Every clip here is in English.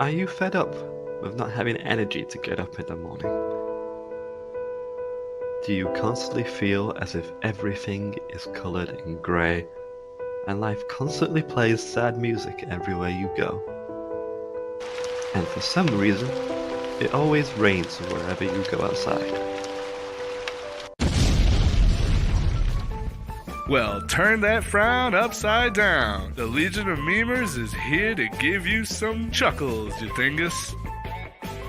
Are you fed up with not having energy to get up in the morning? Do you constantly feel as if everything is colored in grey and life constantly plays sad music everywhere you go? And for some reason, it always rains wherever you go outside. Well, turn that frown upside down. The Legion of Memers is here to give you some chuckles, you dingus.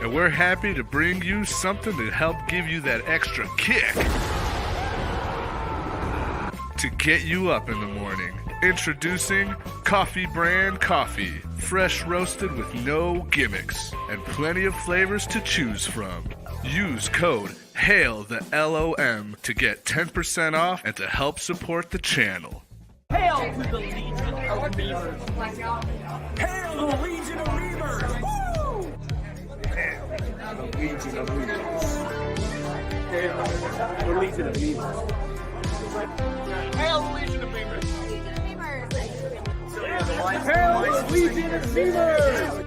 And we're happy to bring you something to help give you that extra kick to get you up in the morning. Introducing Coffee Brand Coffee. Fresh roasted with no gimmicks and plenty of flavors to choose from. Use code HAIL the LOM to get 10% off and to help support the channel. Hail to the Legion of Memers! Hail to the Legion of Memers! Woo! Hail the Legion of Memers! Hail the Legion of Memers! Hail the Legion of Memers! Hail the Legion of Memers!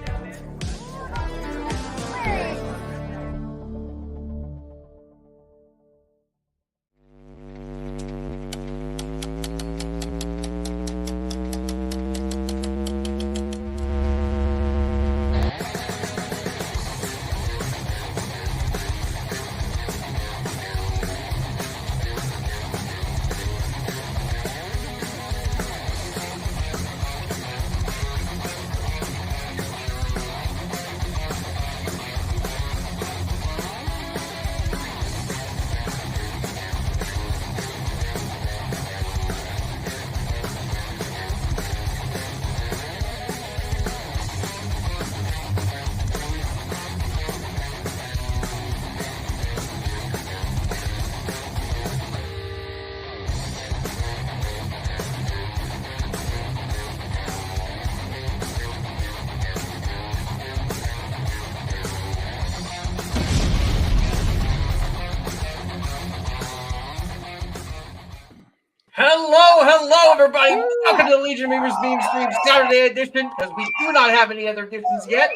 Hello, everybody. Welcome to the Legion of Memers Memestream Saturday edition, because we do not have any other editions yet,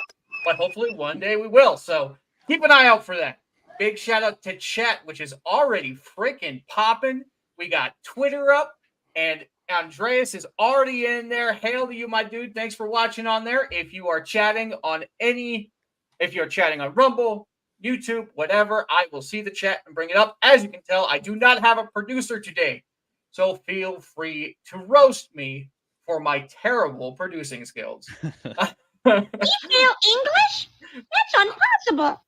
but hopefully one day we will. So keep an eye out for that. Big shout out to chat, which is already freaking popping. We got Twitter up, and Andreas is already in there. Hail to you, my dude. Thanks for watching on there. If you are chatting on Rumble, YouTube, whatever, I will see the chat and bring it up. As you can tell, I do not have a producer today. So feel free to roast me for my terrible producing skills. You feel English? That's impossible.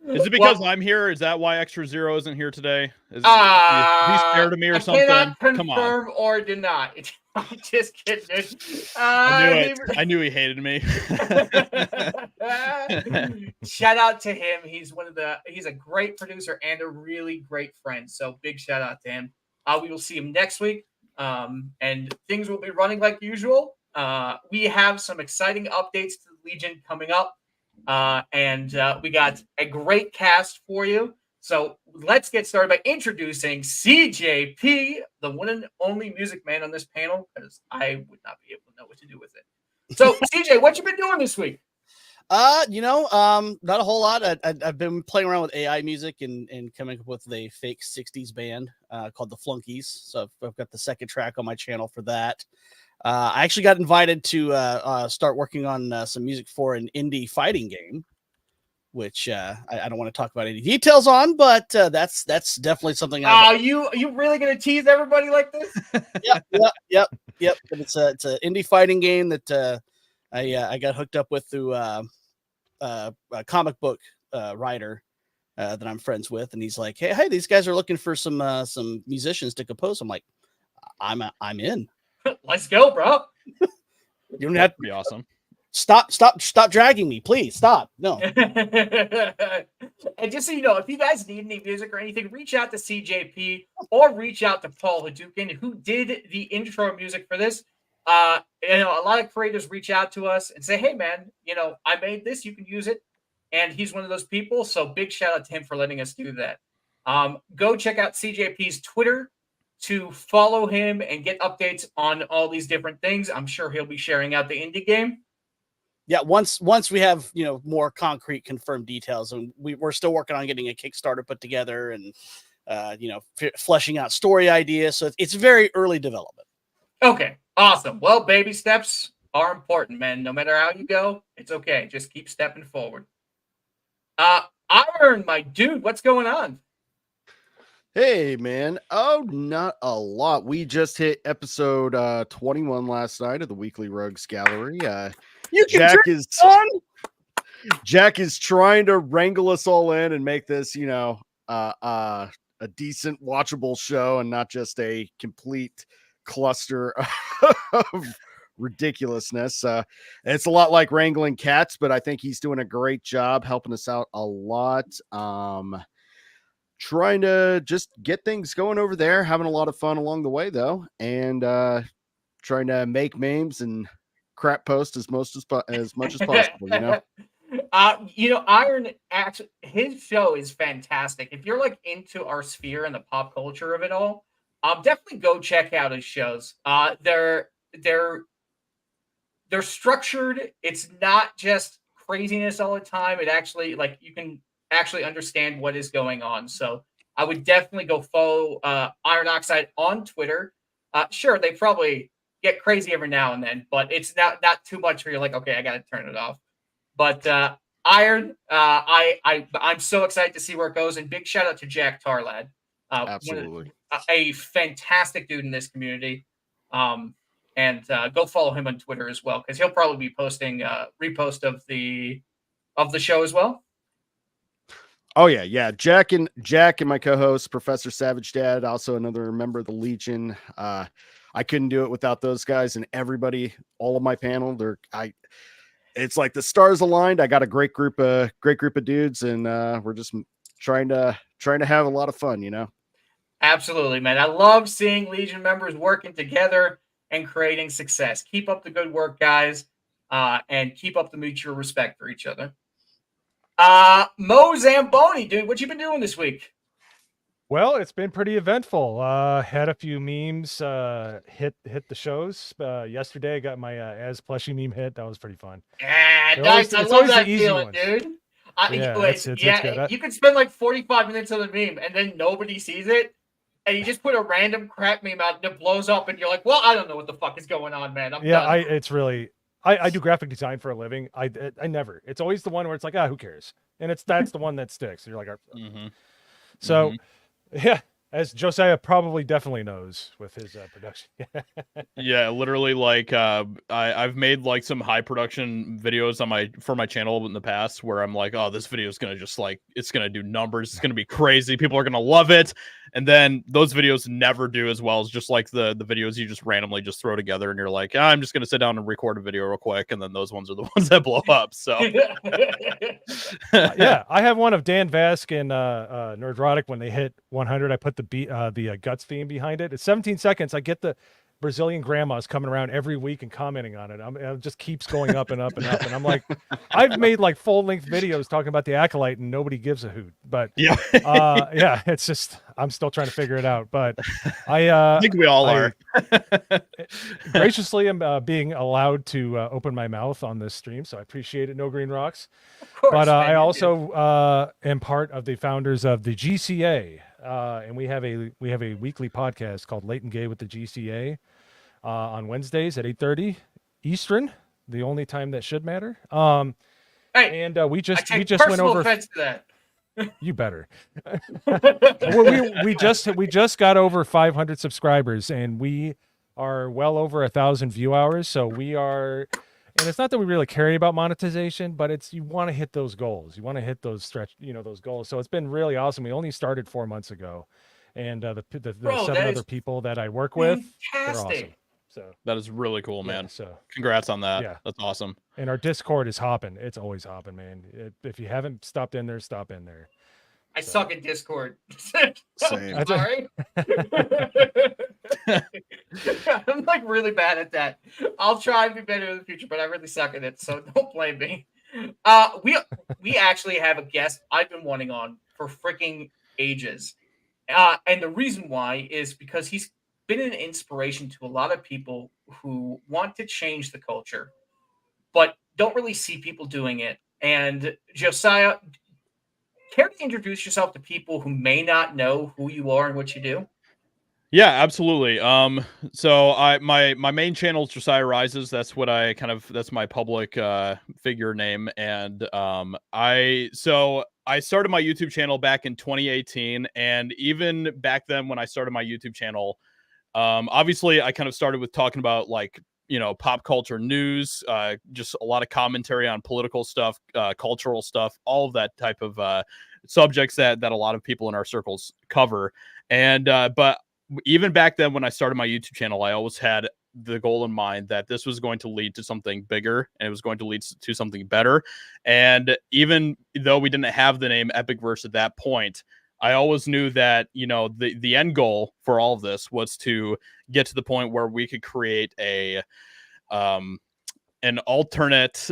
Is it because I'm here? Is that why Extra Zero isn't here today? Is he's scared of me or something? Cannot confirm Come on. or deny. I'm just kidding. I knew he hated me. Shout out to him. He's a great producer and a really great friend. So big shout out to him. We will see him next week. And things will be running like usual. We have some exciting updates to the Legion coming up. And we got a great cast for you. So let's get started by introducing CJP, the one and only music man on this panel, because I would not be able to know what to do with it. So CJ, what you been doing this week? Not a whole lot. I've been playing around with AI music and coming up with a fake 60s band called the Flunkies. So I've got the second track on my channel for that. I actually got invited to start working on some music for an indie fighting game, which I don't want to talk about any details on, but that's definitely something. You really gonna tease everybody like this? Yep. But it's an indie fighting game that I got hooked up with through a comic book writer that I'm friends with, and he's like, hey, these guys are looking for some musicians to compose. I'm like, I'm in. Let's go, bro. You don't have to be awesome. Stop dragging me, please. Stop. No. And just so you know, if you guys need any music or anything, reach out to CJP or reach out to Paul Hadouken, who did the intro music for this. A lot of creators reach out to us and say, hey man, I made this, you can use it. And he's one of those people. So big shout out to him for letting us do that. Go check out CJP's Twitter to follow him and get updates on all these different things. I'm sure he'll be sharing out the indie game. yeah, once we have more concrete confirmed details, and we're still working on getting a Kickstarter put together and fleshing out story ideas. So it's very early development. Okay, awesome. Well, baby steps are important, man. No matter how you go, it's okay. Just keep stepping forward. Iron, my dude, what's going on? Hey, man. Oh, not a lot. We just hit episode 21 last night of the Weekly Rogues Gallery. Jack is trying to wrangle us all in and make this, a decent watchable show and not just a complete cluster of ridiculousness. It's a lot like wrangling cats, but I think he's doing a great job helping us out a lot. Trying to just get things going over there, having a lot of fun along the way though, and trying to make memes and crap post as much as possible, Iron, actually, his show is fantastic. If you're like into our sphere and the pop culture of it all, definitely go check out his shows. They're structured. It's not just craziness all the time. It actually, like, you can actually understand what is going on. So I would definitely go follow Iron Oxide on Twitter. Sure, they probably get crazy every now and then, but it's not too much where you're like, okay, I got to turn it off. But Iron, I'm so excited to see where it goes. And big shout out to Jack Tarlad. Absolutely. A fantastic dude in this community. And go follow him on Twitter as well, because he'll probably be posting repost of the show as well. Oh yeah. Jack and my co-host Professor Savage Dad, also another member of the Legion. I couldn't do it without those guys and everybody, all of my panel. It's like the stars aligned. I got a great group of dudes, and we're just trying to have a lot of fun, Absolutely, man. I love seeing Legion members working together and creating success. Keep up the good work, guys, and keep up the mutual respect for each other. Mo Zamboni, dude, what you been doing this week? Well, it's been pretty eventful. Had a few memes hit the shows. Yesterday I got my as plushie meme hit. That was pretty fun. Yeah, nice. I love that feeling, dude. It's good. You can spend like 45 minutes on the meme and then nobody sees it, and you just put a random crap meme out and it blows up, and you're like, well, I don't know what the fuck is going on, man. I'm done. It's really. I do graphic design for a living. I never. It's always the one where it's like, who cares? And that's the one that sticks. You're like, so, yeah. As Josiah probably definitely knows with his production. Yeah, literally, like I've made like some high production videos for my channel in the past where I'm like, oh, this video is gonna just like, it's gonna do numbers, it's gonna be crazy, people are gonna love it, and then those videos never do as well as just like the videos you just randomly just throw together and you're like, I'm just gonna sit down and record a video real quick, and then those ones are the ones that blow up. So yeah, I have one of Dan Vask and Nerdrotic when they hit 100. I put the Guts theme behind it. It's 17 seconds. I get the Brazilian grandmas coming around every week and commenting on it. It just keeps going up and up and up. And I'm like, I've made like full-length videos talking about the Acolyte and nobody gives a hoot. But yeah, it's just, I'm still trying to figure it out. But I think we all are. Graciously am being allowed to open my mouth on this stream, so I appreciate it. No Green Rocks. Of course, but man, I also am part of the founders of the GCA. And we have a weekly podcast called Late and Gay with the GCA on Wednesdays at 8:30 Eastern, the only time that should matter. And we just went over. Offense to that. You better. we just got over 500 subscribers, and we are well over 1,000 view hours. So we are. And it's not that we really care about monetization, but it's, you want to hit those goals. You want to hit those those goals. So it's been really awesome. We only started 4 months ago, and the 7 other people that I work with, they're awesome. So that is really cool, man. So congrats on that. Yeah, that's awesome. And our Discord is hopping. It's always hopping, man. If you haven't stopped in there, stop in there. I suck at Discord. Same. Sorry. I'm like really bad at that. I'll try and be better in the future, but I really suck at it, so don't blame me. We actually have a guest I've been wanting on for freaking ages. And the reason why is because he's been an inspiration to a lot of people who want to change the culture, but don't really see people doing it. And Josiah, care to introduce yourself to people who may not know who you are and what you do? Yeah, absolutely. So my main channel is Josiah Rises. That's what that's my public figure name. And I started my YouTube channel back in 2018, and even back then when I started my YouTube channel, obviously I kind of started with talking about like, pop culture news, just a lot of commentary on political stuff, cultural stuff, all of that type of subjects that a lot of people in our circles cover. And but even back then when I started my YouTube channel, I always had the goal in mind that this was going to lead to something bigger, and it was going to lead to something better. And even though we didn't have the name EpicVerse at that point, I always knew that, the end goal for all of this was to get to the point where we could create an alternate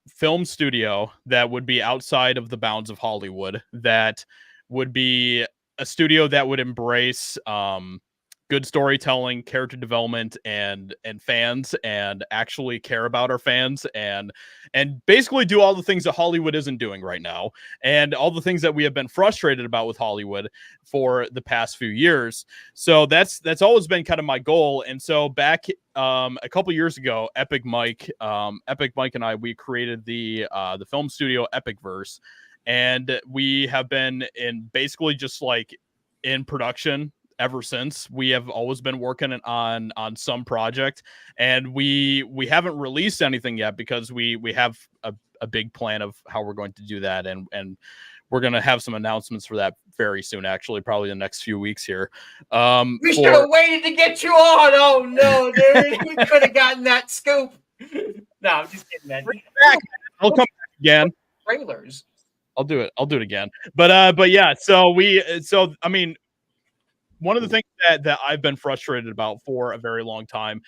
film studio that would be outside of the bounds of Hollywood, that would be a studio that would embrace good storytelling, character development, and fans, and actually care about our fans, and basically do all the things that Hollywood isn't doing right now, and all the things that we have been frustrated about with Hollywood for the past few years. So that's always been kind of my goal. And so back a couple years ago, Epic Mike and I, we created the film studio EpicVerse, and we have been in basically just like in production ever since. We have always been working on some project, and we haven't released anything yet because we have a big plan of how we're going to do that, and we're going to have some announcements for that very soon, actually, probably the next few weeks here. We should have waited to get you on. Oh no, dude. We could have gotten that scoop. No, I'm just kidding, man. I'll come back again. Trailers. I'll do it again. But yeah, so I mean, one of the things that I've been frustrated about for a very long time,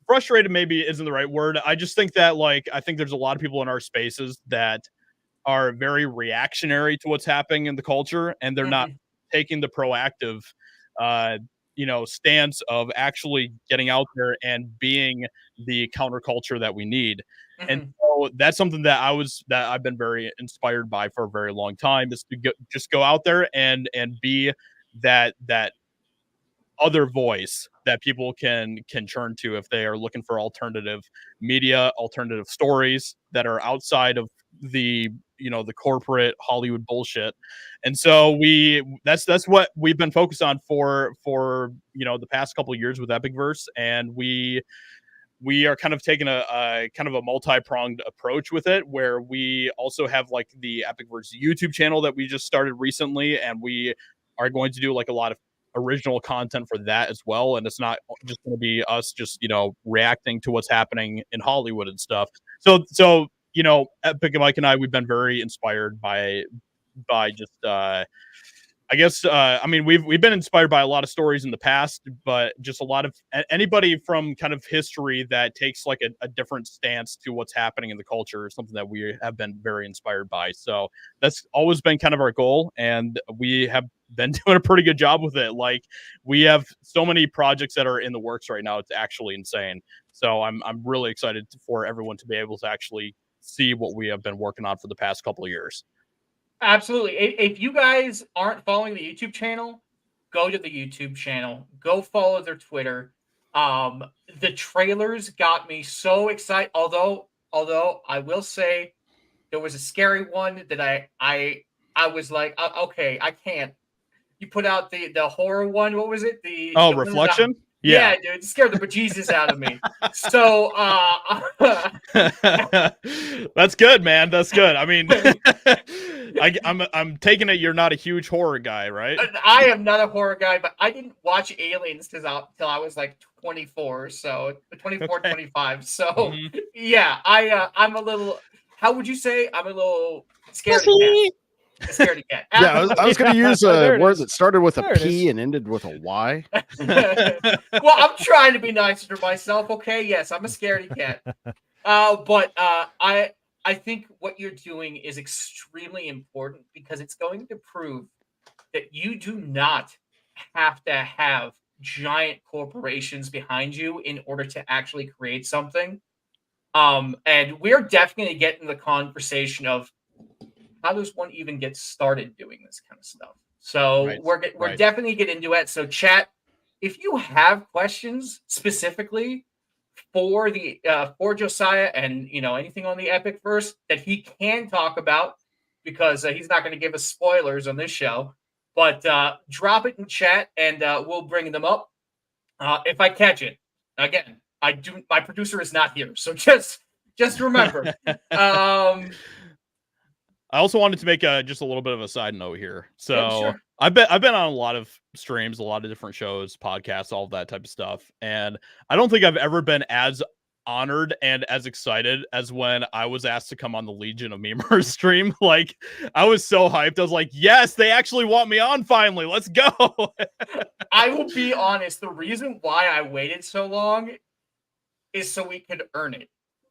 frustrated maybe isn't the right word. I just think that, like, I think there's a lot of people in our spaces that are very reactionary to what's happening in the culture, and they're not taking the proactive, stance of actually getting out there and being the counterculture that we need. And so that's something that I've been very inspired by for a very long time, is to just go out there and be that other voice that people can turn to if they are looking for alternative media, alternative stories that are outside of the the corporate Hollywood bullshit. And so that's what we've been focused on for the past couple of years with EpicVerse, and we are kind of taking a kind of a multi-pronged approach with it, where we also have like the EpicVerse YouTube channel that we just started recently, and we are going to do like a lot of original content for that as well. And it's not just going to be us just reacting to what's happening in Hollywood and stuff. So Epic and Mike and I, we've been very inspired by just I guess I mean we've been inspired by a lot of stories in the past, but just a lot of anybody from kind of history that takes like a different stance to what's happening in the culture is something that we have been very inspired by. So that's always been kind of our goal, and we have been doing a pretty good job with it. Like, we have so many projects that are in the works right now, it's actually insane. So I'm really excited for everyone to be able to actually see what we have been working on for the past couple of years. Absolutely. If you guys aren't following the YouTube channel, go to the YouTube channel. Go follow their Twitter. The trailers got me so excited. Although I will say there was a scary one that I was like, okay, I can't. You put out the horror one. What was it? The Reflection? Yeah, dude, it scared the bejesus out of me. So that's good, man. That's good. I mean, I'm taking it you're not a huge horror guy, right? I am not a horror guy, but I didn't watch Aliens till I was like 24, so 24, okay. 25. So yeah, I'm a little. How would you say? I'm a little scared. Scaredy cat. Yeah, I was going to use a word that started with a P and ended with a Y. Well, I'm trying to be nicer to myself. Okay, yes, I'm a scaredy cat. But I think what you're doing is extremely important, because it's going to prove that you do not have to have giant corporations behind you in order to actually create something. And we're definitely getting the conversation of how does one even get started doing this kind of stuff. So Right, we're right. definitely get into it. So chat, if you have questions specifically for the for Josiah and anything on the EpicVerse that he can talk about, because he's not going to give us spoilers on this show, but drop it in chat and we'll bring them up if I catch it. Again, my producer is not here, so just remember. I also wanted to make just a little bit of a side note here. So Yeah, sure. I've been on a lot of streams, a lot of different shows, podcasts, all of that type of stuff, and I don't think I've ever been as honored and as excited as when I was asked to come on the Legion of Memers stream. Like, I was so hyped. I was like, yes, they actually want me on finally. Let's go. I will be honest. The reason why I waited so long is so we could earn it.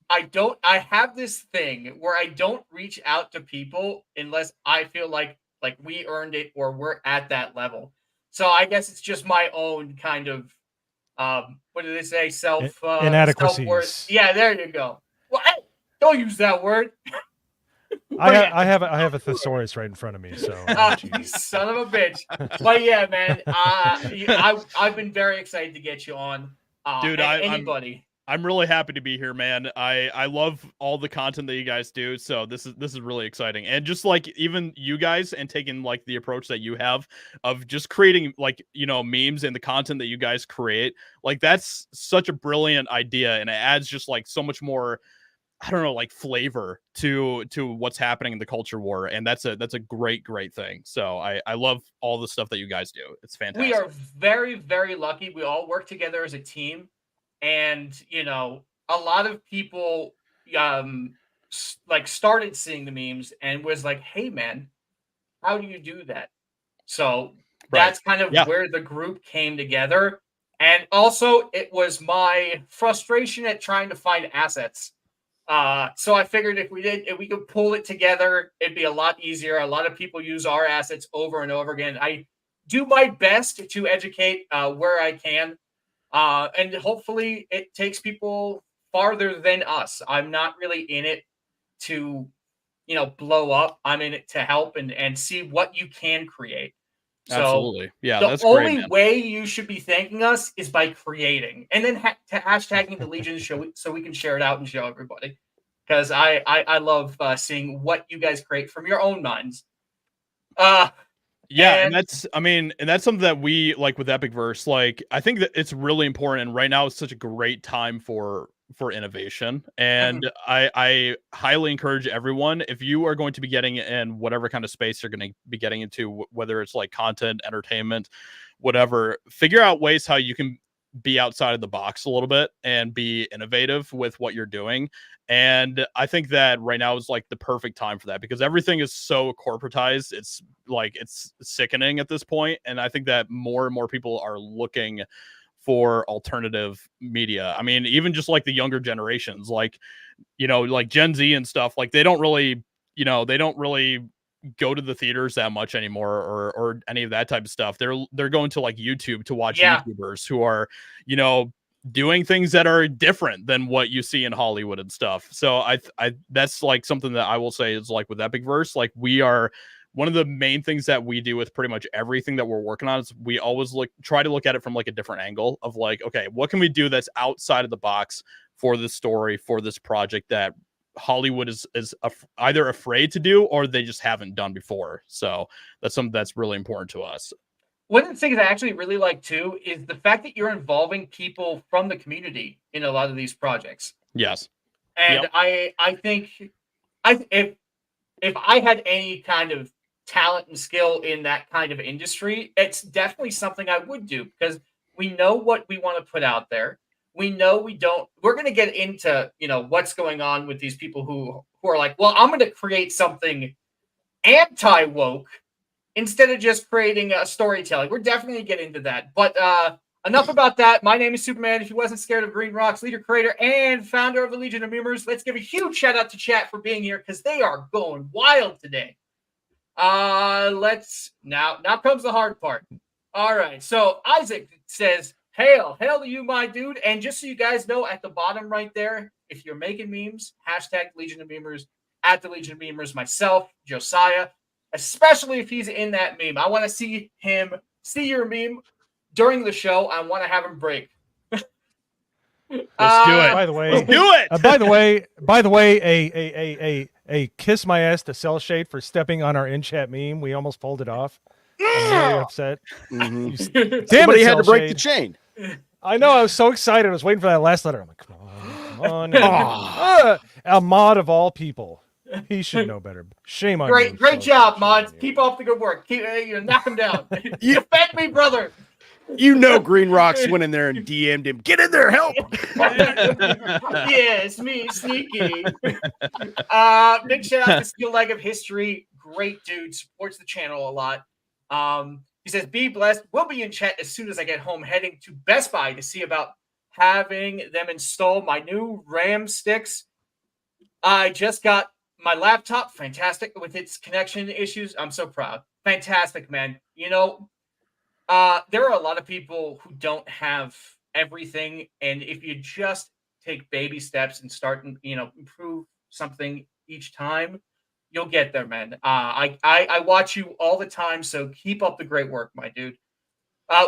I have this thing where I don't reach out to people unless I feel like we earned it or we're at that level. So I guess it's just my own kind of what do they say? Inadequacies. Self-worth. Yeah, there you go. Well, hey, don't use that word. I have a thesaurus right in front of me, so you son of a bitch. But yeah, man, I've been very excited to get you on. Dude, anybody. I'm really happy to be here, man. I love all the content that you guys do, so this is really exciting. And just like even you guys and taking like the approach that you have of just creating like, memes and the content that you guys create, like that's such a brilliant idea, and it adds just like so much more, I don't know, like flavor to what's happening in the culture war, and that's a great thing. So I love all the stuff that you guys do. It's fantastic. We are very, very lucky. We all work together as a team. And, a lot of people started seeing the memes and was like, hey, man, how do you do that? So that's kind of where the group came together. And also it was my frustration at trying to find assets. So I figured if we could pull it together, it'd be a lot easier. A lot of people use our assets over and over again. I do my best to educate where I can. And hopefully it takes people farther than us. I'm not really in it to, blow up. I'm in it to help and see what you can create. Absolutely. So yeah, the that's only great, way you should be thanking us is by creating and then hashtagging the Legion show so we can share it out and show everybody. Because I love seeing what you guys create from your own minds. Yeah, and that's something that we like with EpicVerse. Like, I think that it's really important, and right now it's such a great time for innovation. And I highly encourage everyone, if you are going to be getting in whatever kind of space you're going to be getting into, whether it's like content, entertainment, whatever, figure out ways how you can be outside of the box a little bit and be innovative with what you're doing. And I think that right now is like the perfect time for that, because everything is so corporatized. It's like, it's sickening at this point. And I think that more and more people are looking for alternative media. I mean, even just like the younger generations, like, like Gen Z and stuff, like they don't really go to the theaters that much anymore or any of that type of stuff. They're going to like YouTube to watch YouTubers who are, doing things that are different than what you see in Hollywood and stuff. So I that's like something that I will say is like with EpicVerse, like we are one of the main things that we do with pretty much everything that we're working on is we always try to look at it from like a different angle of like, okay, what can we do that's outside of the box for this story, for this project that Hollywood is either afraid to do or they just haven't done before. So that's something that's really important to us. One of the things I actually really like too is the fact that you're involving people from the community in a lot of these projects. Yes. And I think if I had any kind of talent and skill in that kind of industry, it's definitely something I would do, because we know what we want to put out there. We know we're going to get into, what's going on with these people who are like, well, I'm going to create something anti-woke instead of just creating a storytelling. We're definitely going to get into that. But enough about that. My name is Superman. If you wasn't scared of Green Rocks, leader, creator, and founder of the Legion of Memers, let's give a huge shout out to chat for being here, because they are going wild today. Now comes the hard part. All right. So Isaac says, Hail to you, my dude. And just so you guys know, at the bottom right there, if you're making memes, hashtag Legion of Memers, at the Legion of Memers, myself, Josiah, especially if he's in that meme. I want to see your meme during the show. I want to have him break. Let's do it. By the way, Let's do it. By the way, a kiss my ass to Cell Shade for stepping on our in chat meme. We almost pulled it off. I'm really upset. Mhm. Damn Somebody it, had to Cell break the Shade. chain. I know. I was so excited. I was waiting for that last letter. I'm like, come on. A mod of all people. He should know better. Shame on you. Great job, Shame mods. on you. Keep up the good work. Knock him down. You affect me, brother. You know, Green Rocks went in there and DM'd him. Get in there, help! Yeah, it's me, Sneaky. Big shout out to Steel Leg of History. Great dude. Supports the channel a lot. He says, be blessed. We'll be in chat as soon as I get home, heading to Best Buy to see about having them install my new RAM sticks. I just got my laptop, fantastic with its connection issues. I'm so proud. Fantastic, man. You know, there are a lot of people who don't have everything, and if you just take baby steps and start, improve something each time, you'll get there, man. I watch you all the time, so keep up the great work, my dude.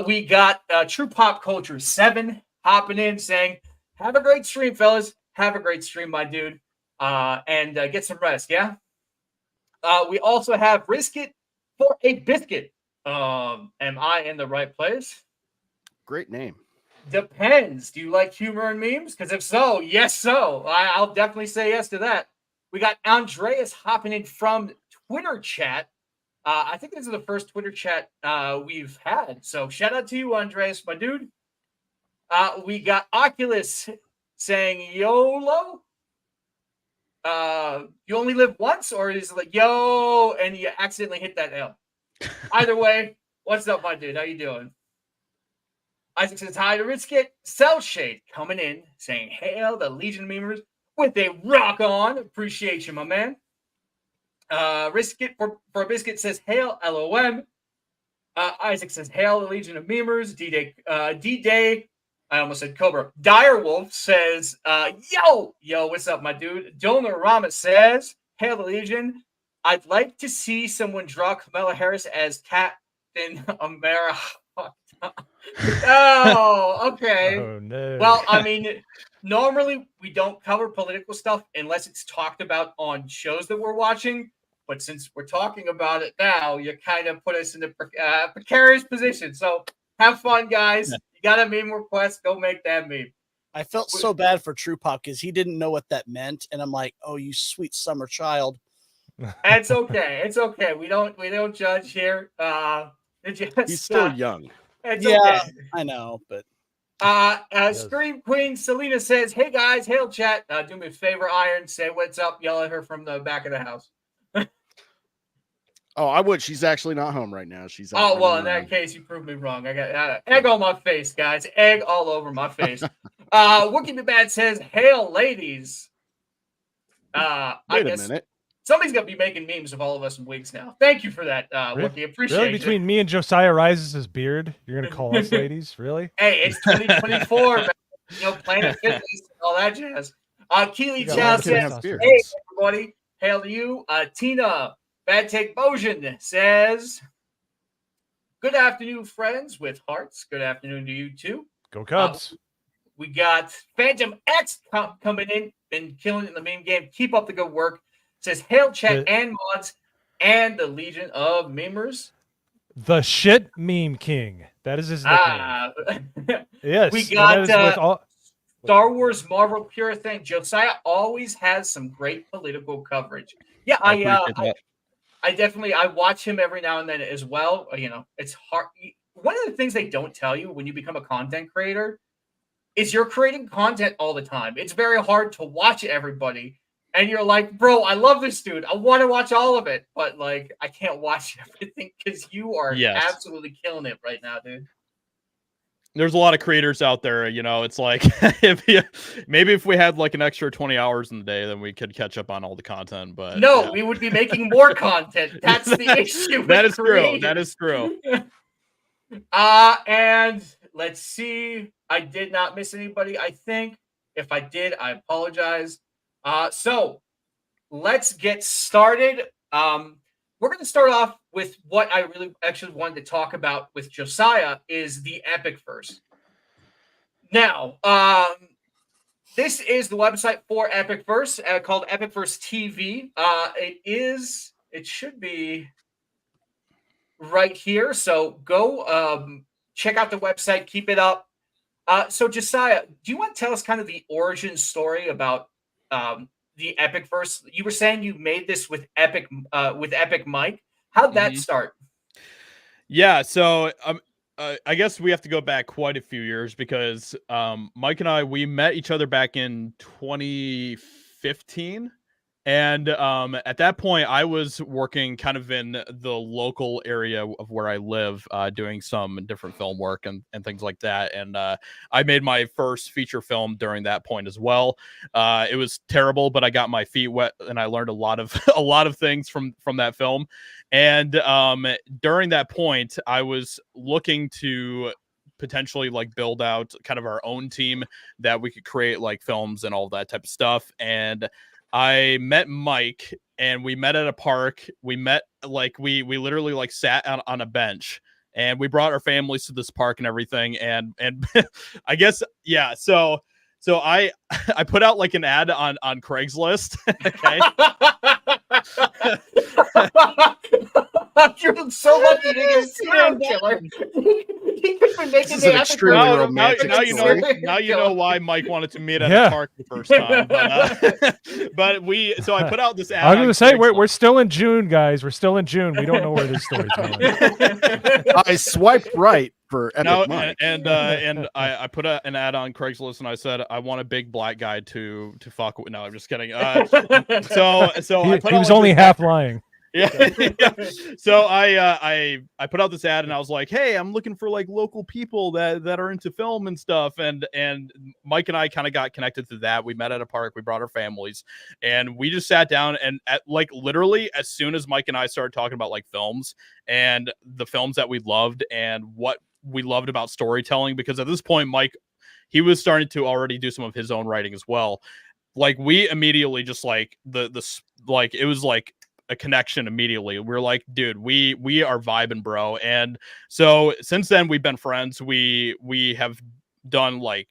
We got True Pop Culture 7 hopping in saying, have a great stream, fellas. Have a great stream, my dude. And get some rest, yeah? We also have Risk It for a Biscuit. Am I in the right place? Great name. Depends. Do you like humor and memes? Because if so, yes, so. I'll definitely say yes to that. We got Andreas hopping in from Twitter chat. I think this is the first Twitter chat we've had. So shout out to you, Andreas, my dude. We got Oculus saying YOLO. You only live once, or is it like yo and you accidentally hit that L? Either way, what's up, my dude? How you doing? Isaac says hi to Riskit. Cell Shade coming in saying hail the Legion Memers with a rock on. Appreciate you, my man. Riskit for a biscuit says hail LOM. Isaac says hail the Legion of Memers. D-Day. I almost said Cobra. Direwolf says, yo, what's up, my dude? Donorama says, hail the Legion. I'd like to see someone draw Kamala Harris as Captain America. Oh, okay. Oh, no. Well, I mean, normally we don't cover political stuff unless it's talked about on shows that we're watching. But since we're talking about it now, you kind of put us in a precarious position. So have fun, guys. You got a meme request, go make that meme. I felt so bad for True Pop because he didn't know what that meant, and I'm like, "Oh, you sweet summer child." It's okay. It's okay. We don't judge here. He's still young. It's Yeah, okay. I know, but Scream Queen Selena says, "Hey guys, hail chat. Do me a favor, Iron. Say what's up. Yell at her from the back of the house." Oh, I would. She's actually not home right now. She's out Oh well, in running that case, you proved me wrong. I got egg on my face, guys. Egg all over my face. Wookie the Bad says, "Hail, ladies." I Wait a guess minute. somebody's gonna be making memes of all of us in wigs now. Thank you for that, Wookie. Appreciate Really? it. Between me and Josiah Rises' beard, you're gonna call us ladies? Really? Hey, it's 2024, man. Planet Fitness and all that jazz. Keely You got Chow all the kids says, have beards. "Hey, everybody, hail to you." Tina Bad Take Bojan says, "Good afternoon, friends with hearts. Good afternoon to you too." Go Cubs. We got Phantom X coming in, been killing it in the meme game. Keep up the good work. Says, hail chat and mods and the Legion of Memers. The shit meme king. That is his nickname. Yes. We and got that is with all... Star Wars Marvel Pure Thing. Josiah always has some great political coverage. Yeah, I definitely watch him every now and then as well. It's hard. One of the things they don't tell you when you become a content creator is you're creating content all the time. It's very hard to watch everybody. And you're like, bro, I love this dude. I want to watch all of it. But I can't watch everything because you are absolutely killing it right now, dude. There's a lot of creators out there, it's like maybe if we had an extra 20 hours in the day, then we could catch up on all the content. But no, we would be making more content. That's the issue. That is true. That is true. And let's see. I did not miss anybody, I think. If I did, I apologize. So let's get started. We're going to start off with what I really actually wanted to talk about with Josiah is the EpicVerse. Now, this is the website for EpicVerse called EpicVerse TV. It should be right here. So go check out the website, keep it up. So Josiah, do you want to tell us kind of the origin story about the EpicVerse? You were saying you made this with Epic Mike. How'd that start? Yeah, so I guess we have to go back quite a few years because Mike and we met each other back in 2015. And at that point, I was working kind of in the local area of where I live, doing some different film work and things like that. And I made my first feature film during that point as well. It was terrible, but I got my feet wet and I learned a lot of things from that film. And during that point, I was looking to potentially like build out kind of our own team that we could create like films and all that type of stuff. And I met Mike and we met at a park. We met like we literally like sat on a bench and we brought our families to this park and everything. And I guess, yeah. So I put out like an ad on Craigslist. Okay. You're so lucky to get a serial killer. This is an extremely romantic story. Now you know why Mike wanted to meet at a park the first time. But so I put out this ad. I was going to say we're still in June, guys. We're still in June. We don't know where this story's going. I swiped right for Epic Mike. And I put an ad on Craigslist and I said I want a big black guy to fuck with. No, I'm just kidding. So he was only half lying. Yeah. So I put out this ad and I was like, hey, I'm looking for like local people that are into film and stuff. And Mike and I kind of got connected to that. We met at a park, we brought our families, and we just sat down and like literally as soon as Mike and I started talking about like films and the films that we loved and what we loved about storytelling, because at this point, Mike, he was starting to already do some of his own writing as well. Like we immediately just like like it was like a connection immediately. We're like, dude, we are vibing, bro. And so since then we've been friends. We have done like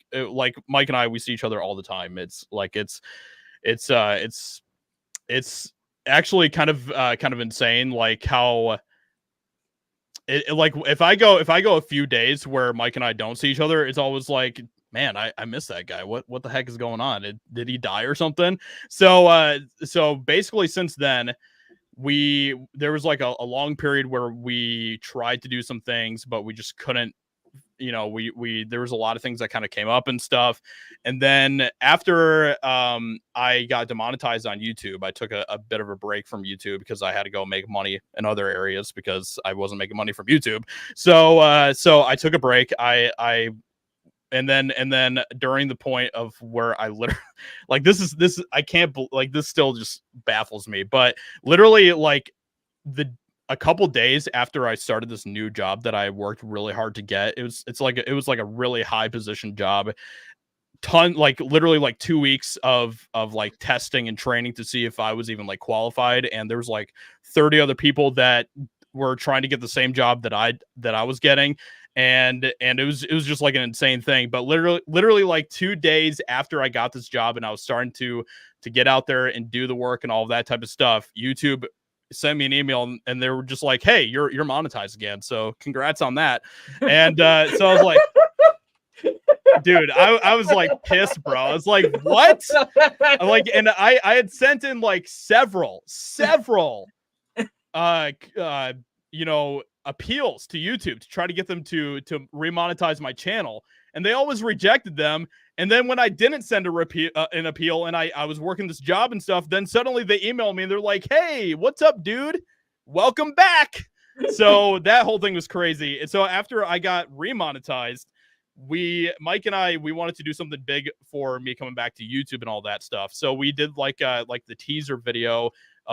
Mike and I, we see each other all the time. It's like it's actually kind of insane, like how it like if I go a few days where Mike and I don't see each other, it's always like, man, I miss that guy. What the heck is going on? Did he die or something? So basically since then there was like a long period where we tried to do some things, but we just couldn't, there was a lot of things that kind of came up and stuff. And then after I got demonetized on YouTube, I took a bit of a break from YouTube because I had to go make money in other areas because I wasn't making money from YouTube. So I took a break. And then during the point of where I literally like this I can't like this still just baffles me, but literally like a couple days after I started this new job that I worked really hard to get, it was like a really high position job, like literally like 2 weeks of like testing and training to see if I was even like qualified, and there was like 30 other people that were trying to get the same job that I was getting. And it was just like an insane thing. But literally like 2 days after I got this job and I was starting to get out there and do the work and all of that type of stuff, YouTube sent me an email and they were just like, hey, you're monetized again, so congrats on that. And so I was like, dude, I was like pissed, bro. I was like, what? And I had sent in like several appeals to YouTube to try to get them to remonetize my channel, and they always rejected them. And then when I didn't send an appeal and I was working this job and stuff, then suddenly they emailed me and they're like, hey, what's up, dude? Welcome back. So that whole thing was crazy. And so after I got remonetized, Mike and I wanted to do something big for me coming back to YouTube and all that stuff. So we did like the teaser video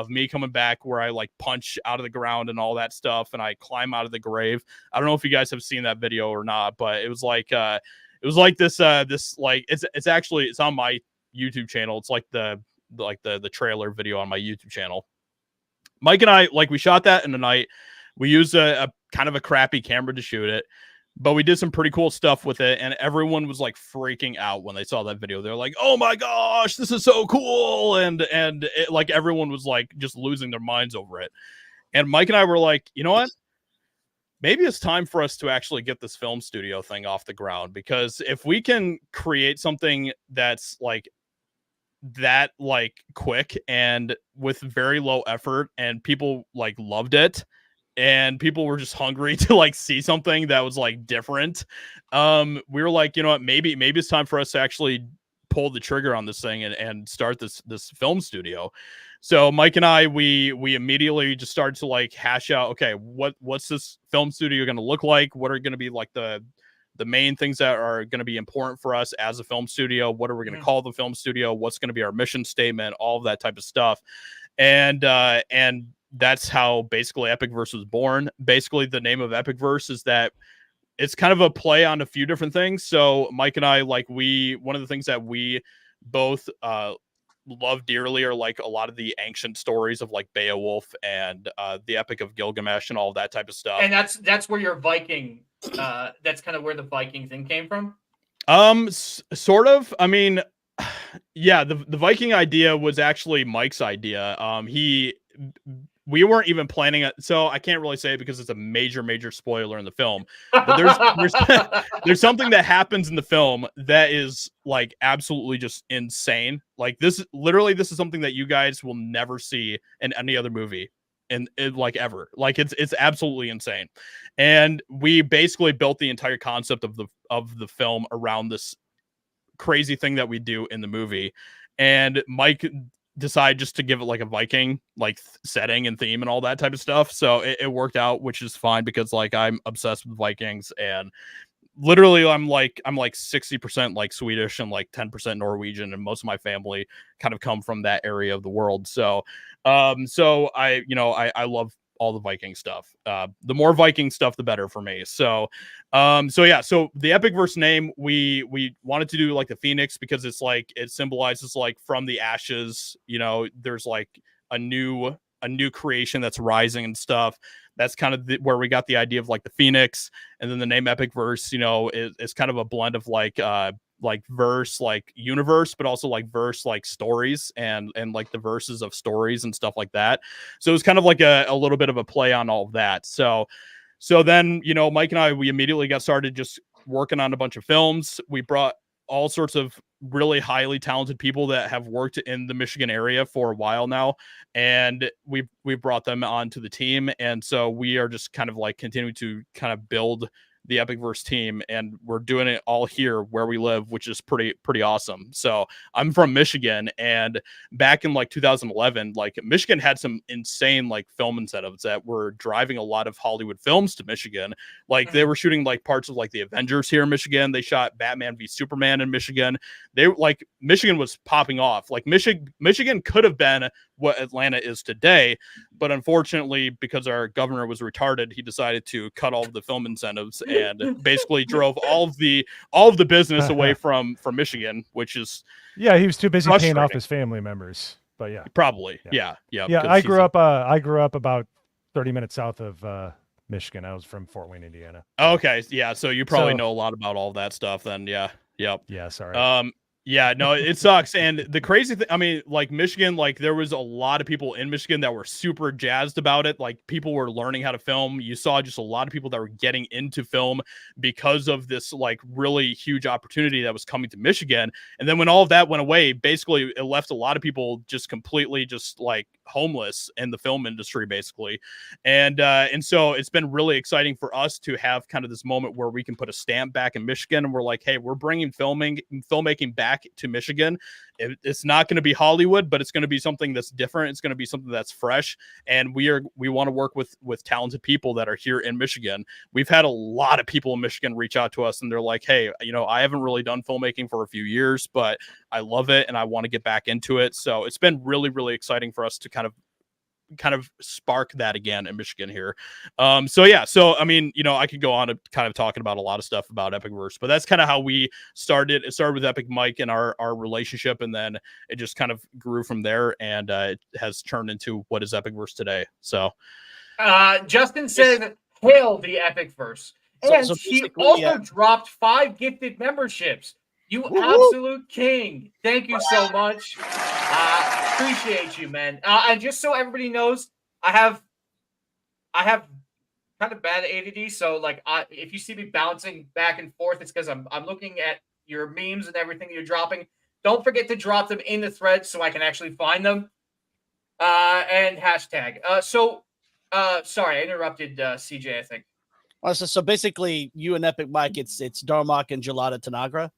me coming back where I like punch out of the ground and all that stuff, and I climb out of the grave. I don't know if you guys have seen that video or not, but it was like this like it's on my YouTube channel. It's like the trailer video on my YouTube channel. Mike and I, like, we shot that in the night. We used a kind of a crappy camera to shoot it, but we did some pretty cool stuff with it, and everyone was like freaking out when they saw that video. They're like, "Oh my gosh, this is so cool!" And it, like, everyone was like just losing their minds over it. And Mike and I were like, you know what? Maybe it's time for us to actually get this film studio thing off the ground, because if we can create something that's like that, like, quick and with very low effort, and people like loved it, and people were just hungry to like see something that was like different, we were like, you know what, maybe it's time for us to actually pull the trigger on this thing and start this film studio. So Mike and I, we immediately just started to like hash out, okay, what's this film studio going to look like? What are going to be like the main things that are going to be important for us as a film studio? What are we going to call the film studio? What's going to be our mission statement? All of that type of stuff. And that's how basically EpicVerse was born. Basically, the name of EpicVerse is that it's kind of a play on a few different things. So Mike and I, like, one of the things that we both love dearly are like a lot of the ancient stories of like Beowulf and the Epic of Gilgamesh and all of that type of stuff. And that's where your Viking, that's kind of where the Viking thing came from. Sort of. I mean, yeah, the Viking idea was actually Mike's idea. We weren't even planning it, so I can't really say it because it's a major spoiler in the film. But there's something that happens in the film that is like absolutely just insane. Like, this is something that you guys will never see in any other movie, and like ever. Like, it's absolutely insane. And we basically built the entire concept of the film around this crazy thing that we do in the movie. And Mike decided just to give it like a Viking like setting and theme and all that type of stuff. So it worked out, which is fine, because like I'm obsessed with Vikings, and literally I'm like 60% like Swedish and like 10% Norwegian, and most of my family kind of come from that area of the world. So I love all the Viking stuff. The more Viking stuff, the better for me. So the EpicVerse name, we wanted to do like the Phoenix, because it's like, it symbolizes like from the ashes, you know, there's like a new creation that's rising and stuff. That's kind of where we got the idea of like the Phoenix. And then the name EpicVerse, you know, is kind of a blend of like verse, like universe, but also like verse, like stories, and like the verses of stories and stuff like that. So it was kind of like a little bit of a play on all of that. So then, you know, Mike and I, we immediately got started just working on a bunch of films. We brought all sorts of really highly talented people that have worked in the Michigan area for a while now, and we brought them onto the team. And so we are just kind of like continuing to kind of build the EpicVerse team, and we're doing it all here where we live, which is pretty awesome. So I'm from Michigan, and back in like 2011, like Michigan had some insane like film incentives that were driving a lot of Hollywood films to Michigan. Like, they were shooting like parts of like the Avengers here in Michigan. They shot Batman v Superman in Michigan. Michigan was popping off. Like, Michigan could have been what Atlanta is today, but unfortunately, because our governor was retarded, he decided to cut all of the film incentives and basically drove all of the business away from Michigan, which is, yeah, he was too busy paying off his family members. But yeah, probably, yeah. I grew up about 30 minutes south of Michigan. I was from Fort Wayne, Indiana. Okay, yeah, so you probably know a lot about all that stuff then. Yeah, yep. Yeah, sorry. Yeah, no, it sucks. And the crazy thing, I mean, like Michigan, like there was a lot of people in Michigan that were super jazzed about it. Like, people were learning how to film. You saw just a lot of people that were getting into film because of this like really huge opportunity that was coming to Michigan. And then when all of that went away, basically it left a lot of people just completely just like homeless in the film industry, basically. And so it's been really exciting for us to have kind of this moment where we can put a stamp back in Michigan, and we're like, hey, we're bringing filmmaking back to Michigan. It's not going to be Hollywood, but it's going to be something that's different. It's going to be something that's fresh, and we want to work with talented people that are here in Michigan. We've had a lot of people in Michigan reach out to us, and they're like, hey, you know, I haven't really done filmmaking for a few years, but I love it and I want to get back into it. So it's been really, really exciting for us to kind of kind of spark that again in Michigan here. So I mean, I could go on to kind of talking about a lot of stuff about EpicVerse, but that's kind of how we started. It started with Epic Mike and our relationship, and then it just kind of grew from there, and it has turned into what is EpicVerse today. So Justin said, hail the EpicVerse. And So he basically, also dropped 5 gifted memberships. You absolute king. Thank you so much. Appreciate you, man. And just so everybody knows, I have kind of bad ADD. So like, if you see me bouncing back and forth, it's because I'm looking at your memes and everything you're dropping. Don't forget to drop them in the thread so I can actually find them. And hashtag. Sorry, I interrupted CJ, I think. So basically, you and Epic Mike, it's Darmok and Gelada Tanagra.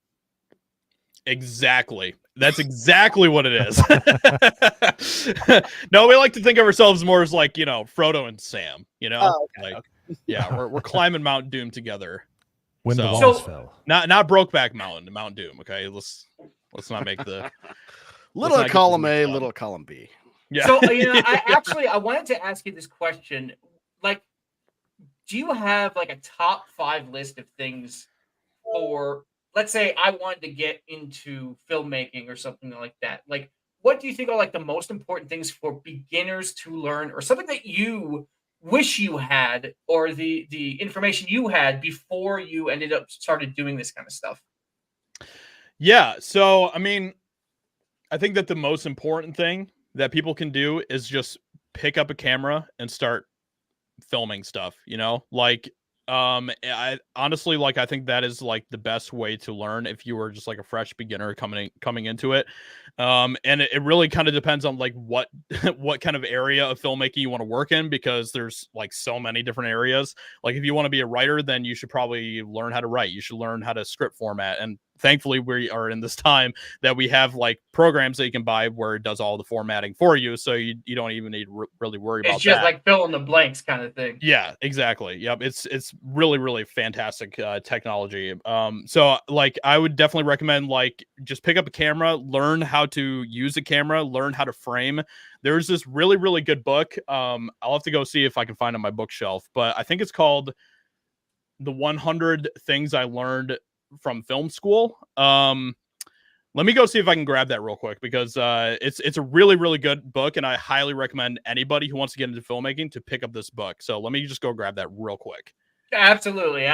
Exactly. That's exactly what it is. No, we like to think of ourselves more as like, Frodo and Sam, Okay. Yeah, we're climbing Mount Doom together. When the So- walls fell. Not Brokeback Mountain, Mount Doom, okay? Let's not make the Little not get column this A, mixed up. little column B. yeah. So, I wanted to ask you this question. Like, do you have like a top 5 list of things for, let's say I wanted to get into filmmaking or something like that? Like, what do you think are like the most important things for beginners to learn, or something that you wish you had, or the information you had before you ended up started doing this kind of stuff? Yeah, so I mean, I think that the most important thing that people can do is just pick up a camera and start filming stuff, like I honestly, like, I think that is like the best way to learn if you were just like a fresh beginner coming into it. And it really kind of depends on like what what kind of area of filmmaking you want to work in, because there's like so many different areas. Like if you want to be a writer, then you should probably learn how to write. You should learn how to script format. And thankfully we are in this time that we have like programs that you can buy where it does all the formatting for you, so you don't even need to really worry about that. It's just like fill in the blanks kind of thing. Yeah, exactly. Yep. It's really, really fantastic technology. So like I would definitely recommend like just pick up a camera, learn how to use a camera, learn how to frame. There's this really, really good book. I'll have to go see if I can find it on my bookshelf, but I think it's called The 100 Things I Learned from Film School. Let me go see if I can grab that real quick, because it's a really, really good book, and I highly recommend anybody who wants to get into filmmaking to pick up this book. So let me just go grab that real quick. Absolutely.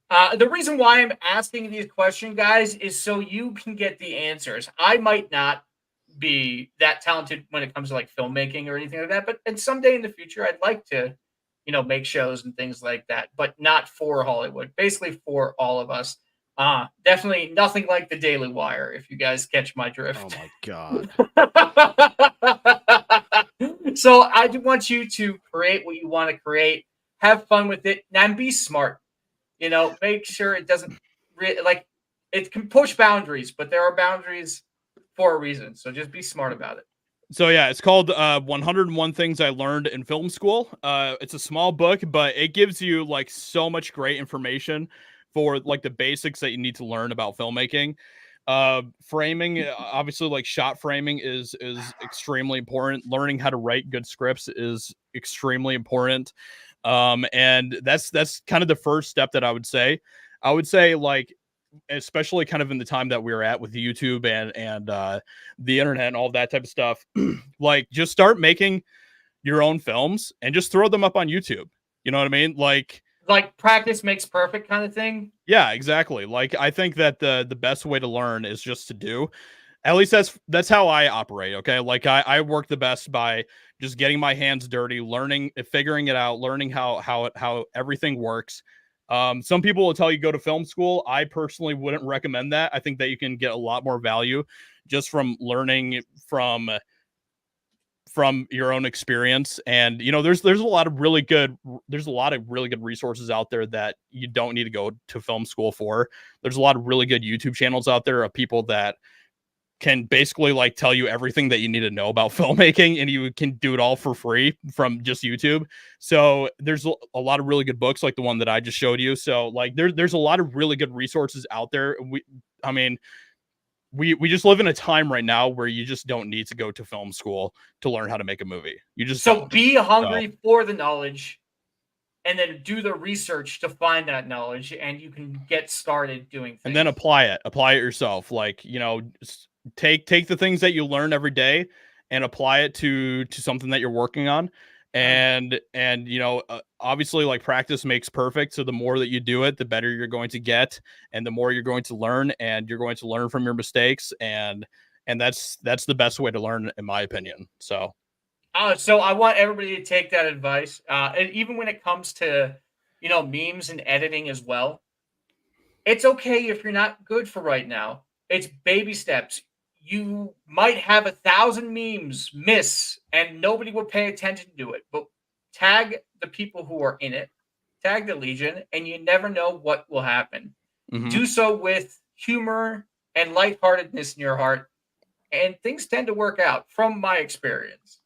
The reason why I'm asking these questions, guys, is so you can get the answers. I might not be that talented when it comes to like filmmaking or anything like that, but and someday in the future, I'd like to, make shows and things like that, but not for Hollywood. Basically, for all of us. Definitely nothing like the Daily Wire, if you guys catch my drift. Oh my god. So I do want you to create what you want to create, have fun with it, and be smart. Make sure it doesn't it can push boundaries, but there are boundaries for a reason. So just be smart about it. So yeah, it's called 101 Things I Learned in Film School. It's a small book, but it gives you like so much great information for like the basics that you need to learn about filmmaking. Framing, obviously, like shot framing is extremely important. Learning how to write good scripts is extremely important. And that's kind of the first step that I would say. I would say, like, especially kind of in the time that we're at with YouTube and the internet and all that type of stuff, like just start making your own films and just throw them up on YouTube. You know what I mean? Like practice makes perfect kind of thing. Yeah, exactly. Like I think that the best way to learn is just to do. At least that's how I operate. Okay. Like I work the best by just getting my hands dirty, learning, figuring it out, learning how everything works. Some people will tell you go to film school. I personally wouldn't recommend that. I think that you can get a lot more value just from learning from your own experience. And there's a lot of really good resources out there that you don't need to go to film school for. There's a lot of really good YouTube channels out there of people that can basically like tell you everything that you need to know about filmmaking, and you can do it all for free from just YouTube. So there's a lot of really good books like the one that I just showed you. So like there's a lot of really good resources out there. we just live in a time right now where you just don't need to go to film school to learn how to make a movie. You just So don't. be hungry for the knowledge, and then do the research to find that knowledge, and you can get started doing things. And then apply it yourself. Like, you know, take the things that you learn every day and apply it to something that you're working on. And you know, obviously, like, practice makes perfect. So the more that you do it, the better you're going to get, and the more you're going to learn, and you're going to learn from your mistakes. And that's the best way to learn, in my opinion. So so I want everybody to take that advice. And even when it comes to, you know, memes and editing as well, it's okay if you're not good for right now. It's baby steps. You might have 1,000 memes miss and nobody will pay attention to it, but tag the people who are in it, tag the Legion, and you never know what will happen. Do so with humor and lightheartedness in your heart, and things tend to work out from my experience.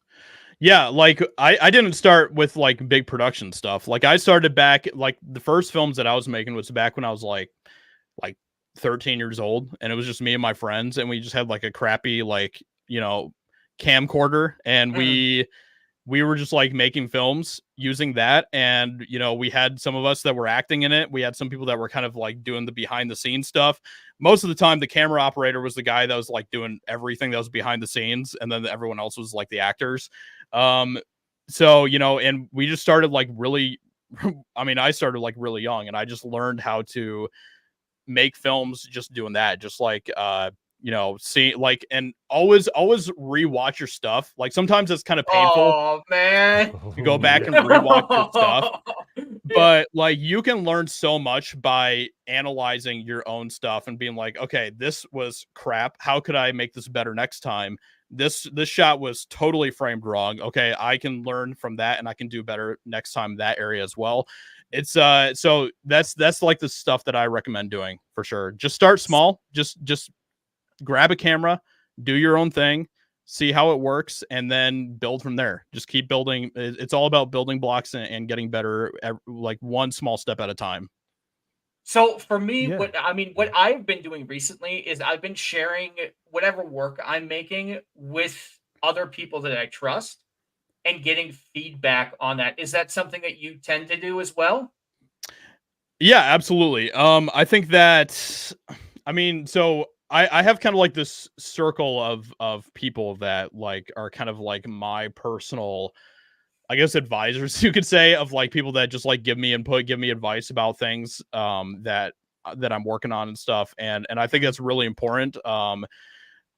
yeah, like I didn't start with like big production stuff. Like I started back, like the first films that I was making was back when I was like 13 years old, and it was just me and my friends, and we just had like a crappy, like, you know, camcorder, and we were just like making films using that. And, you know, we had some of us that were acting in it. We had some people that were kind of like doing the behind the scenes stuff. Most of the time, the camera operator was the guy that was like doing everything that was behind the scenes, and then everyone else was like the actors. So, you know, and we just started like really, I mean, I started like really young, and I just learned how to make films just doing that. Just like, you know, see, like, and always rewatch your stuff. Like sometimes it's kind of painful. Oh man, you go back and rewatch your stuff, but like you can learn so much by analyzing your own stuff and being like, okay, this was crap. How could I make this better next time? This shot was totally framed wrong. Okay, I can learn from that, and I can do better next time in that area as well. It's so that's like the stuff that I recommend doing for sure. Just start small. Just grab a camera, do your own thing, see how it works, and then build from there. Just keep building. It's all about building blocks and getting better, like one small step at a time. So for me, what I've been doing recently is I've been sharing whatever work I'm making with other people that I trust and getting feedback on that. Is that something that you tend to do as well? Yeah, absolutely. I think that, I mean, so I have kind of like this circle of people that like are kind of like my personal, I guess, advisors, you could say, of like people that just like give me input, give me advice about things that I'm working on and stuff. And I think that's really important.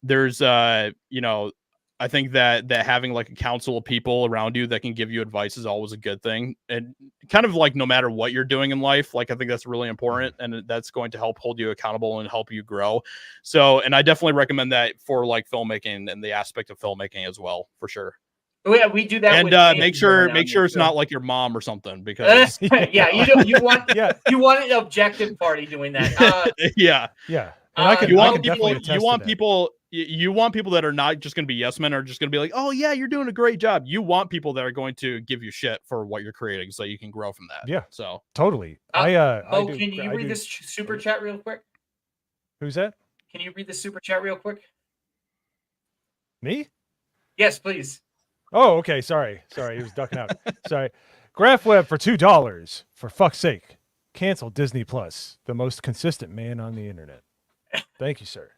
There's you know, I think that having like a council of people around you that can give you advice is always a good thing. And kind of like no matter what you're doing in life, like I think that's really important, and that's going to help hold you accountable and help you grow. So, and I definitely recommend that for like filmmaking and the aspect of filmmaking as well, for sure. Oh, yeah, we do that. And make sure it's not like your mom or something, because yeah, you want you want an objective party doing that. yeah. And you want people that are not just going to be yes men, or just going to be like, oh yeah, you're doing a great job. You want people that are going to give you shit for what you're creating, so you can grow from that. Yeah, so totally. Can you read this super chat real quick? Who's that? Can you read the super chat real quick? Me? Yes, please. Oh, okay. Sorry, he was ducking out. Sorry. Graph Web for $2. For fuck's sake, cancel Disney Plus, the most consistent man on the internet. Thank you, sir.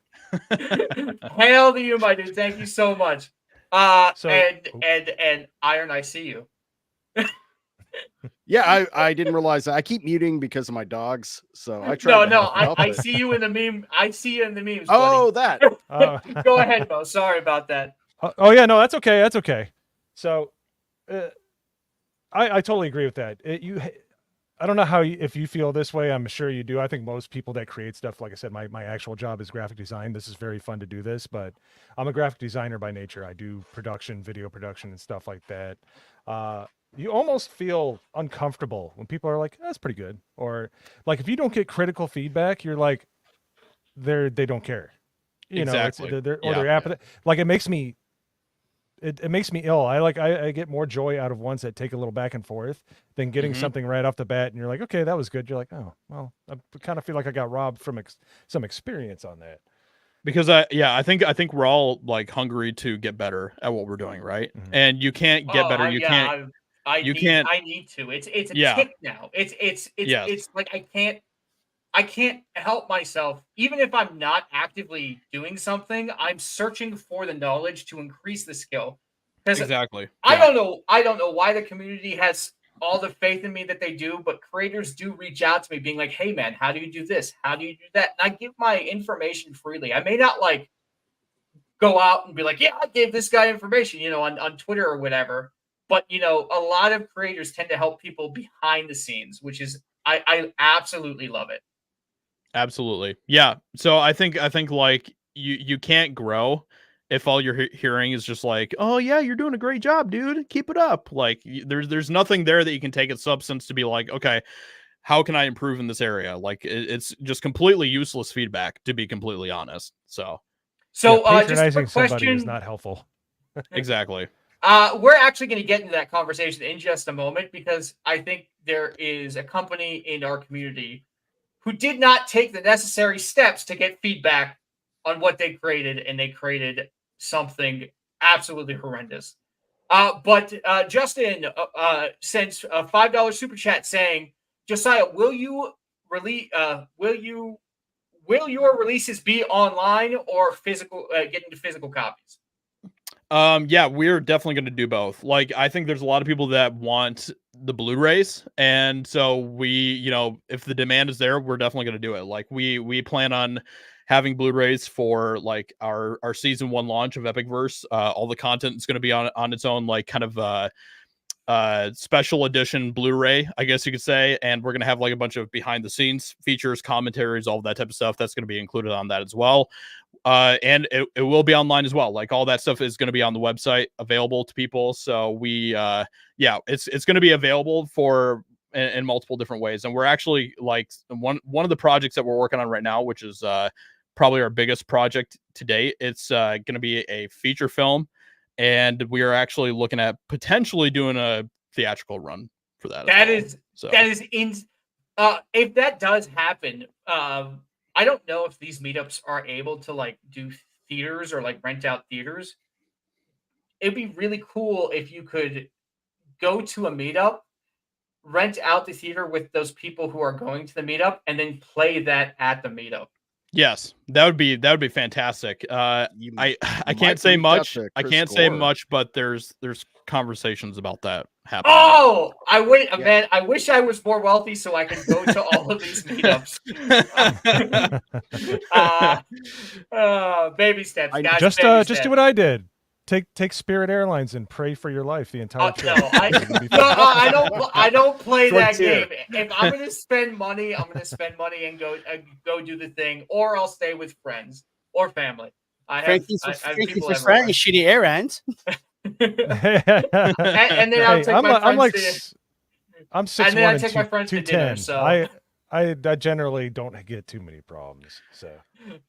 Hail to you, my dude. Thank you so much. And Iron, I see you. Yeah, I didn't realize that. I keep muting because of my dogs. So I try. I see you in the meme. I see you in the memes. Oh, buddy. that. Go ahead, Mo. Sorry about that. Oh yeah, no, that's okay. That's okay. So, I totally agree with that. I don't know if you feel this way. I'm sure you do. I think most people that create stuff, like I said, my actual job is graphic design. This is very fun to do this, but I'm a graphic designer by nature. I do production, video production, and stuff like that. You almost feel uncomfortable when people are like, "That's pretty good," or like if you don't get critical feedback, you're like, they don't care. You exactly. know, they're apathetic. Like it makes me ill. I get more joy out of ones that take a little back and forth than getting something right off the bat, and you're like, okay, that was good. You're like, oh well, I kind of feel like I got robbed from some experience on that. Because I think we're all like hungry to get better at what we're doing, right? Mhm. And you can't get better. You can't. I You need can't. I need to. It's a Yeah. tick now. It's Yes. like I can't help myself. Even if I'm not actively doing something, I'm searching for the knowledge to increase the skill. Because Exactly. I Yeah. don't know why the community has all the faith in me that they do, but creators do reach out to me being like, "Hey man, how do you do this? How do you do that?" And I give my information freely. I may not like go out and be like, "Yeah, I gave this guy information," on Twitter or whatever. But a lot of creators tend to help people behind the scenes, which is I absolutely love it. Absolutely. Yeah. So I think like you can't grow if all you're hearing is just like, "Oh yeah, you're doing a great job, dude. Keep it up." Like there's nothing there that you can take as substance to be like, "Okay, how can I improve in this area?" Like it's just completely useless feedback, to be completely honest. So So just a patronizing quick somebody is question. not helpful. exactly. We're actually going to get into that conversation in just a moment because I think there is a company in our community who did not take the necessary steps to get feedback on what they created, and they created something absolutely horrendous. But Justin sent a $5 super chat saying, "Josiah, will you release? Will your releases be online or physical? Get into physical copies?" Yeah, we're definitely going to do both. Like, I think there's a lot of people that want the Blu-rays, and so if the demand is there, we're definitely going to do it. Like, we plan on having Blu-rays for like our season 1 launch of EpicVerse. All the content is going to be on its own, like kind of special edition Blu-ray, I guess you could say, and we're gonna have like a bunch of behind the scenes features, commentaries, all that type of stuff that's gonna be included on that as well. And it will be online as well. Like all that stuff is going to be on the website available to people. So it's going to be available for in multiple different ways. And we're actually like one of the projects that we're working on right now, which is probably our biggest project to date. It's going to be a feature film, and we are actually looking at potentially doing a theatrical run for that. That is if that does happen, I don't know if these meetups are able to like do theaters or like rent out theaters. It'd be really cool if you could go to a meetup, rent out the theater with those people who are going to the meetup, and then play that at the meetup. Yes, that would be fantastic. I can't say much. I can't say much, but there's conversations about that happening. Oh, man, I wish I was more wealthy so I could go to all of these meetups. Baby steps, guys. Just do what I did. Take Spirit Airlines and pray for your life the entire trip. No, I don't play that game. If I'm gonna spend money, I'm gonna spend money and go do the thing, or I'll stay with friends or family. Thank you for flying shitty errands. and then I'll take my friends I'm 6'1" and then I take my friends to dinner. 210. So I generally don't get too many problems. So,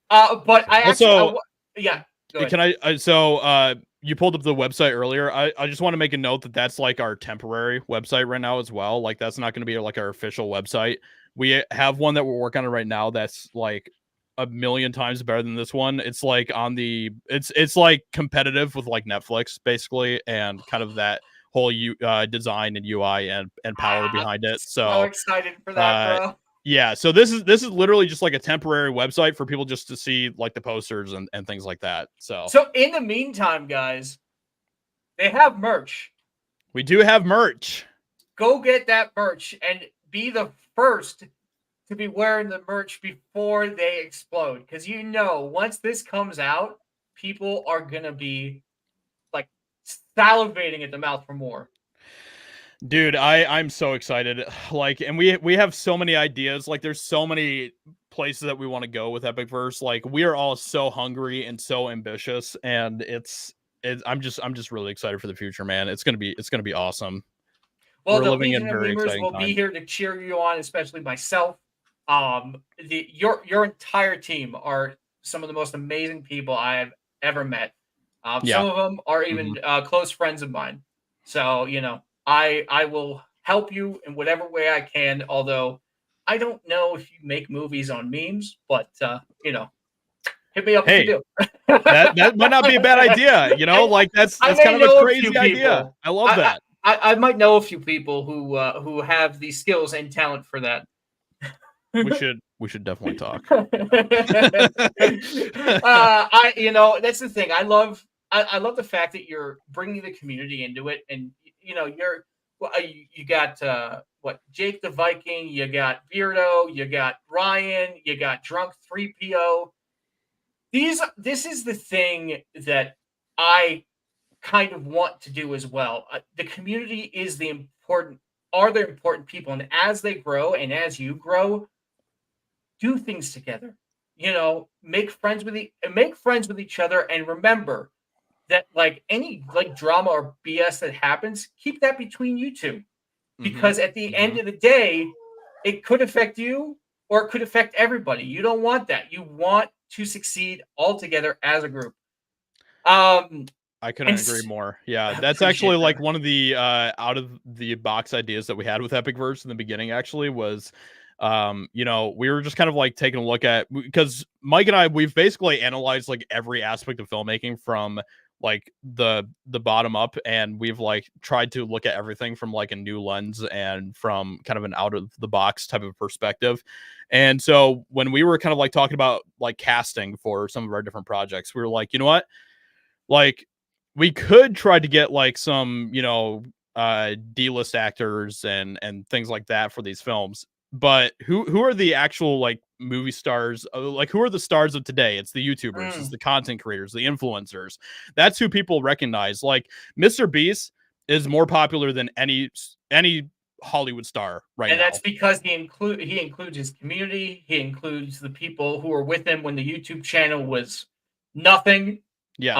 but I actually, yeah. Can I? You pulled up the website earlier. I just want to make a note that that's like our temporary website right now as well. Like that's not going to be like our official website. We have one that we're working on right now that's like a million times better than this one. It's like it's like competitive with like Netflix basically, and kind of that whole design and UI and power behind it. So excited for that, bro. Yeah, so this is literally just like a temporary website for people just to see like the posters and things like that. So in the meantime, guys, they have merch. We do have merch. Go get that merch and be the first to be wearing the merch before they explode. Because once this comes out, people are gonna be like salivating at the mouth for more. Dude, I'm so excited. Like, and we have so many ideas. Like, there's so many places that we want to go with EpicVerse. Like, we are all so hungry and so ambitious, and I'm just really excited for the future, man. It's gonna be awesome. Well, the Legion of Memers will be here to cheer you on, especially myself. Your entire team are some of the most amazing people I have ever met. Some of them are even close friends of mine. So I will help you in whatever way I can, although I don't know if you make movies on memes, but Hit me up Hey, if you do. that might not be a bad idea. You know, like that's I kind may of a know crazy few idea. people. I love that. I might know a few people who have the skills and talent for that. We should definitely talk. That's the thing. I love the fact that you're bringing the community into it, and you got Jake the Viking, you got Beardo, you got Ryan, you got Drunk 3PO. This is the thing that I kind of want to do as well. The community are the important people, and as they grow and as you grow, do things together. Make friends with each other, and remember that any drama or BS that happens, keep that between you two, because at the end of the day, it could affect you or it could affect everybody. You don't want that. You want to succeed all together as a group. I couldn't agree more. Yeah, that's actually like one of the out of the box ideas that we had with EpicVerse in the beginning. Actually, was we were just kind of like taking a look at, because Mike and I, we've basically analyzed like every aspect of filmmaking from like the bottom up, and we've like tried to look at everything from like a new lens and from kind of an out of the box type of perspective. And so when we were kind of like talking about like casting for some of our different projects, we were like, you know what, like we could try to get like some D-list actors and things like that for these films, but who are the actual like movie stars? Like, who are the stars of today? It's the YouTubers, it's the content creators, the influencers. That's who people recognize. Like Mr. Beast is more popular than any Hollywood star right now. And that's because he includes his community. He includes the people who were with him when the YouTube channel was nothing. Yes.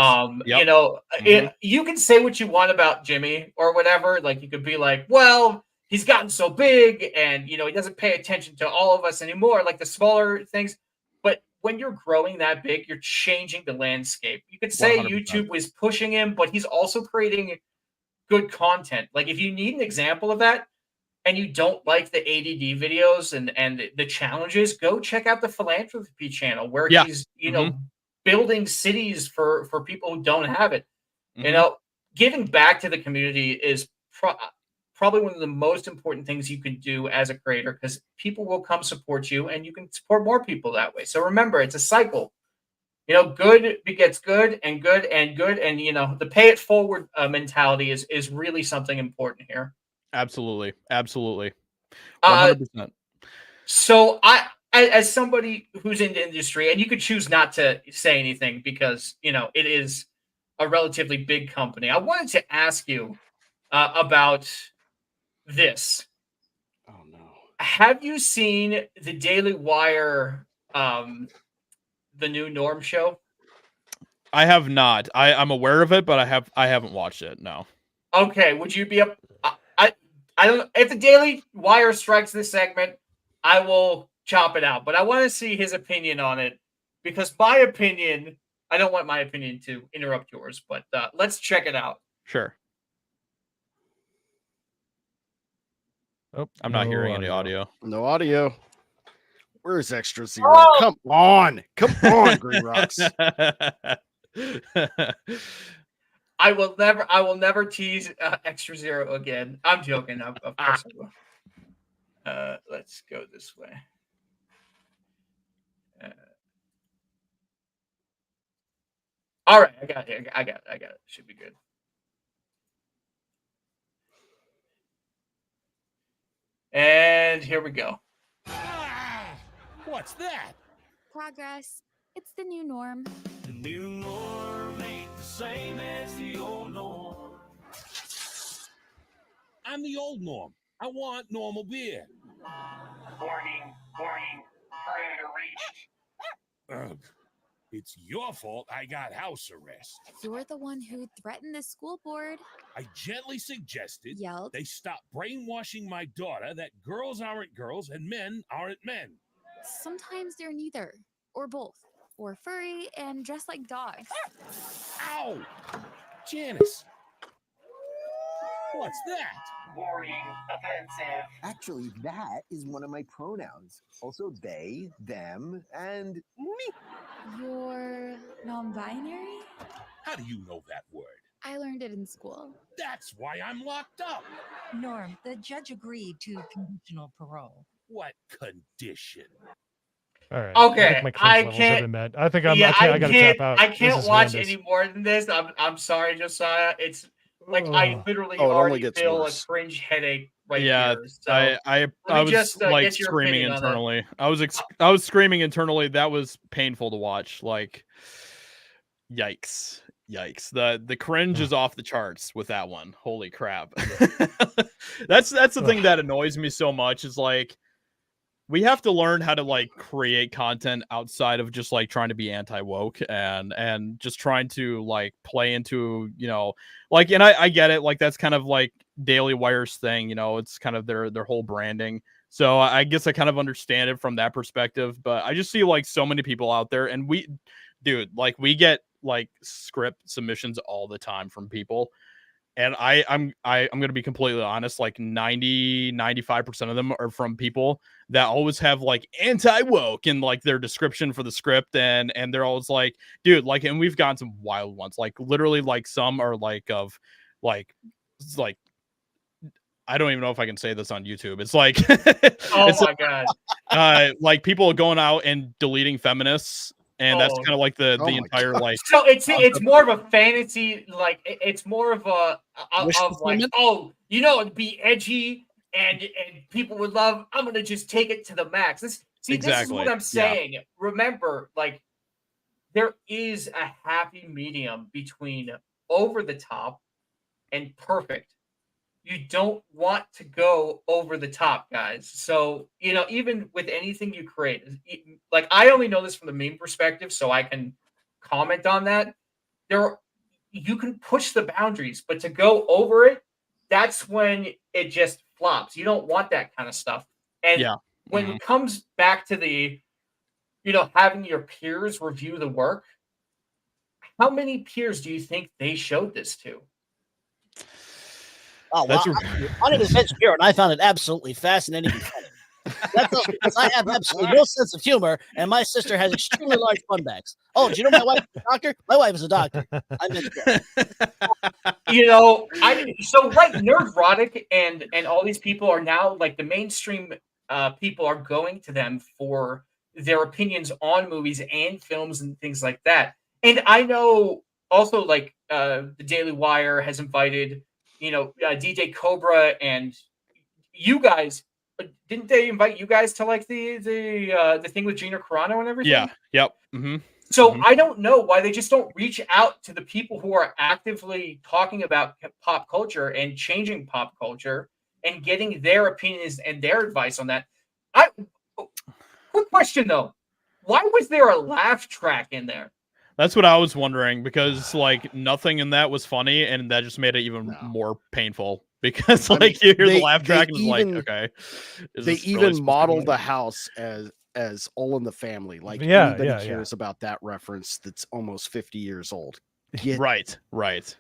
You can say what you want about Jimmy or whatever. Like, you could be like, well, he's gotten so big and, he doesn't pay attention to all of us anymore, like the smaller things. But when you're growing that big, you're changing the landscape. You could say 100%. YouTube was pushing him, but he's also creating good content. Like, if you need an example of that and you don't like the ADD videos and the challenges, go check out the philanthropy channel where he's, building cities for people who don't have it. Giving back to the community is probably one of the most important things you can do as a creator, because people will come support you and you can support more people that way. So remember, it's a cycle. Good begets good and good and good. And, the pay it forward mentality is really something important here. Absolutely. 100%. So as somebody who's in the industry, and you could choose not to say anything because, it is a relatively big company, I wanted to ask you about this. Oh, no. Have you seen the Daily Wire, the new Norm show? I have not. I'm aware of it, but I haven't watched it. No. Okay. Would you be up? I don't. If the Daily Wire strikes this segment, I will chop it out. But I want to see his opinion on it, because my opinion, I don't want my opinion to interrupt yours. But let's check it out. Sure. Oh, I'm not hearing any audio. No audio. Where's Extra Zero? Oh! Come on, Green Rocks. I will never tease Extra Zero again. I'm joking. Of course I will. Let's go this way. All right, I got it. Should be good. And here we go. What's that? Progress. It's the new norm. The new norm ain't the same as the old norm. I'm the old norm. I want normal beer. Warning. Predator reached. Ugh. It's your fault I got house arrest. You're the one who threatened the school board. I gently suggested Yelled. They stop brainwashing my daughter that girls aren't girls and men aren't men. Sometimes they're neither, or both, or furry and dressed like dogs. Ow! Janice, What's that? Warning, offensive. Actually, that is one of my pronouns. Also, they, them, and me. You're non-binary? How do you know that word? I learned it in school. That's why I'm locked up. Norm, the judge agreed to conditional parole. What condition? All right. I Okay, think my cringe levels have been met. I think I gotta tap out. I This can't is watch horrendous. any more than this. I'm sorry, Josiah. It's like I Ugh. literally Oh, it only already gets feel worse. a cringe headache right Yeah, here. So I me was just, like get your screaming opinion on that. internally. I was screaming internally. That was painful to watch. Like, yikes. The cringe is off the charts with that one. Holy crap. That's the thing that annoys me so much is like we have to learn how to like create content outside of just like trying to be anti-woke and just trying to like play into, like, and I get it, like that's kind of like Daily Wire's thing, it's kind of their whole branding. So I guess I kind of understand it from that perspective, but I just see like so many people out there and we get like script submissions all the time from people. And I'm going to be completely honest, like 95% of them are from people that always have like anti-woke in like their description for the script. And they're always like, dude, like, and we've gotten some wild ones, like literally like some are like of like, it's like, I don't even know if I can say this on YouTube. It's like, Oh it's my god. like people going out and deleting feminists. And that's kind of like the entire God. like. So it's more of a fantasy, like it's more of a of like, fulfillment? oh, it'd be edgy and people would love. I'm gonna just take it to the max. This is what Exactly, I'm yeah. saying. Remember, like there is a happy medium between over the top and perfect. You don't want to go over the top, guys. So, even with anything you create, like I only know this from the meme perspective, so I can comment on that. You can push the boundaries, but to go over it, that's when it just flops. You don't want that kind of stuff. And Yeah. when it comes back to the, having your peers review the work, how many peers do you think they showed this to? Oh, well, my name is Vince Bureau, and I found it absolutely fascinating and funny. That's because I have absolutely no sense of humor, and my sister has extremely large fun bags. Oh, do you know my wife is a doctor? My wife is a doctor. I'm Vince Bureau. So right, Nerdrotic and all these people are now like the mainstream people are going to them for their opinions on movies and films and things like that. And I know also like the Daily Wire has invited DJ Cobra and you guys. Didn't they invite you guys to like the thing with Gina Carano and everything? Yeah. Yep. Mm-hmm. So I don't know why they just don't reach out to the people who are actively talking about pop culture and changing pop culture and getting their opinions and their advice on that. Quick question though, why was there a laugh track in there? That's what I was wondering because like nothing in that was funny and that just made it even more painful because like you hear the laugh track and it's like, okay. They even modeled the house as All in the Family. Like anybody cares about that reference that's almost 50 years old. Right.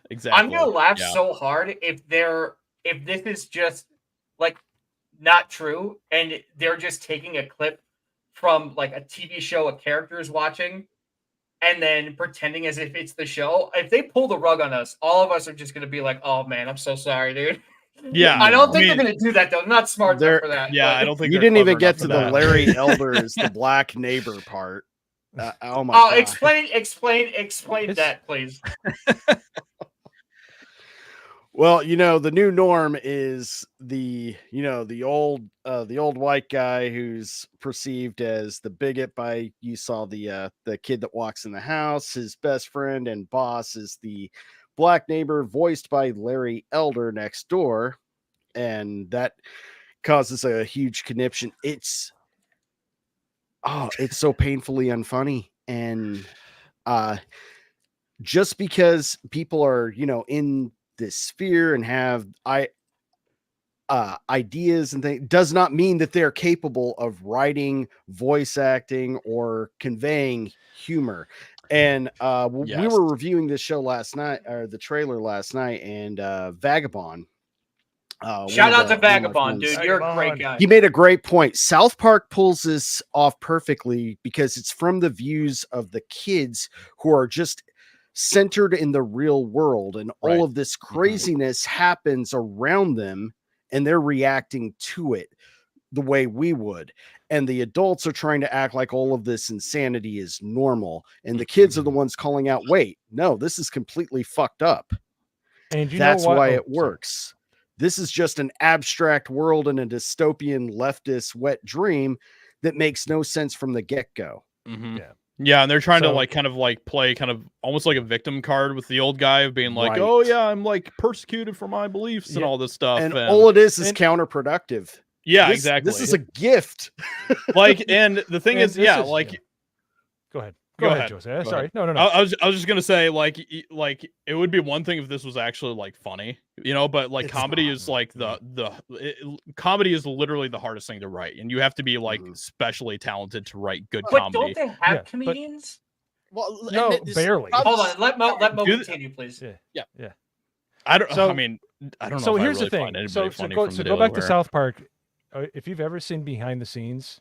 Exactly. I'm gonna laugh so hard if this is just like not true and they're just taking a clip from like a TV show a character is watching and then pretending as if it's the show. If they pull the rug on us, all of us are just gonna be like, "Oh man, I'm so sorry, dude." Yeah, I don't think they're gonna do that though. They're not smart enough for that. Yeah, I don't think you didn't even get to the Larry Elders, the black neighbor part. Oh my god! Explain that, please. Well, the new norm is the old white guy who's perceived as the bigot by you saw the kid that walks in the house. His best friend and boss is the black neighbor voiced by Larry Elder next door, and that causes a huge conniption. It's so painfully unfunny, and just because people are in this sphere and have ideas and things does not mean that they're capable of writing, voice acting, or conveying humor. And we were reviewing this show last night, or the trailer last night, and Vagabond Shout out to one of my Vagabond, friends. dude. You're a great guy. He made a great point. South Park pulls this off perfectly because it's from the views of the kids who are just centered in the real world, and all of this craziness happens around them, and they're reacting to it the way we would. And the adults are trying to act like all of this insanity is normal, and the kids are the ones calling out, wait, no, this is completely fucked up. And that's know what? why it works. This is just an abstract world and a dystopian leftist wet dream that makes no sense from the get-go. Yeah, and they're trying to like kind of like play kind of almost like a victim card with the old guy of being like, oh yeah, I'm like persecuted for my beliefs and all this stuff. And all it is counterproductive. Yeah, this, exactly. This is a gift. Like, and the thing is, yeah, like, go ahead. Go ahead, Josiah. Sorry. No. I was just gonna say, like it would be one thing if this was actually like funny, you know, but like comedy is like comedy is literally the hardest thing to write, and you have to be like especially talented to write good But comedy. don't they have comedians? Well, no, barely. Hold on. Let Mo continue, please. Yeah. I don't. So, I mean, I don't know. So if here's I really the thing. find anybody So funny go, from so the go Daily back to Wire. South Park. If you've ever seen behind the scenes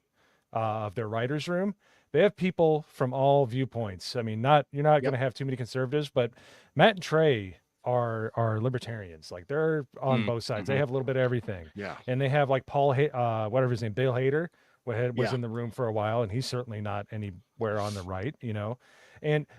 of their writers' room, they have people from all viewpoints. I mean, you're not going to have too many conservatives, but Matt and Trey are libertarians. Like they're on both sides. They have a little bit of everything. Yeah. And they have like Paul, whatever his name, Bill Hader, was in the room for a while, and he's certainly not anywhere on the right, you know.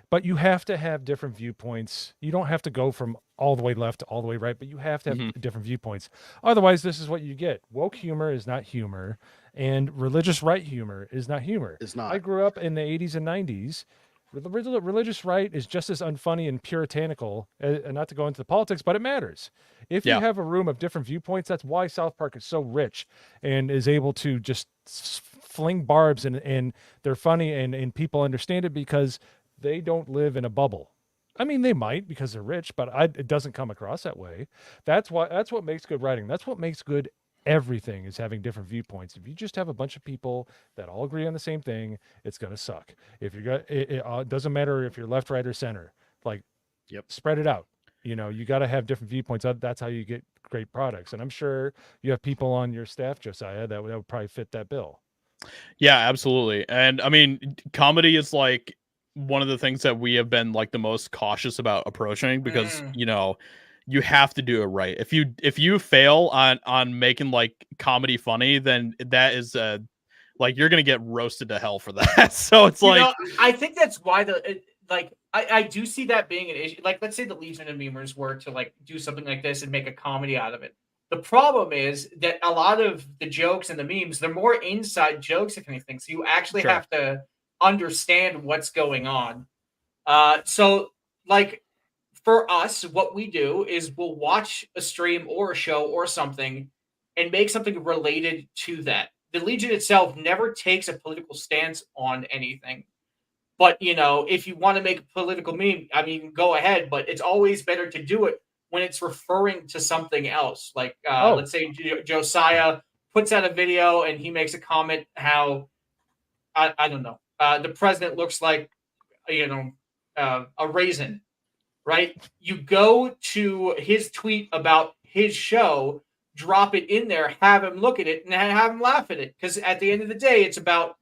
But you have to have different viewpoints. You don't have to go from all the way left to all the way right, but you have to have different viewpoints. Otherwise, this is what you get. Woke humor is not humor, and religious right humor is not humor. It's not. I grew up in the 80s and 90s. The religious right is just as unfunny and puritanical, and not to go into the politics, but it matters. If you have a room of different viewpoints, that's why South Park is so rich and is able to just fling barbs, and they're funny, and people understand it because they don't live in a bubble. I mean, they might because they're rich, but it doesn't come across that way. That's what makes good writing. That's what makes good everything, is having different viewpoints. If you just have a bunch of people that all agree on the same thing, it's going to suck. If it doesn't matter if you're left, right, or center. Like, spread it out. You know, you got to have different viewpoints. That's how you get great products. And I'm sure you have people on your staff, Josiah, that would probably fit that bill. Yeah, absolutely. And I mean, comedy is like one of the things that we have been like the most cautious about approaching, because you know, you have to do it right. If you fail on making like comedy funny, then that is like you're gonna get roasted to hell for that. So it's like, I think that's why I do see that being an issue. Like, let's say the Legion of Memers were to like do something like this and make a comedy out of it. The problem is that a lot of the jokes and the memes, they're more inside jokes, if anything. So you actually have to understand what's going on. So like for us, what we do is we'll watch a stream or a show or something and make something related to that. The Legion itself never takes a political stance on anything. But, you know, if you want to make a political meme, I mean, go ahead. But it's always better to do it when it's referring to something else. Like, let's say Josiah puts out a video and he makes a comment how, I don't know, the president looks like, you know, a raisin, right? You go to his tweet about his show, drop it in there, have him look at it, and have him laugh at it. Because at the end of the day, it's about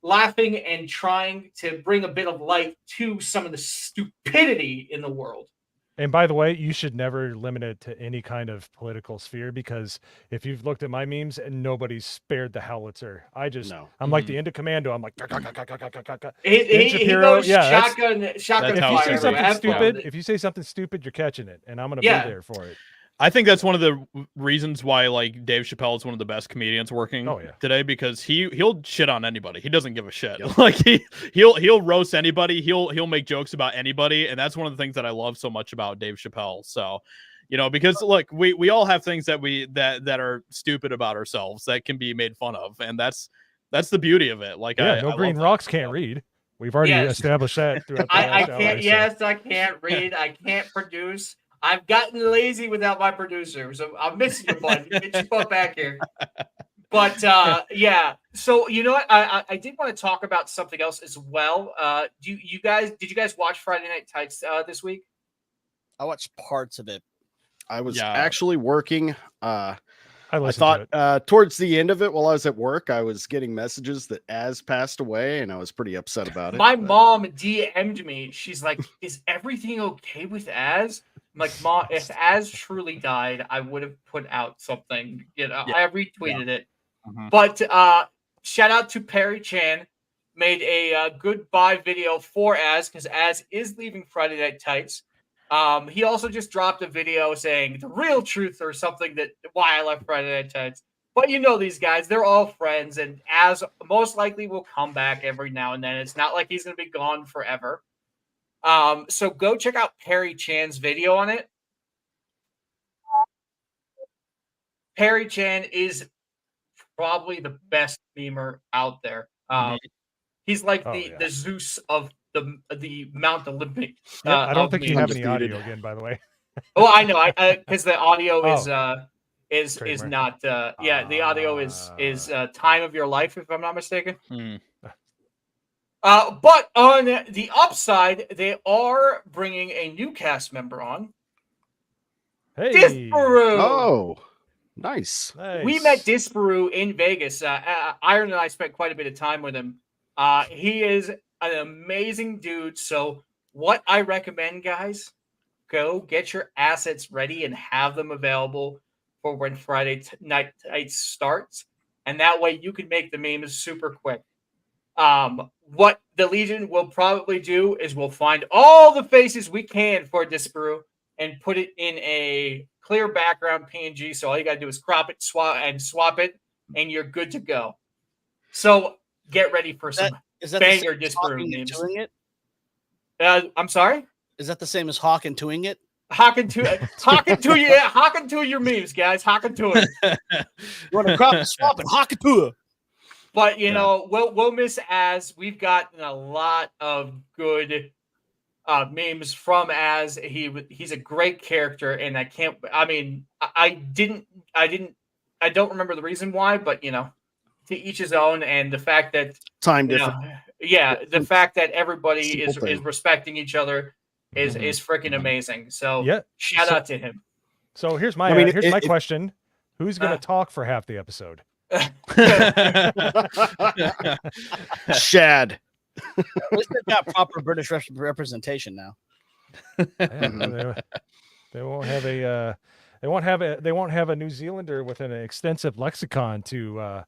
laughing and trying to bring a bit of light to some of the stupidity in the world. And by the way, you should never limit it to any kind of political sphere, because if you've looked at my memes, and nobody's spared the howitzer. I'm like the end of Commando. I'm like, he goes shotgun if you say something stupid, if you say something stupid, you're catching it, and I'm going to be there for it. I think that's one of the reasons why like Dave Chappelle is one of the best comedians working today, because he'll shit on anybody. He doesn't give a shit. Like he'll roast anybody. He'll make jokes about anybody, and that's one of the things that I love so much about Dave Chappelle. So, you know, because look, we all have things that are stupid about ourselves that can be made fun of, and that's the beauty of it. Like, no green rocks can't read. We've already established that throughout the I can't. Yes, I can't read. I can't produce. I've gotten lazy without my producer, so I'm missing you, bud. Get your butt back here. But yeah, so you know what? I did want to talk about something else as well. Did you guys watch Friday Night Tights this week? I watched parts of it. I was Yeah. actually working. I listened to thought towards the end of it, while I was at work, I was getting messages that Az passed away, and I was pretty upset about it. My mom DM'd me. She's like, "Is everything okay with Az?" I'm like, "Mom, if Az truly died, I would have put out something. You know, I retweeted it." But shout out to Perry Chan, made a goodbye video for Az because Az is leaving Friday Night Tights. He also just dropped a video saying the real truth or something that why I left Friday Night Tights. But you know these guys, they're all friends, and Az most likely will come back every now and then. It's not like he's going to be gone forever. So go check out Perry Chan's video on it. Perry Chan is probably the best memer out there. He's like the Zeus of the Mount Olympic. I don't think you have any Undefeated. audio again, by the way. Oh, I know. Because the audio Oh. is Trademark. not. The audio is Time of Your Life, if I'm not mistaken. But on the upside, they are bringing a new cast member on. Hey. Disparu. Oh, nice. We met Disparu in Vegas. Iron and I spent quite a bit of time with him. He is an amazing dude. So what I recommend, guys, go get your assets ready and have them available for when Friday night starts. And that way you can make the memes super quick. What the Legion will probably do is we'll find all the faces we can for Disparu and put it in a clear background PNG. So all you got to do is crop it, swap it, and you're good to go. So get ready for some banger Disparu memes. I'm sorry? Is that the same as Hawk and Tooing it? Hawking to your memes, guys. Hawking to it. You want to crop and swap and Hawk it to it. But you know, we'll miss Az. We've gotten a lot of good memes from Az. He's a great character, and I don't remember the reason why, but you know, to each his own. And the fact that the fact that everybody is respecting each other is freaking amazing. So shout out to him. So here's my question: who's going to talk for half the episode? Shad. At least they've got proper British representation now. They won't have a New Zealander with an extensive lexicon to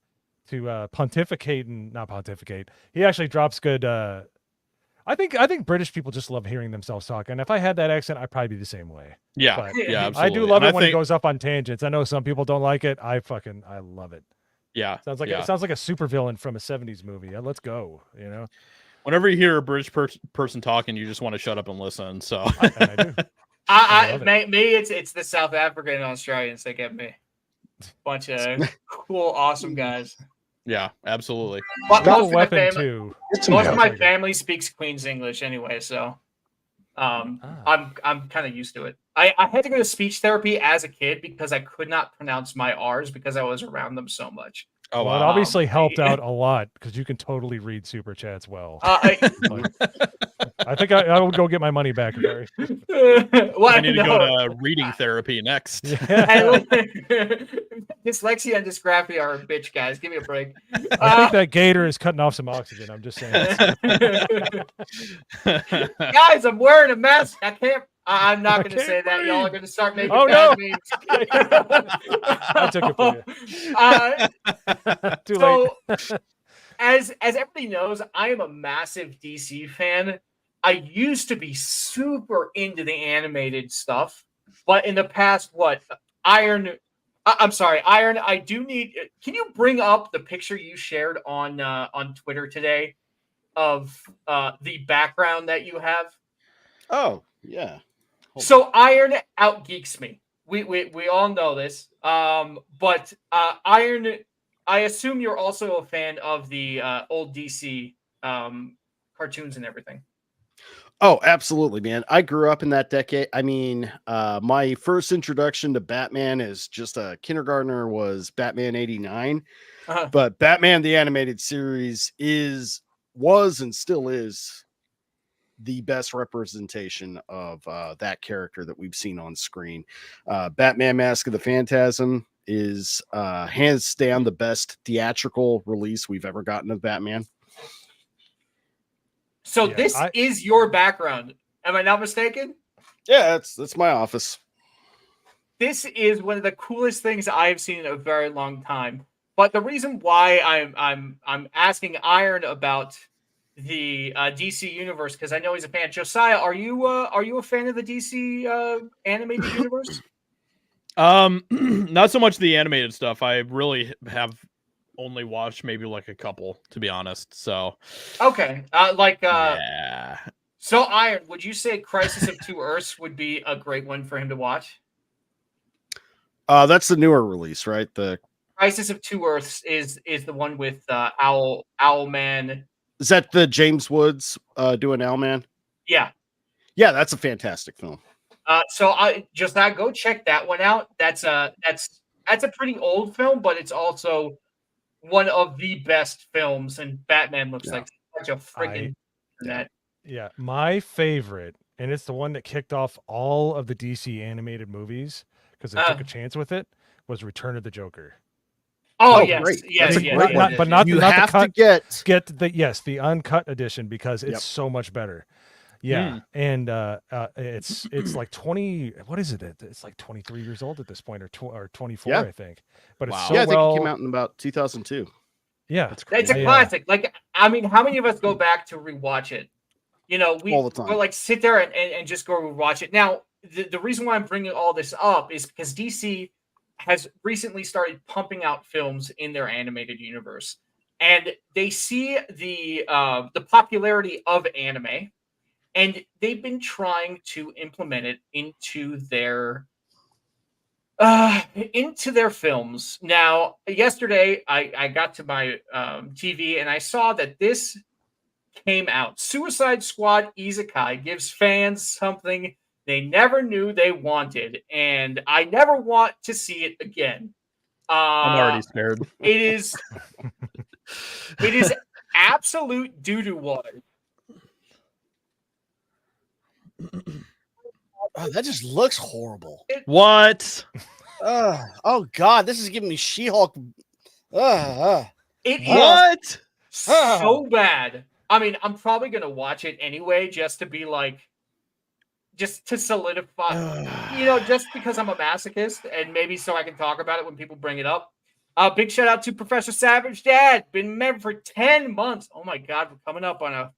pontificate and not pontificate. He actually drops good. I think British people just love hearing themselves talk, and if I had that accent, I'd probably be the same way. Yeah, but absolutely. I do love it when he goes up on tangents. I know some people don't like it. I love it. Yeah, sounds like it sounds like a supervillain from a '70s movie. Let's go. You know, whenever you hear a British person talking, you just want to shut up and listen. So I do. It's the South African and Australians that get me. Bunch of cool, awesome guys. Yeah, absolutely. Most of my family speaks Queen's English anyway, so I'm kind of used to it. I had to go to speech therapy as a kid because I could not pronounce my R's because I was around them so much. Oh, well, it obviously helped out a lot because you can totally read super chats well. I think I would go get my money back, Barry. I need to go to reading therapy next. Dyslexia and dysgraphia are a bitch, guys. Give me a break. I think that gator is cutting off some oxygen. I'm just saying. Guys, I'm wearing a mask. I'm not going to say that. Y'all are going to start making bad memes. I took it for you. Too late. As everybody knows, I am a massive DC fan. I used to be super into the animated stuff, but in the past, Iron, I do need. Can you bring up the picture you shared on Twitter today of the background that you have? Oh, yeah. So Iron outgeeks me. We all know this. But Iron, I assume you're also a fan of the old DC cartoons and everything. Oh, absolutely, man. I grew up in that decade. I mean, my first introduction to Batman as just a kindergartner was Batman 89. But Batman the Animated Series was and still is the best representation of that character that we've seen on screen. Batman Mask of the Phantasm is hands down the best theatrical release we've ever gotten of Batman. So this is your background. Am I not mistaken? Yeah, that's my office. This is one of the coolest things I've seen in a very long time. But the reason why I'm asking Iron about the DC universe, because I know he's a fan. Josiah, are you a fan of the DC animated universe? Not so much the animated stuff. I really have only watched maybe like a couple, to be honest. So okay, yeah. So Iron, would you say Crisis of Two Earths would be a great one for him to watch? That's the newer release, right? The Crisis of Two Earths is the one with Owlman. Is that the James Woods doing Owlman? Yeah. Yeah, that's a fantastic film. So I just go check that one out. That's a pretty old film, but it's also one of the best films. And Batman looks like such a freaking net. Yeah, my favorite, and it's the one that kicked off all of the DC animated movies because they took a chance with it, was Return of the Joker. Oh yes, great. yes, That's a yes, great yes, one. yes, But yes. not You the, not have the cut. to Get the uncut edition because it's so much better. Yeah, and it's like 20. What is it? It's like 23 years old at this point, or 24, Yeah. I think. But it's Wow. so Yeah, I think well. it came out in about 2002. Yeah, It's a classic. Like, I mean, how many of us go back to rewatch it? You know, All the time. we'll like sit there and just go rewatch it. Now, the reason why I'm bringing all this up is because DC has recently started pumping out films in their animated universe, and they see the popularity of anime, and they've been trying to implement it into their films. Now, yesterday I got to my TV and I saw that this came out. Suicide Squad Isekai gives fans something they never knew they wanted, and I never want to see it again. I'm already scared. It is absolute doo-doo water. Oh, that just looks horrible. What? Oh God, this is giving me She-Hulk. It is What? so bad. I mean, I'm probably gonna watch it anyway, just to be like, just to solidify, just because I'm a masochist, and maybe so I can talk about it when people bring it up. Big shout out to Professor Savage Dad, been a member for 10 months. Oh my God, we're coming up on a.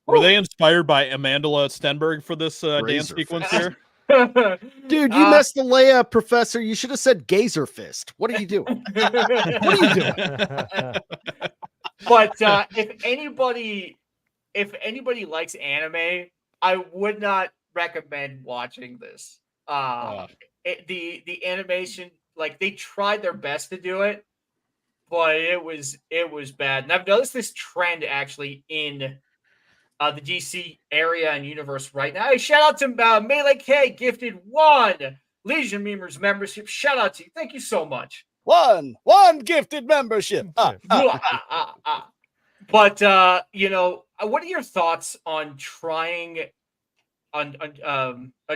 Were they inspired by Amandla Stenberg for this dance Razor sequence fist. here? Dude, you messed the layup, Professor. You should have said Gazer Fist. What are you doing? What are you doing? But if anybody likes anime, I would not recommend watching this. The animation, like, they tried their best to do it, but it was bad. And I've noticed this trend actually in the DC area and universe right now. Hey, shout out to Melee K, gifted 1 Legion Memers membership. Shout out to you. Thank you so much. One gifted membership. But what are your thoughts on trying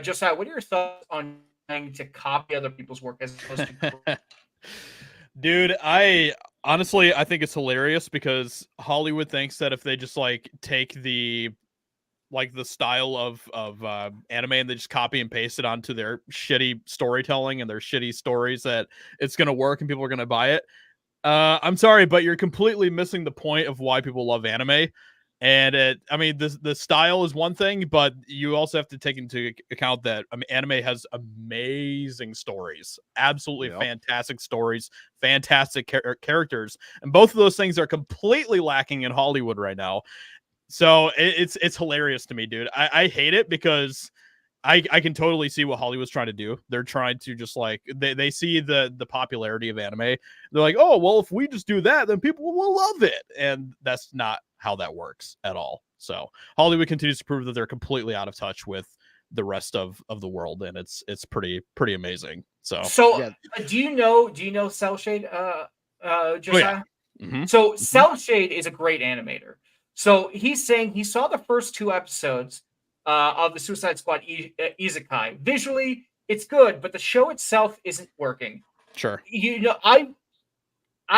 Josiah, what are your thoughts on trying to copy other people's work as opposed to Dude, I think it's hilarious because Hollywood thinks that if they just like take the style of anime and they just copy and paste it onto their shitty storytelling and their shitty stories, that it's gonna work and people are gonna buy it. I'm sorry, but you're completely missing the point of why people love anime. And the style is one thing, but you also have to take into account that anime has amazing stories, absolutely fantastic stories, fantastic characters, and both of those things are completely lacking in Hollywood right now. So it's hilarious to me, dude. I hate it because I can totally see what Hollywood's trying to do. They're trying to just like they see the popularity of anime. They're like, oh well, if we just do that, then people will love it, and that's not how that works at all. So Hollywood continues to prove that they're completely out of touch with the rest of the world, and it's pretty amazing. So do you know Cell Shade, Josiah? Mm-hmm. So Cell Shade is a great animator. So he's saying he saw the first 2 episodes of the Suicide Squad Isekai. Visually, it's good, but the show itself isn't working. Sure. You know, I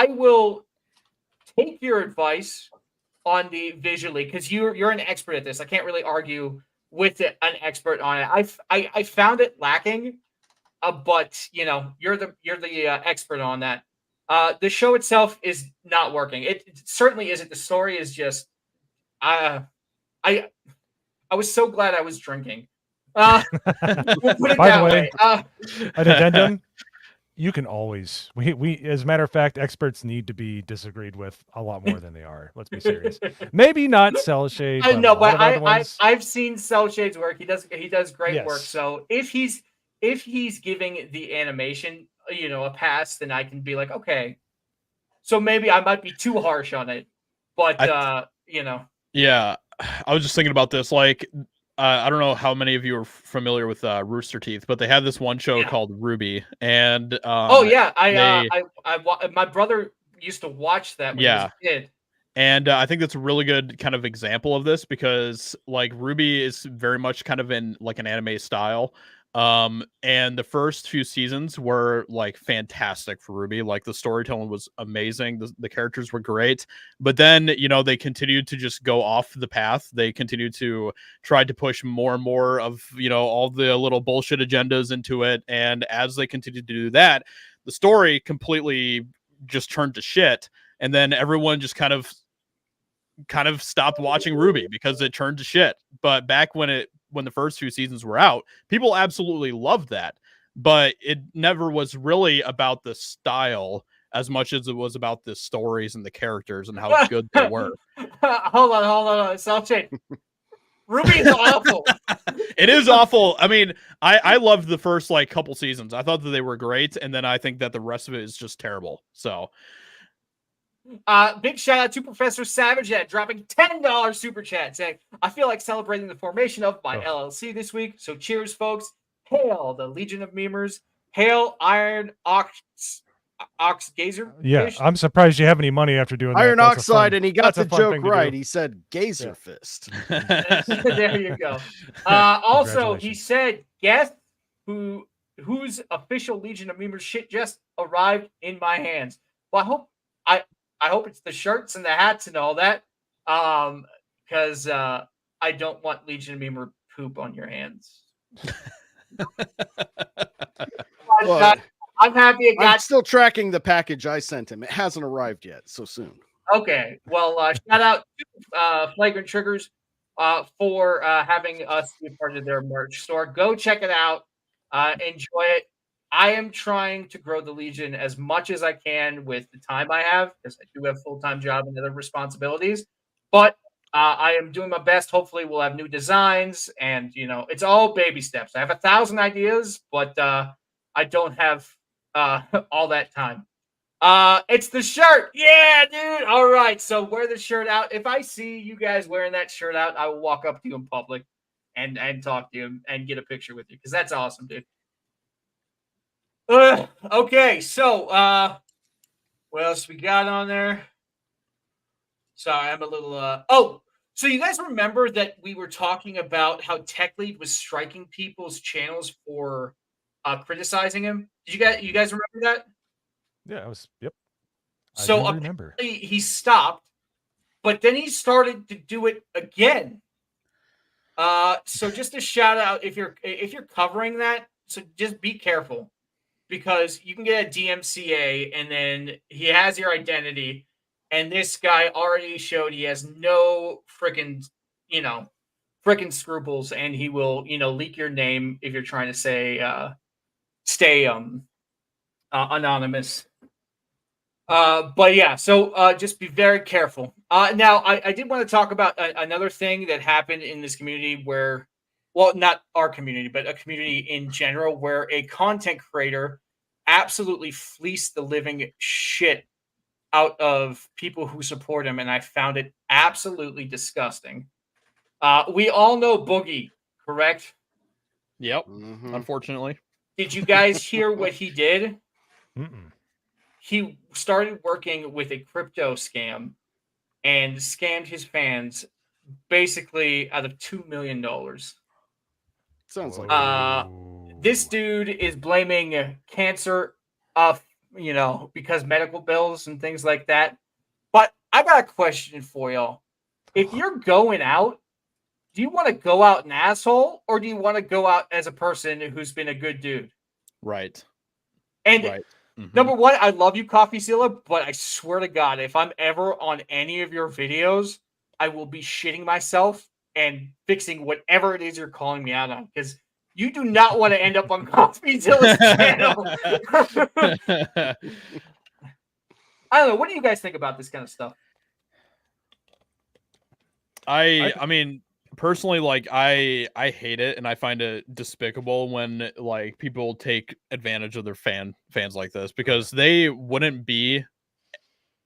will take your advice on the visually, because you're an expert at this. I can't really argue with an expert on it. I found it lacking, but you know, you're the expert on that. The show itself is not working. It certainly isn't. The story is just I was so glad I was drinking. We'll put it By the that way, way. an addendum. You can always we as a matter of fact, experts need to be disagreed with a lot more than they are. Let's be serious. Maybe not Cell Shade. I know, a lot but of other ones. I've seen Cell Shade's work. He does great work. Yes. So if he's giving the animation, you know, a pass, then I can be like, okay. So maybe I might be too harsh on it, but you know. Yeah, I was just thinking about this. Like, I don't know how many of you are familiar with Rooster Teeth, but they had this one show called Ruby, and oh yeah, my brother used to watch that when he was a kid. And I think that's a really good kind of example of this, because like Ruby is very much kind of in like an anime style. And the first few seasons were like fantastic for Ruby. Like the storytelling was amazing. The characters were great, but then, you know, they continued to just go off the path. They continued to try to push more and more of, you know, all the little bullshit agendas into it. And as they continued to do that, the story completely just turned to shit. And then everyone just kind of stopped watching Ruby because it turned to shit. But back when the first 2 seasons were out, people absolutely loved that. But it never was really about the style as much as it was about the stories and the characters and how good they were. Hold on. Self-chain. Ruby is awful. It is awful. I mean, I loved the first like couple seasons. I thought that they were great, and then I think that the rest of it is just terrible. So big shout out to Professor Savage at dropping $10 super chat saying, I feel like celebrating the formation of my LLC this week. So cheers, folks. Hail the Legion of Memers. Hail Iron Ox Gazer. Yeah, I'm surprised you have any money after doing Iron that. Oxide, and he got the joke right. He said Gazer Fist. There you go. Also, he said, guess whose official Legion of Memers shit just arrived in my hands. Well, I hope it's the shirts and the hats and all that, because I don't want Legion of Memer poop on your hands. Well, I'm happy I'm still tracking the package I sent him. It hasn't arrived yet, so soon. Okay, well, shout out to Flagrant Triggers for having us be part of their merch store. Go check it out. Enjoy it. I am trying to grow the Legion as much as I can with the time I have, because I do have a full-time job and other responsibilities. But I am doing my best. Hopefully, we'll have new designs, and you know, it's all baby steps. I have 1,000 ideas, but I don't have all that time. It's the shirt, yeah, dude. All right, so wear the shirt out. If I see you guys wearing that shirt out, I will walk up to you in public and talk to you and get a picture with you, because that's awesome, dude. Okay, so what else we got on there? Sorry, I'm a little so you guys remember that we were talking about how TechLead was striking people's channels for criticizing him? Did you guys remember that? Yeah, yep. So apparently he stopped, but then he started to do it again. So just a shout out, if you're covering that, so just be careful. Because you can get a DMCA and then he has your identity, and this guy already showed he has no freaking scruples, and he will, leak your name if you're trying to stay anonymous. But yeah, so just be very careful. Now I did want to talk about another thing that happened in this community where, well, not our community, but a community in general, where a content creator absolutely fleeced the living shit out of people who support him, and I found it absolutely disgusting. We all know Boogie, correct? Yep. Unfortunately. Did you guys hear what he did? Mm-mm. He started working with a crypto scam, and scammed his fans basically out of $2 million. Sounds like this dude is blaming cancer, because medical bills and things like that. But I got a question for y'all. If you're going out, do you want to go out an asshole, or do you want to go out as a person who's been a good dude? Right. And right. number one, I love you, CoffeeZilla, but I swear to God, if I'm ever on any of your videos, I will be shitting myself and fixing whatever it is you're calling me out on, because you do not want to end up on CoffeeZilla's channel. I don't know. What do you guys think about this kind of stuff? I mean, personally, like I hate it, and I find it despicable when like people take advantage of their fans like this, because they wouldn't be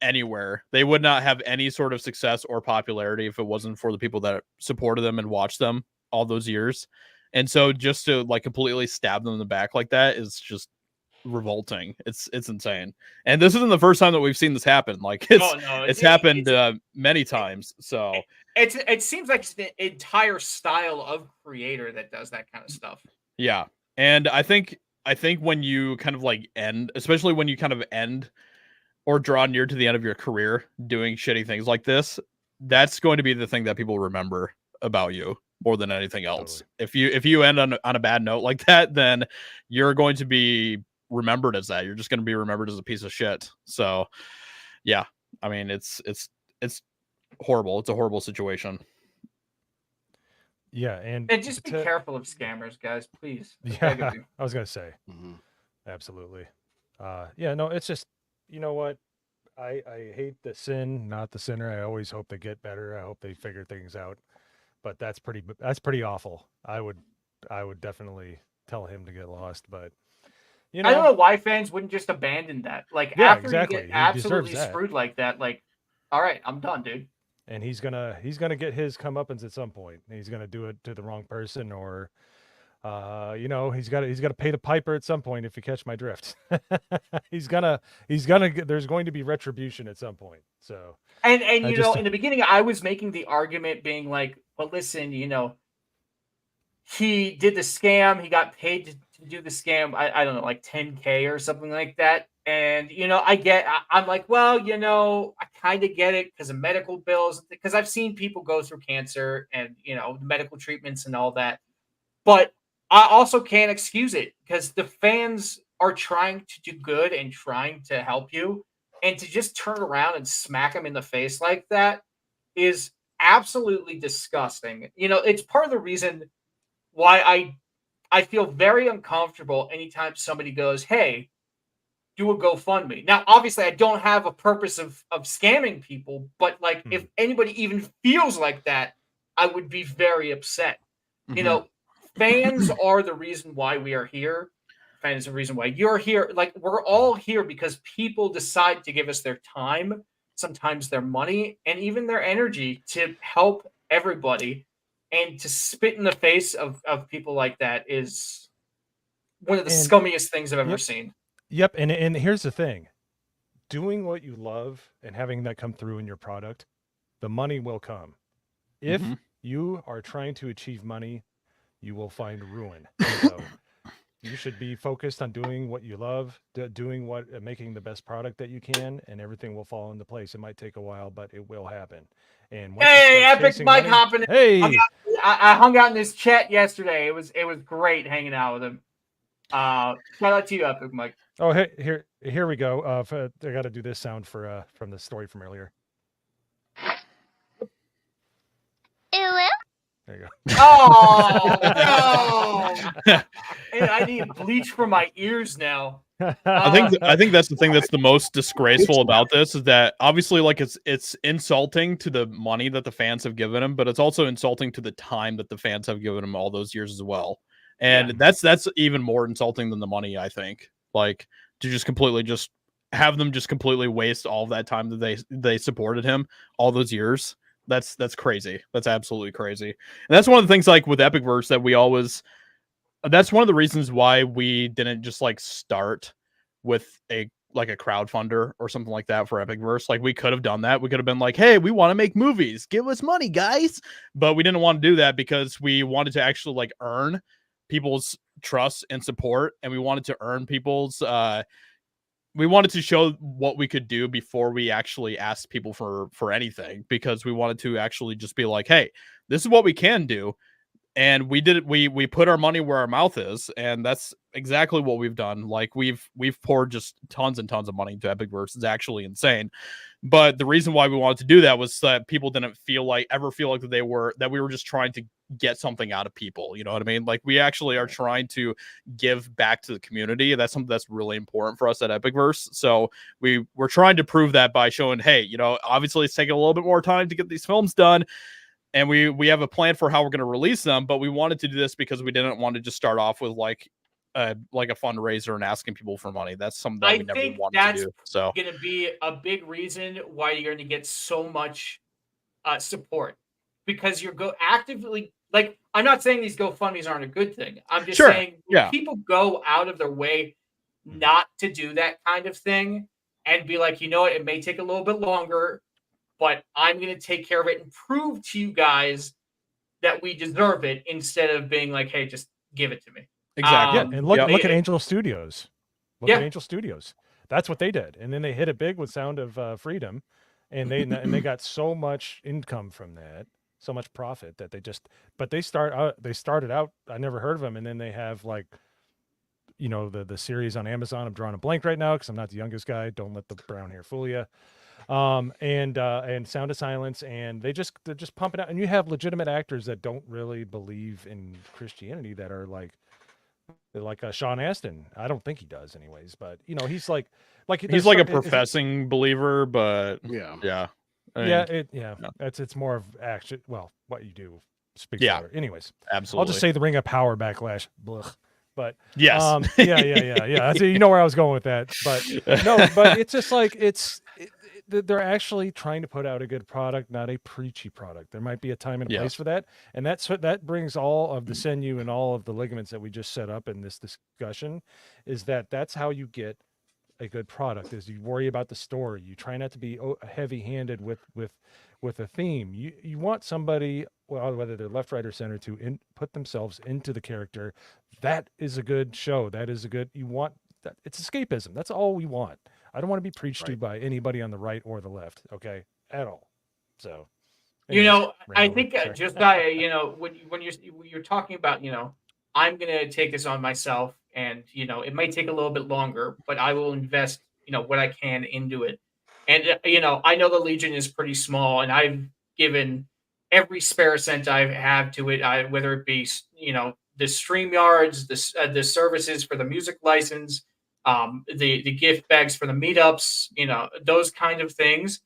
anywhere. They would not have any sort of success or popularity if it wasn't for the people that supported them and watched them all those years. And so just to like completely stab them in the back like that is just revolting. It's insane. And this isn't the first time that we've seen this happen. Like it's happened many times. So it seems like it's the entire style of creator that does that kind of stuff. Yeah. And I think when you kind of like end, especially when you kind of end or draw near to the end of your career doing shitty things like this, that's going to be the thing that people remember about you more than anything else. Totally. If you end on a bad note like that, then you're going to be remembered as that. You're just going to be remembered as a piece of shit. So yeah, I mean, it's horrible. It's a horrible situation. Yeah, and just be careful of scammers, guys, please. Yeah, I was gonna say, absolutely. Yeah, no, it's just, you know what? I hate the sin, not the sinner. I always hope they get better. I hope they figure things out. But that's pretty awful. I would definitely tell him to get lost. But you know, I don't know why fans wouldn't just abandon that. Like after you get absolutely screwed like that, like, all right, I'm done, dude. And he's gonna get his comeuppance at some point. He's gonna do it to the wrong person, or he's got to pay the piper at some point, if you catch my drift. he's gonna there's going to be retribution at some point. So and in the beginning I was making the argument being like, but listen, he did the scam, he got paid to do the scam, I don't know, like $10K or something like that. And I'm like, well, I kind of get it because of medical bills, because I've seen people go through cancer and medical treatments and all that. But I also can't excuse it, because the fans are trying to do good and trying to help you, and to just turn around and smack them in the face like that is absolutely disgusting. It's part of the reason why I feel very uncomfortable anytime somebody goes, hey, do a GoFundMe. Now, obviously, I don't have a purpose of scamming people, but like if anybody even feels like that, I would be very upset. Fans are the reason why we are here. Fans are the reason why you're here. Like, we're all here because people decide to give us their time, sometimes their money, and even their energy to help everybody. And to spit in the face of people like that is one of the scummiest things I've ever seen. Yep. And here's the thing. Doing what you love and having that come through in your product, the money will come. If you are trying to achieve money, you will find ruin. So you should be focused on doing what you love, making the best product that you can, and everything will fall into place. It might take a while, but it will happen. And hey, Epic Mike hopping in. Hey, I hung out in this chat yesterday. It was great hanging out with him. Shout out to you, Epic Mike. Oh, hey, here we go. I got to do this sound from the story from earlier. There you go. Oh no! And I need bleach for my ears now. I think that's the thing that's the most disgraceful about this, is that obviously, like, it's insulting to the money that the fans have given him, but it's also insulting to the time that the fans have given him all those years as well. And that's even more insulting than the money, I think. Like, to just completely just have them just completely waste all of that time that they supported him all those years. That's crazy. That's absolutely crazy. And that's one of the things, like, with EpicVerse that that's one of the reasons why we didn't just like start with a like a crowdfunder or something like that for EpicVerse. Like we could have done that. We could have been like, hey, we want to make movies. Give us money, guys. But we didn't want to do that because we wanted to actually like earn people's trust and support. And we wanted to earn people's we wanted to show what we could do before we actually asked people for anything, because we wanted to actually just be like, hey, this is what we can do. And we did it. We put our money where our mouth is, and that's exactly what we've done. Like we've poured just tons and tons of money into EpicVerse. It's actually insane. But the reason why we wanted to do that was that people didn't ever feel like that we were just trying to get something out of people. You know what I mean? Like we actually are trying to give back to the community. That's something that's really important for us at EpicVerse. So we're trying to prove that by showing, hey, you know, obviously it's taking a little bit more time to get these films done. And we have a plan for how we're going to release them, but we wanted to do this because we didn't want to just start off with like a fundraiser and asking people for money. That's something that we never wanted to do. So going to be a big reason why you're going to get so much support, because you're actively, like, I'm not saying these GoFundMes aren't a good thing. I'm just saying people go out of their way not to do that kind of thing and be like, you know what, it may take a little bit longer, but I'm going to take care of it and prove to you guys that we deserve it, instead of being like, hey, just give it to me. Exactly. And look at Angel Studios. Look at Angel Studios. That's what they did. And then they hit it big with Sound of Freedom. And they got so much income from that, so much profit that they started out, I never heard of them. And then they have, like, you know, the series on Amazon. I'm drawing a blank right now because I'm not the youngest guy. Don't let the brown hair fool you. And Sound of Silence, and they're just pumping out. And you have legitimate actors that don't really believe in Christianity that are like Sean Astin. I don't think he does, anyways. But you know, he's like a professing believer. But I mean, it's more of action. Well, what you do speaks louder. Anyways, absolutely. I'll just say the Ring of Power backlash. Blech. But yes, yeah. So you know where I was going with that. But no, but it's just like they're actually trying to put out a good product, not a preachy product. There might be a time and place for that. And that brings all of the sinew and all of the ligaments that we just set up in this discussion, is that's how you get a good product, is you worry about the story. You try not to be heavy handed with a theme. You want somebody, well, whether they're left, right, or center, to put themselves into the character. That is a good show. You want that. It's escapism. That's all we want. I don't want to be preached to by anybody on the right or the left, okay, at all. So, anyways, you know, I think Josiah, you know, when you're talking about, you know, I'm gonna take this on myself, and you know, it might take a little bit longer, but I will invest, you know, what I can into it. And you know, I know the Legion is pretty small, and I've given every spare cent I have to it, whether it be, you know, the StreamYards, the services for the music license, the gift bags for the meetups, you know, those kind of things.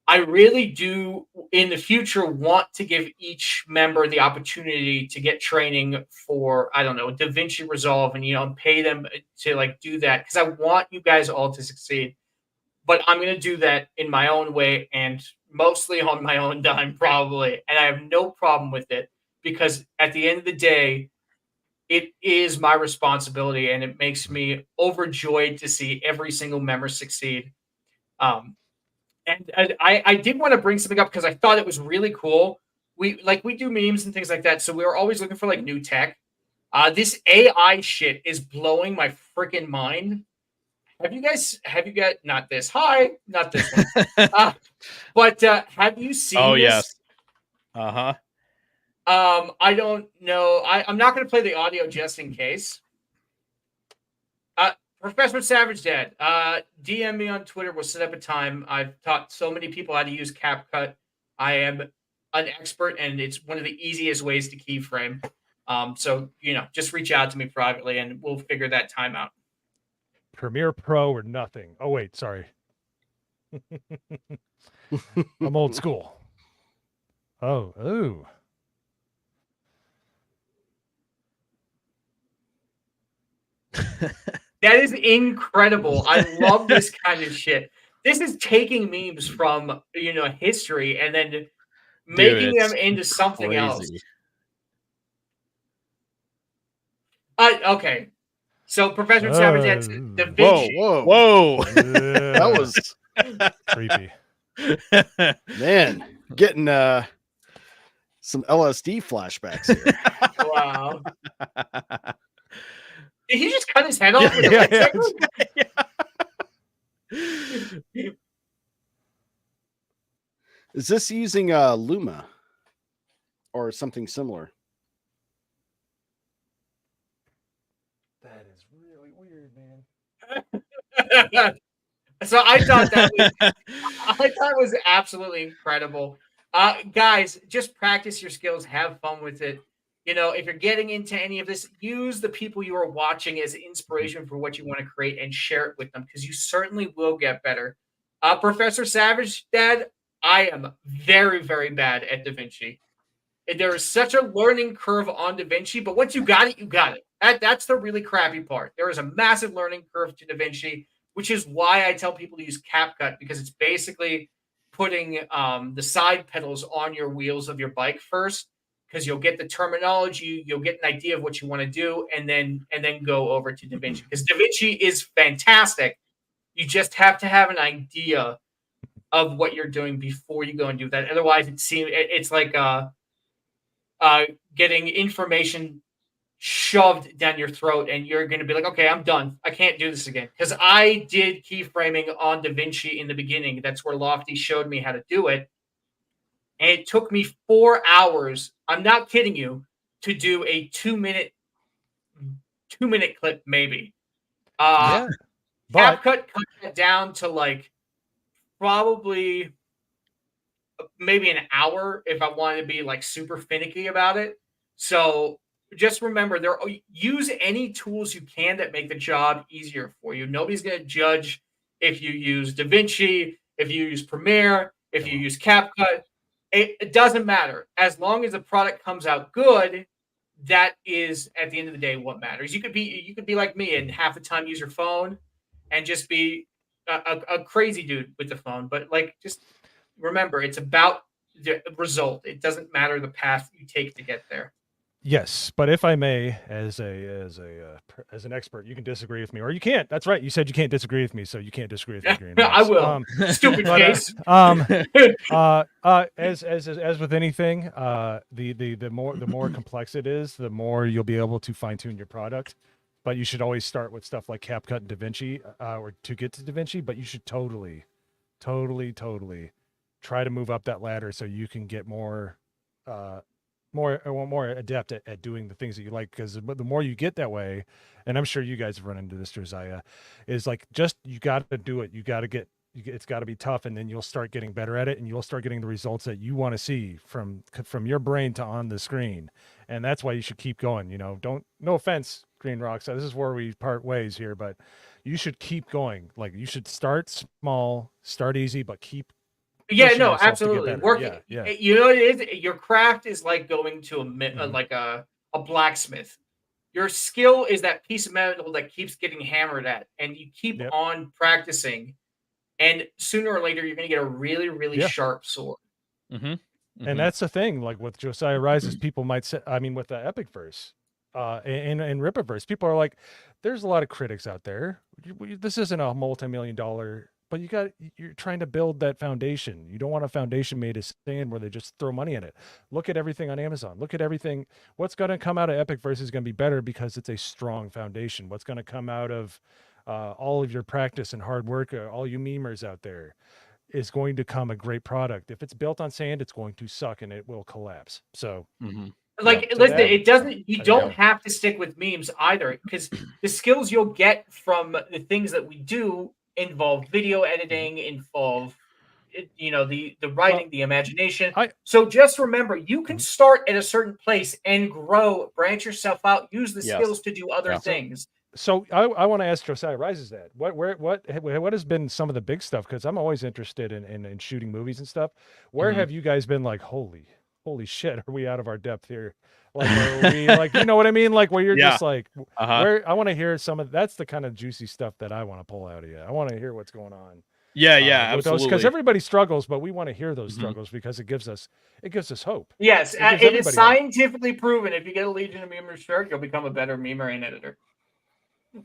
I really do, in the future, want to give each member the opportunity to get training for, I don't know, DaVinci Resolve, and, you know, pay them to like do that, because I want you guys all to succeed. But I'm going to do that in my own way, and mostly on my own dime, probably. And I have no problem with it, because at the end of the day, it is my responsibility, and it makes me overjoyed to see every single member succeed. And I did want to bring something up because I thought it was really cool. We do memes and things like that, so we were always looking for like new tech. This AI shit is blowing my freaking mind. Have you got not this? Hi, not this one. But have you seen? Oh this? yes. I don't know. I'm not going to play the audio just in case. Professor Savage Dad, DM me on Twitter. We'll set up a time. I've taught so many people how to use CapCut. I am an expert, and it's one of the easiest ways to keyframe. So, you know, just reach out to me privately, and we'll figure that time out. Premiere Pro or nothing. Oh, wait, sorry. I'm old school. Oh. That is incredible. I love this kind of shit. This is taking memes from, you know, history and then making them into something else. Okay. So Professor Savage, that's Da Whoa, Vinci. whoa. Whoa. That was creepy. Man, getting some LSD flashbacks here. Wow. Did he just cut his head off with a lightsaber? Is this using Luma or something similar? That is really weird, man. So I thought it was absolutely incredible. Guys, just practice your skills, have fun with it. You know, if you're getting into any of this, use the people you are watching as inspiration for what you want to create and share it with them, because you certainly will get better. Professor Savage, Dad, I am very, very bad at Da Vinci. There is such a learning curve on Da Vinci, but once you got it, you got it. That's the really crappy part. There is a massive learning curve to Da Vinci, which is why I tell people to use CapCut, because it's basically putting the side pedals on your wheels of your bike first, because you'll get the terminology, you'll get an idea of what you want to do, and then go over to Da Vinci. Because Da Vinci is fantastic. You just have to have an idea of what you're doing before you go and do that. Otherwise, it's like getting information shoved down your throat, and you're going to be like, okay, I'm done. I can't do this again. Because I did keyframing on Da Vinci in the beginning. That's where Lofty showed me how to do it. And it took me 4 hours, I'm not kidding you, to do a 2-minute clip, maybe. But CapCut cut it down to like probably maybe an hour if I wanted to be like super finicky about it. So just remember, use any tools you can that make the job easier for you. Nobody's going to judge if you use Da Vinci, if you use Premiere, if you use CapCut. It doesn't matter. As long as the product comes out good, that is at the end of the day what matters. You could be like me and half the time use your phone and just be a crazy dude with the phone. But like, just remember, it's about the result. It doesn't matter the path you take to get there. Yes, but if I may, as an expert, you can disagree with me, or you can't. That's right. You said you can't disagree with me, so you can't disagree with me. Green I Rocks. will. Stupid case. As with anything, the more complex it is, the more you'll be able to fine tune your product. But you should always start with stuff like CapCut and Da Vinci, or to get to Da Vinci. But you should totally try to move up that ladder so you can get more adept at doing the things that you like, because the more you get that way, and I'm sure you guys have run into this, Josiah, is like, just you got to do it. It's got to be tough, and then you'll start getting better at it, and you'll start getting the results that you want to see from your brain to on the screen. And that's why you should keep going. You know, no offense, Green Rocks, this is where we part ways here, but you should keep going. Like, you should start small, start easy, but keep. Yeah, no, absolutely. Working, yeah. You know what it is? Your craft is like going to a blacksmith. Your skill is that piece of metal that keeps getting hammered at, and you keep on practicing, and sooner or later you're going to get a really, really sharp sword. And that's the thing. Like with Josiah Rises, people might say, I mean, with the EpicVerse, and Rippaverse, people are like, there's a lot of critics out there. This isn't a multi-million-dollar. But you're trying to build that foundation. You don't want a foundation made of sand where they just throw money in it. Look at everything on Amazon. Look at everything. What's going to come out of EpicVerse is going to be better because it's a strong foundation. What's going to come out of all of your practice and hard work, all you memers out there, is going to come a great product. If it's built on sand, it's going to suck and it will collapse. So, listen, it doesn't. You don't have to stick with memes either, because the skills you'll get from the things that we do involve video editing, involve the writing, the imagination. So just remember, you can start at a certain place and grow, branch yourself out, use the skills to do other things. So I want to ask Josiah Rises that. What has been some of the big stuff? Because I'm always interested in shooting movies and stuff. Where have you guys been like, holy shit, are we out of our depth here? Like, are we, like, you know what I mean? Like, where you're just like, where I want to hear that's the kind of juicy stuff that I want to pull out of you. I want to hear what's going on. Absolutely. Because everybody struggles, but we want to hear those struggles because it gives us hope. Yes, it is scientifically proven. If you get a Legion of Memers shirt, you'll become a better memer and editor.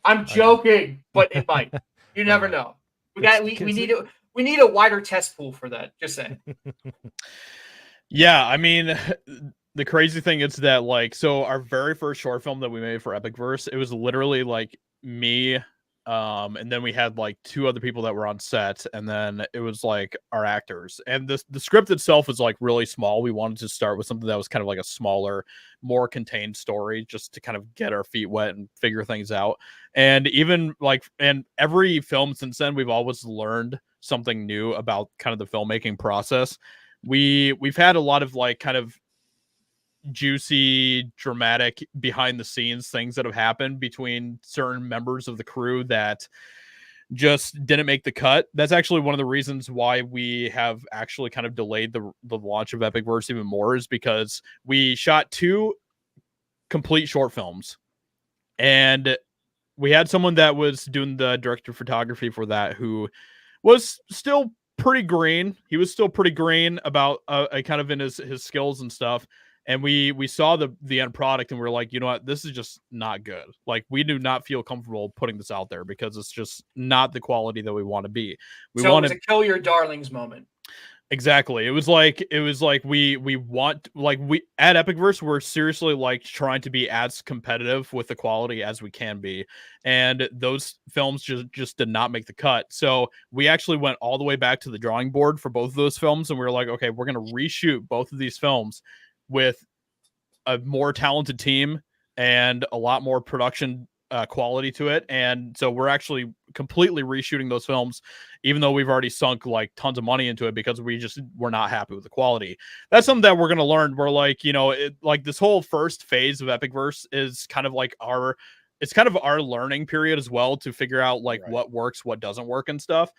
I'm joking, but it might. You never know. We need a wider test pool for that. Just saying. Yeah, I mean, the crazy thing is that like, so our very first short film that we made for EpicVerse, it was literally like me, and then we had like 2 other people that were on set, and then it was like our actors. And the script itself was like really small. We wanted to start with something that was kind of like a smaller, more contained story, just to kind of get our feet wet and figure things out. And even like, and every film since then, we've always learned something new about kind of the filmmaking process. We've had a lot of like kind of juicy, dramatic behind the scenes things that have happened between certain members of the crew that just didn't make the cut. That's actually one of the reasons why we have actually kind of delayed the launch of EpicVerse even more, is because we shot 2 complete short films, and we had someone that was doing the director of photography for that who was still pretty green. He was still pretty green about kind of in his skills and stuff. And we saw the end product, and we were like, you know what, this is just not good. Like, we do not feel comfortable putting this out there because it's just not the quality that we want to be. We so want it was a kill your darlings moment. Exactly. It was like we want, like, we at EpicVerse, we're seriously like trying to be as competitive with the quality as we can be, and those films just did not make the cut. So we actually went all the way back to the drawing board for both of those films, and we were like, okay, we're gonna reshoot both of these films with a more talented team and a lot more production quality to it. And so we're actually completely reshooting those films, even though we've already sunk like tons of money into it, because we're not happy with the quality. That's something that we're going to learn. We're like, you know, like this whole first phase of EpicVerse is kind of like it's kind of our learning period as well, to figure out like what works, what doesn't work and stuff.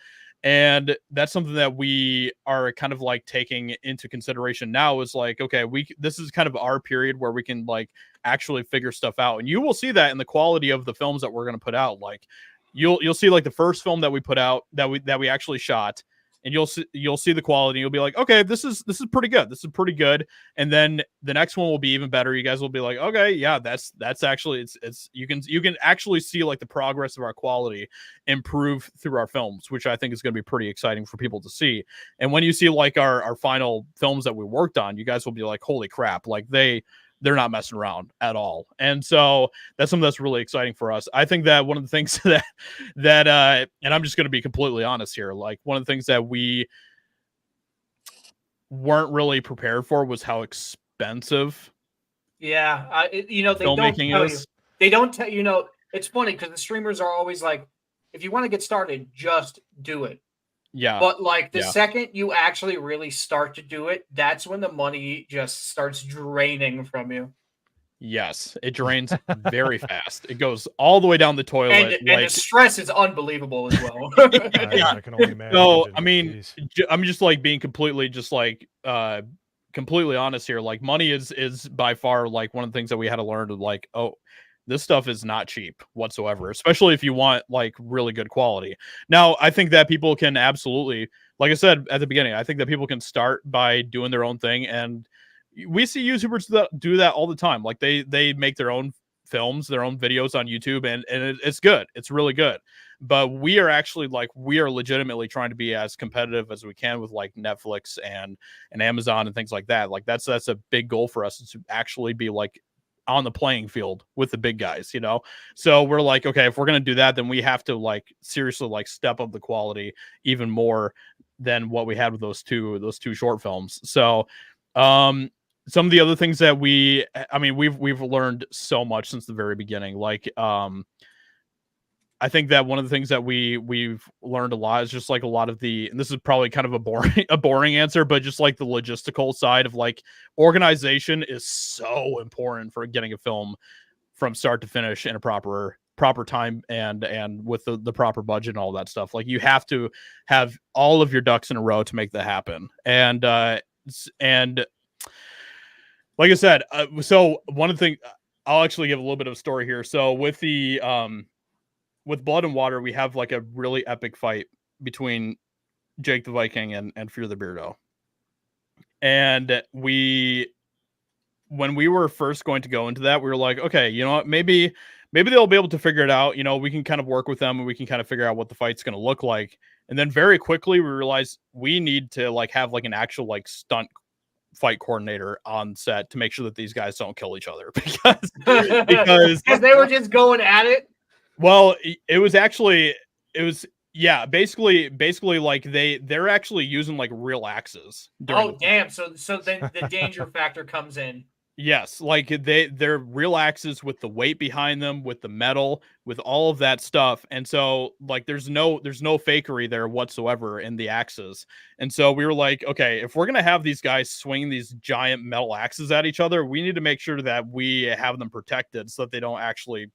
And that's something that we are kind of like taking into consideration now, is like, okay, this is kind of our period where we can like actually figure stuff out. And you will see that in the quality of the films that we're going to put out. Like you'll see like the first film that we put out that we actually shot, and you'll see the quality. You'll be like, okay, this is pretty good. This is pretty good. And then the next one will be even better. You guys will be like, okay, yeah, that's actually it's you can actually see like the progress of our quality improve through our films, which I think is going to be pretty exciting for people to see. And when you see like our final films that we worked on, you guys will be like, holy crap, like they're not messing around at all. And so that's something that's really exciting for us. I think that one of the things that and I'm just going to be completely honest here, like one of the things that we weren't really prepared for was how expensive Yeah, you know, they don't tell you know, it's funny because the streamers are always like, if you want to get started, just do it. Yeah. But like the second you actually really start to do it, that's when the money just starts draining from you. Yes, it drains very fast. It goes all the way down the toilet. And the stress is unbelievable as well. I can only imagine. So, I mean, I'm just like being completely completely honest here. Like money is by far like one of the things that we had to learn to like, oh, this stuff is not cheap whatsoever, especially if you want like really good quality. Now, I think that people can absolutely, like I said at the beginning, I think that people can start by doing their own thing. And we see YouTubers that do that all the time. Like they make their own films, their own videos on YouTube, and it's good. It's really good. But we are actually like, we are legitimately trying to be as competitive as we can with like Netflix and Amazon and things like that. Like that's a big goal for us, is to actually be like on the playing field with the big guys, you know? So we're like, okay, if we're going to do that, then we have to like seriously like step up the quality even more than what we had with those two short films. So, some of the other things that we've learned so much since the very beginning. Like, I think that one of the things that we've learned a lot is just like a lot of and this is probably kind of a boring answer, but just like the logistical side of like organization is so important for getting a film from start to finish in a proper time and with the proper budget and all that stuff. Like you have to have all of your ducks in a row to make that happen. And like I said, so one of the things, I'll actually give a little bit of a story here. So with with Blood and Water, we have like a really epic fight between Jake the Viking and Fear the Beardo. And when we were first going to go into that, we were like, okay, you know what, maybe maybe they'll be able to figure it out. You know, we can kind of work with them and we can kind of figure out what the fight's going to look like. And then very quickly we realized we need to like have like an actual like stunt fight coordinator on set to make sure that these guys don't kill each other because they were just going at it. Well, it was basically like they're actually using like real axes. Oh damn! So then the danger factor comes in. Yes, like they're real axes with the weight behind them, with the metal, with all of that stuff. And so like there's no fakery there whatsoever in the axes. And so we were like, okay, if we're going to have these guys swing these giant metal axes at each other, we need to make sure that we have them protected so that they don't actually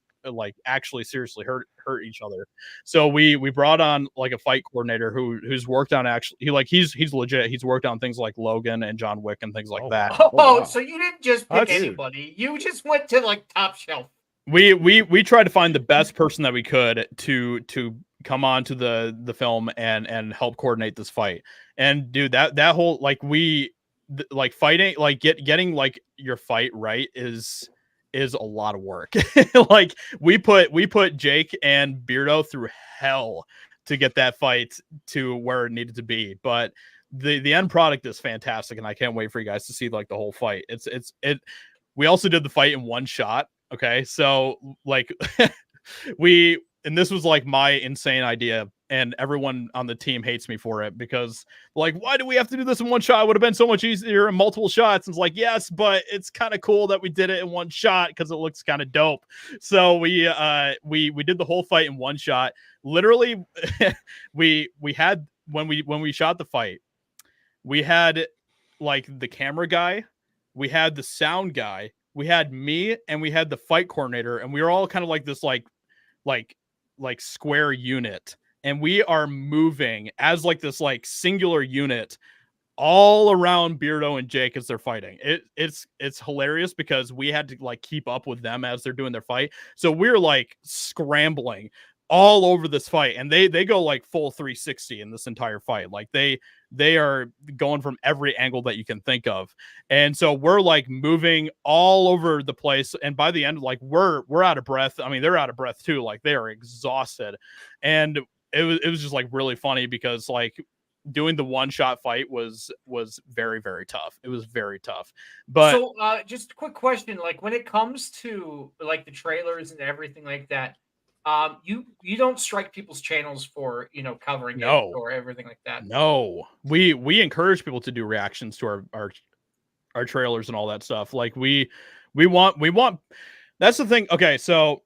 seriously hurt each other. So we brought on like a fight coordinator who's worked on he's legit. He's worked on things like Logan and John Wick and things like that. Wow. So you didn't just pick anybody. You just went to like top shelf. We tried to find the best person that we could to come on to the film and help coordinate this fight. And dude, that whole like fighting, like getting like your fight right is a lot of work. Like we put Jake and Beardo through hell to get that fight to where it needed to be, but the end product is fantastic and I can't wait for you guys to see like the whole fight. We also did the fight in one shot. Okay, so like and this was like my insane idea, and everyone on the team hates me for it because like, why do we have to do this in one shot? It would have been so much easier in multiple shots. And it's like, yes, but it's kind of cool that we did it in one shot because it looks kind of dope. So we did the whole fight in one shot. Literally, we had when we shot the fight, we had like the camera guy, we had the sound guy, we had me, and we had the fight coordinator, and we were all kind of like this like square unit, and we are moving as like this like singular unit all around Beardo and Jake as they're fighting. It's hilarious because we had to like keep up with them as they're doing their fight. So we're like scrambling all over this fight, and they go like full 360 in this entire fight. Like they are going from every angle that you can think of. And so we're like moving all over the place. And by the end, like we're out of breath. I mean, they're out of breath too. Like they are exhausted. And it was just like really funny because like doing the one shot fight was very, very tough. It was very tough. But so just a quick question. Like when it comes to like the trailers and everything like that, you don't strike people's channels for covering it or everything like that. No, we encourage people to do reactions to our trailers and all that stuff. Like we want. That's the thing. Okay, so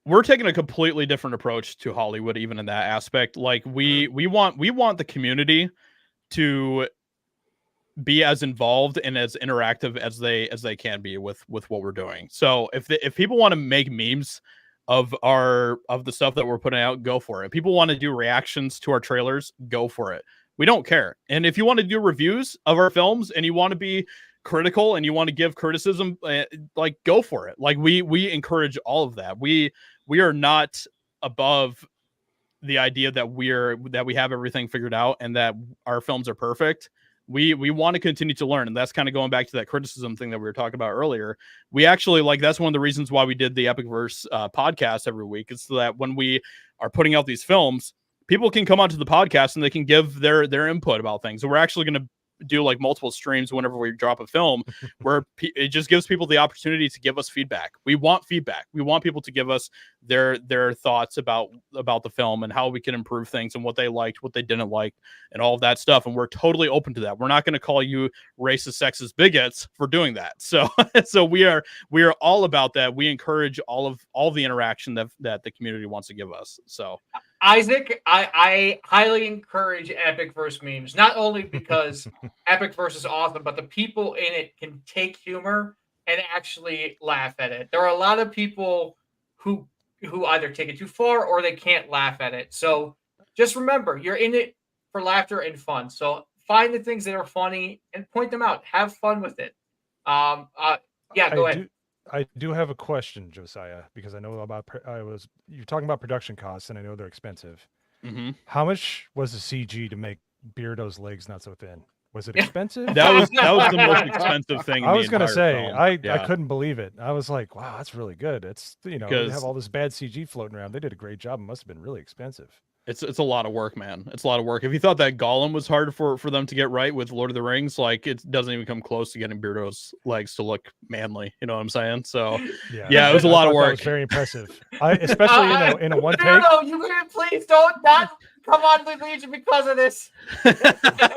we're taking a completely different approach to Hollywood, even in that aspect. Like we want the community to be as involved and as interactive as they can be with what we're doing. So if people want to make memes of the stuff that we're putting out, go for it. If people want to do reactions to our trailers, go for it. We don't care. And if you want to do reviews of our films and you want to be critical and you want to give criticism, like go for it. Like we encourage all of that. We are not above the idea that we have everything figured out and that our films are perfect. We want to continue to learn. And that's kind of going back to that criticism thing that we were talking about earlier. We actually that's one of the reasons why we did the EpicVerse podcast every week, is so that when we are putting out these films, people can come onto the podcast and they can give their input about things. So we're actually going to do like multiple streams whenever we drop a film where it just gives people the opportunity to give us feedback. We want feedback. We want people to give us their thoughts about the film and how we can improve things and what they liked, what they didn't like, and all of that stuff. And we're totally open to that. We're not going to call you racist, sexist, bigots for doing that. So we are all about that. We encourage all the interaction that the community wants to give us. So Isaac, I highly encourage EpicVerse memes, not only because EpicVerse is awesome, but the people in it can take humor and actually laugh at it. There are a lot of people who either take it too far or they can't laugh at it. So just remember, you're in it for laughter and fun. So find the things that are funny and point them out. Have fun with it. Yeah, go ahead. I do have a question, Josiah, because I know you're talking about production costs, and I know they're expensive. Mm-hmm. How much was the CG to make Beardo's legs not so thin? Was it expensive? That was the most expensive thing. I was gonna say film. I Yeah. couldn't believe it. I was like, wow, that's really good. It's they have 'Cause- all this bad CG floating around. They did a great job. It must have been really expensive. It's a lot of work, man. It's a lot of work. If you thought that Gollum was hard for them to get right with Lord of the Rings, like it doesn't even come close to getting Beardo's legs to look manly. You know what I'm saying? So yeah, it was a lot of That work. was very impressive. Especially in a one take. No, you can please don't not come on the Legion because of this.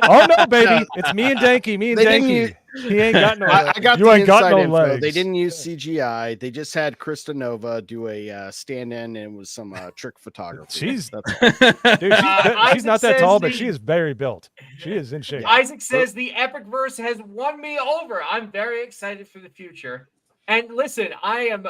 Oh no, baby! It's me and Danky. Me and They didn't Danky. use- He ain't got no. I got you the ain't got inside no info. legs. They didn't use CGI. They just had Krista Nova do a stand-in, and it was some trick photography. She's That's all. dude. She's not that Isaac tall, says but the- she is very built. She is in shape. Isaac says the EpicVerse has won me over. I'm very excited for the future. And listen, I am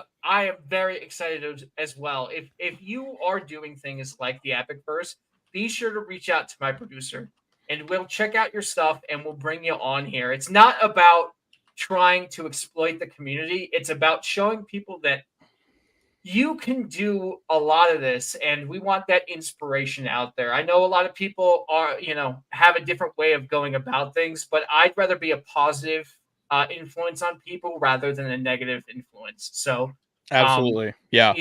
very excited as well. If you are doing things like the EpicVerse, be sure to reach out to my producer and we'll check out your stuff and we'll bring you on here. It's not about trying to exploit the community. It's about showing people that you can do a lot of this, and we want that inspiration out there. I know a lot of people are, have a different way of going about things, but I'd rather be a positive influence on people rather than a negative influence. So Absolutely, yeah.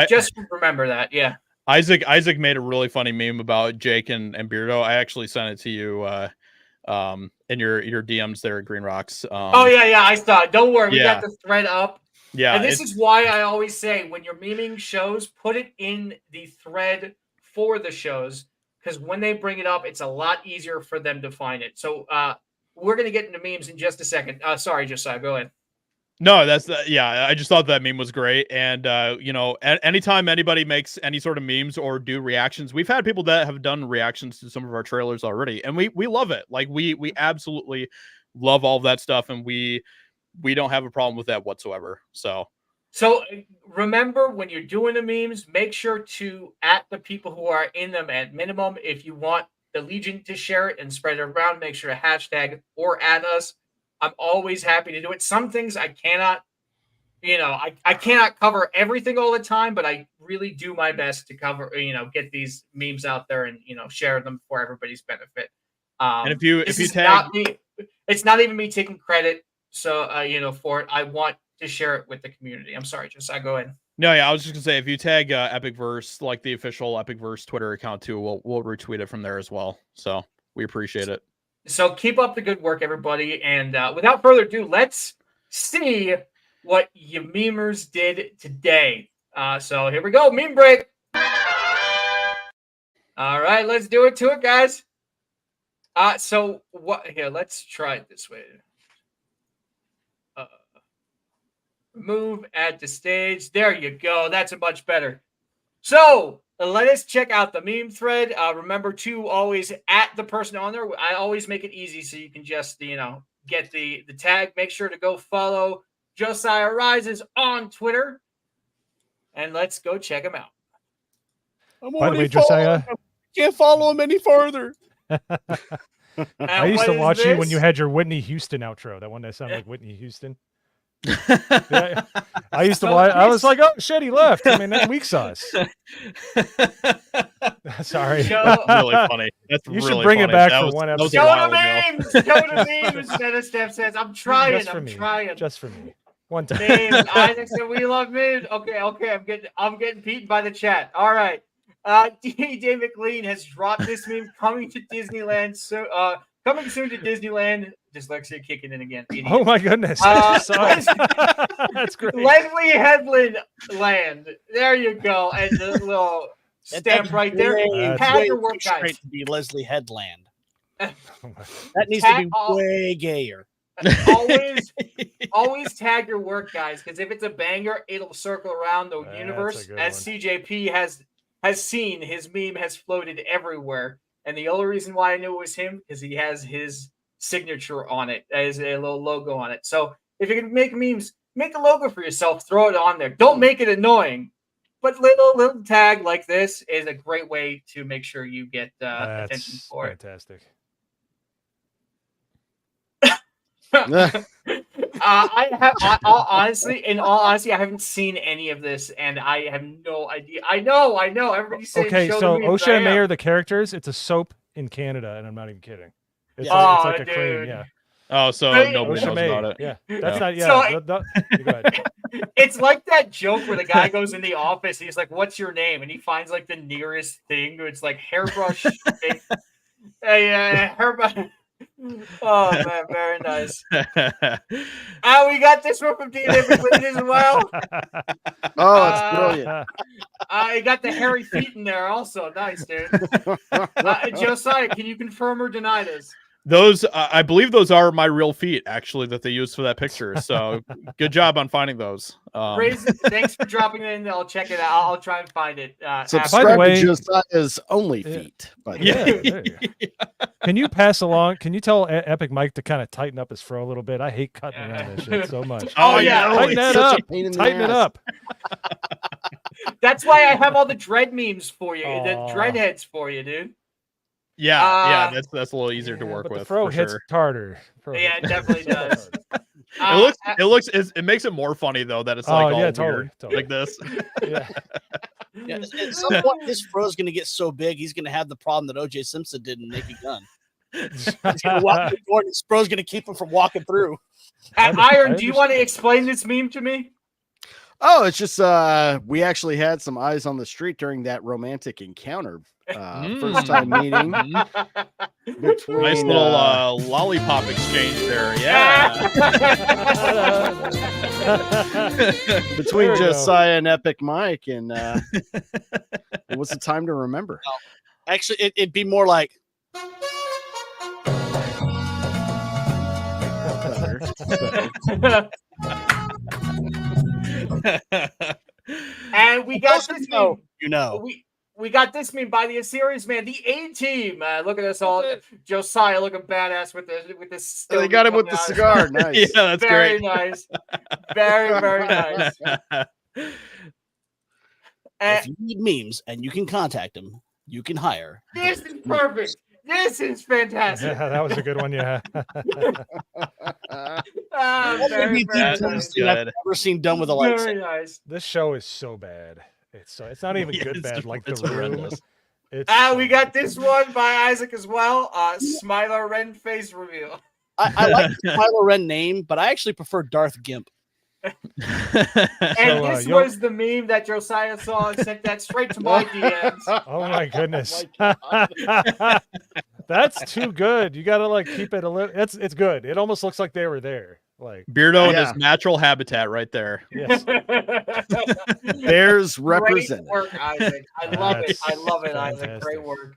Just remember that, yeah. Isaac made a really funny meme about Jake and Beardo. I actually sent it to you in your DMs there at Green Rocks. Oh yeah, I saw it. Don't worry, we yeah. got the thread up. Yeah, and this is why I always say when you're memeing shows, put it in the thread for the shows, because when they bring it up, it's a lot easier for them to find it. So we're gonna get into memes in just a second. Sorry, Josiah, go ahead. No, I just thought that meme was great. And, anytime anybody makes any sort of memes or do reactions, we've had people that have done reactions to some of our trailers already. And we love it. Like we absolutely love all of that stuff. And we don't have a problem with that whatsoever. So remember when you're doing the memes, make sure to at the people who are in them at minimum. If you want the Legion to share it and spread it around, make sure to hashtag or at us. I'm always happy to do it. Some things I cannot, I cannot cover everything all the time, but I really do my best to cover, get these memes out there and, share them for everybody's benefit. And if you tag, not me, it's not even me taking credit. So, for it, I want to share it with the community. I'm sorry, Josiah, go ahead. No, yeah, I was just gonna say if you tag EpicVerse, like the official EpicVerse Twitter account too, we'll retweet it from there as well. So we appreciate it. So keep up the good work, everybody. And without further ado, let's see what you memers did today. So here we go, meme break. All right, let's do it to it, guys. So what? Here, let's try it this way. Remove, add to stage. There you go. That's a much better. So let us check out the meme thread. Remember to always at the person on there. I always make it easy so you can just, get the tag. Make sure to go follow Josiah Rises on Twitter. And let's go check him out. By the way, Josiah, can't follow him any further. I used to watch you when you had your Whitney Houston outro. That one that sounded like Whitney Houston. Yeah, I used to watch. I was like, "Oh shit, he left." I mean, that's weak sauce. Sorry, that's really funny. That's you really should bring funny. it back that for was, one that was episode. a while ago. Go to memes. Metastep says, "I'm trying. Just for me. Trying. Just for me. One time." Memes. Isaac said, "We love memes." Okay. I'm getting beaten by the chat. All right. DJ McLean has dropped this meme coming to Disneyland. So, coming soon to Disneyland. Dyslexia kicking in again. Idiot. Oh my goodness! Sorry. That's great. Leslie Headland Land. There you go. And the little stamp right there. Tag your work, guys. To be Leslie Headland. Oh That needs to be way gayer. Always tag your work, guys, because if it's a banger, it'll circle around the universe. As CJP has seen, his meme has floated everywhere. And the only reason why I knew it was him is he has his signature on it, as a little logo on it. So if you're gonna make memes, make a logo for yourself, throw it on there. Don't make it annoying, but little tag like this is a great way to make sure you get attention for it. Fantastic. In all honesty, I haven't seen any of this, and I have no idea. I know. Everybody's saying. Okay, show so the memes. OSHA and Mayor, the characters, it's a soap in Canada, and I'm not even kidding. It's, Yeah. like, it's like a Dude. cream. Yeah. Oh, so Hey, nobody knows Ocean about May. it. Yeah. That's not. Yeah. So- you go ahead. It's like that joke where the guy goes in the office. He's like, "What's your name?" And he finds like the nearest thing. It's like hairbrush. Hairbrush. Oh man, very nice. We got this one from Dean Everybody as well. Oh, it's brilliant. You got the hairy feet in there also. Nice, dude. Josiah, can you confirm or deny this? Those, I believe those are my real feet, actually, that they used for that picture. So good job on finding those. Raisin, thanks for dropping it in. I'll check it out. I'll try and find it. Subscribe By the way- to Josiah's Only Feet. By the way. There you go. Can you pass along? Can you tell Epic Mike to kind of tighten up his fro a little bit? I hate cutting around this shit so much. Oh, yeah. Tighten that such a up. pain in the Tighten it ass. up. That's why I have all the dread memes for you, the Aw. dread heads for you, dude. Yeah, that's a little easier to Yeah, work but with. the fro for hits sure. harder. Yeah, it definitely does. It makes it more funny though that it's like all weird, totally. like this. Yeah. Yeah, at some point, his fro's going to get so big, he's going to have the problem that O.J. Simpson did in Naked Gun. He's going to walk through the door, and his fro's going to keep him from walking through. Iron, do you want to explain this meme to me? Oh, it's just we actually had some eyes on the street during that romantic encounter. First time meeting. Between, Nice little lollipop exchange there. Yeah. between There we go. Josiah and Epic Mike, and it was a time to remember. Actually, it'd be more like, And we got this meme. you know. We got this meme by the Assyrians, man. The A team. Look at us all. Josiah looking badass with this. They got him with the cigar. Nice. Yeah, that's very great. nice. Very, very nice. If you need memes and you can contact them, you can hire. This is perfect. This is fantastic. Yeah, that was a good one. Yeah. Very, very That's nice. good. I've never seen done with a light. Very nice. This show is so bad. It's not even Yeah, good it's bad. just- Like it's the room. horrendous. It's We got this one by Isaac as well. Smiler Ren face reveal. I like the Kylo Ren name, but I actually prefer Darth Gimp. And So, this yo- was the meme that Josiah saw and sent that straight to my DMs. Oh my goodness. That's too good. You gotta like keep it a little. It's good. It almost looks like they were there. Like Beardo in Yeah. his natural habitat right there. yes. Bears Great represented. work, Isaac. I love it. That's I love it, Isaac. fantastic. Great work.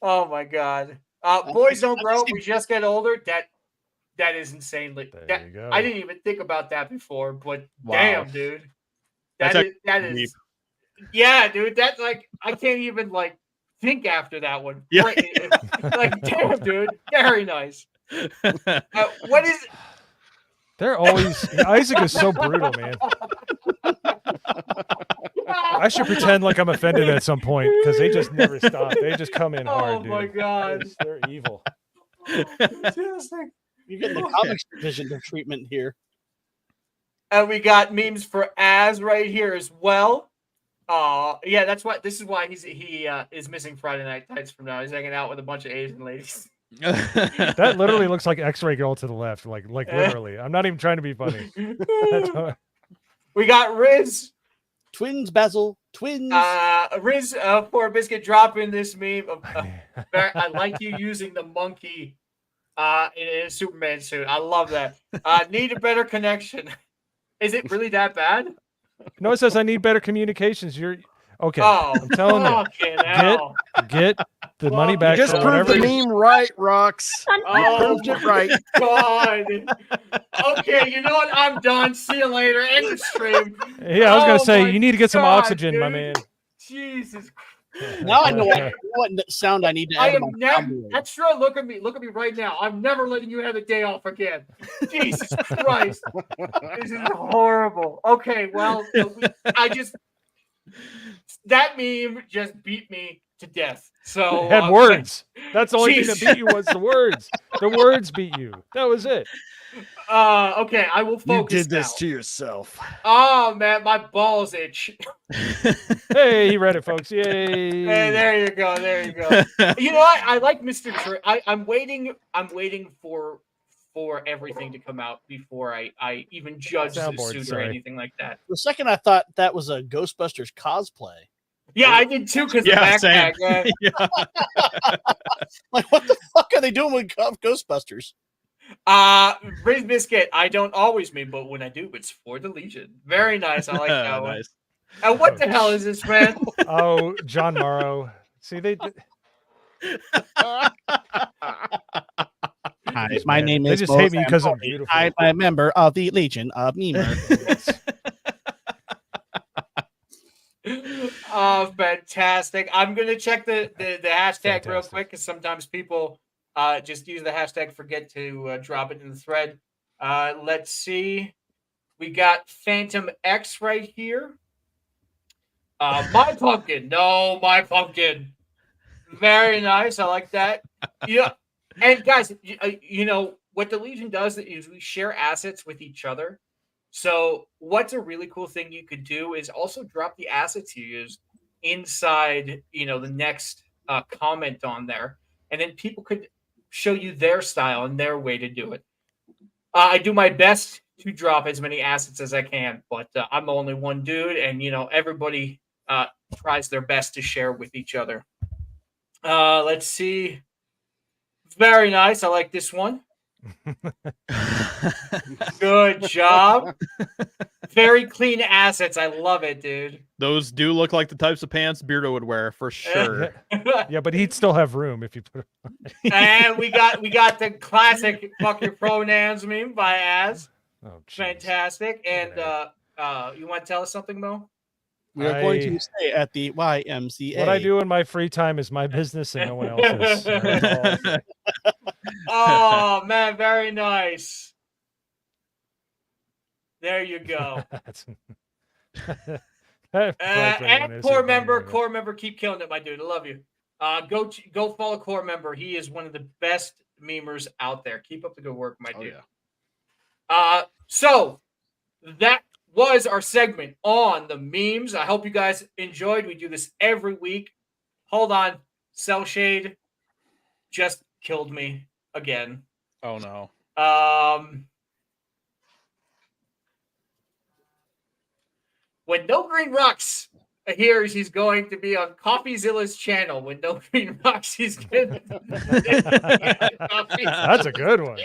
Oh my god. Boys don't grow. We just get older. That is insanely. There you go. I didn't even think about that before, but Wow. damn, dude. That's That is. Yeah, dude. That's like I can't even like think after that one. Yeah. Like damn, dude. Very nice. What is? They're always Isaac is so brutal, man. I should pretend like I'm offended at some point because they just never stop. They just come in hard, Oh dude. my god. They're evil. Fantastic. You're getting the comics division of treatment here. And we got memes for Az right here as well. Yeah, that's what. This is why he is missing Friday Night Nights from now. He's hanging out with a bunch of Asian ladies. That literally looks like X-Ray Girl to the left, like literally. I'm not even trying to be funny. That's how- We got Riz. Twins, Basil. Twins. Riz for a biscuit dropping this meme. I like you using the monkey in a Superman suit. I love that. Need a better connection. Is it really that bad? No, it says I need better communications. You're okay. Oh, I'm telling you. fucking hell. Get the money back Just for proved whatever. the meme right, Rocks. Oh, Proved it right. God. Okay, you know what? I'm done. See you later. End the stream. Yeah, I was gonna Oh say my you need to get some God, oxygen, my dude. man. Jesus Christ. Now I know what sound I need to I add. to am my never. combo. That's true. Look at me right now. I'm never letting you have a day off again. Jesus Christ, this is horrible. Okay, well, that meme just beat me to death. So It had words. That's the only thing that Jeez. beat you was the words. The words beat you. That was it. Okay, I will You focus did this now. to yourself. Oh man, my balls itch. Hey, he read it, folks. Yay. Hey, there you go. There you go. You know what? I like Mr. I'm waiting for everything to come out before I even judge the Soundboard, suit or sorry. anything like that. For a second, I thought that was a Ghostbusters cosplay. Yeah, I did too because Yeah, the backpack. same. Like, what the fuck are they doing with Ghostbusters? Riz Biscuit, I don't always mean, but when I do, it's for the Legion. Very nice. I like that one. Nice. And what the hell is this, man? Oh, John Morrow. See, they. Hi, my name They is just hate Mo me because I'm Zamboni. beautiful. I'm a member of the Legion of Memers. Oh, fantastic. I'm going to check the hashtag real quick because sometimes people just use the hashtag, forget to drop it in the thread. Let's see. We got Phantom X right here. My pumpkin. No, my pumpkin. Very nice. I like that. Yeah. And guys, you know, what the Legion does is we share assets with each other. So what's a really cool thing you could do is also drop the assets you use inside, you know, the next comment on there. And then people could show you their style and their way to do it. I do my best to drop as many assets as I can, but I'm only one dude, and you know everybody tries their best to share with each other. Let's see. Very nice. I like this one. Good job. Very clean assets. I love it, dude. Those do look like the types of pants Beardo would wear for sure. Yeah, but he'd still have room if you put it. And we got the classic "fuck your pronouns" meme by Az. Oh, geez. Fantastic. And you want to tell us something, Mo? We are going to stay at the YMCA. What I do in my free time is my business and no one else's. That's all I'll say. Oh man, very nice. There you go. And core member, keep killing it, my dude. I love you. Go follow core member. He is one of the best memers out there. Keep up the good work, my dude. Yeah. So that was our segment on the memes. I hope you guys enjoyed. We do this every week. Hold on, Cell Shade just killed me again. Oh no. When No Green Rocks hears he's going to be on CoffeeZilla's channel, when No Green Rocks, he's going to That's a good one.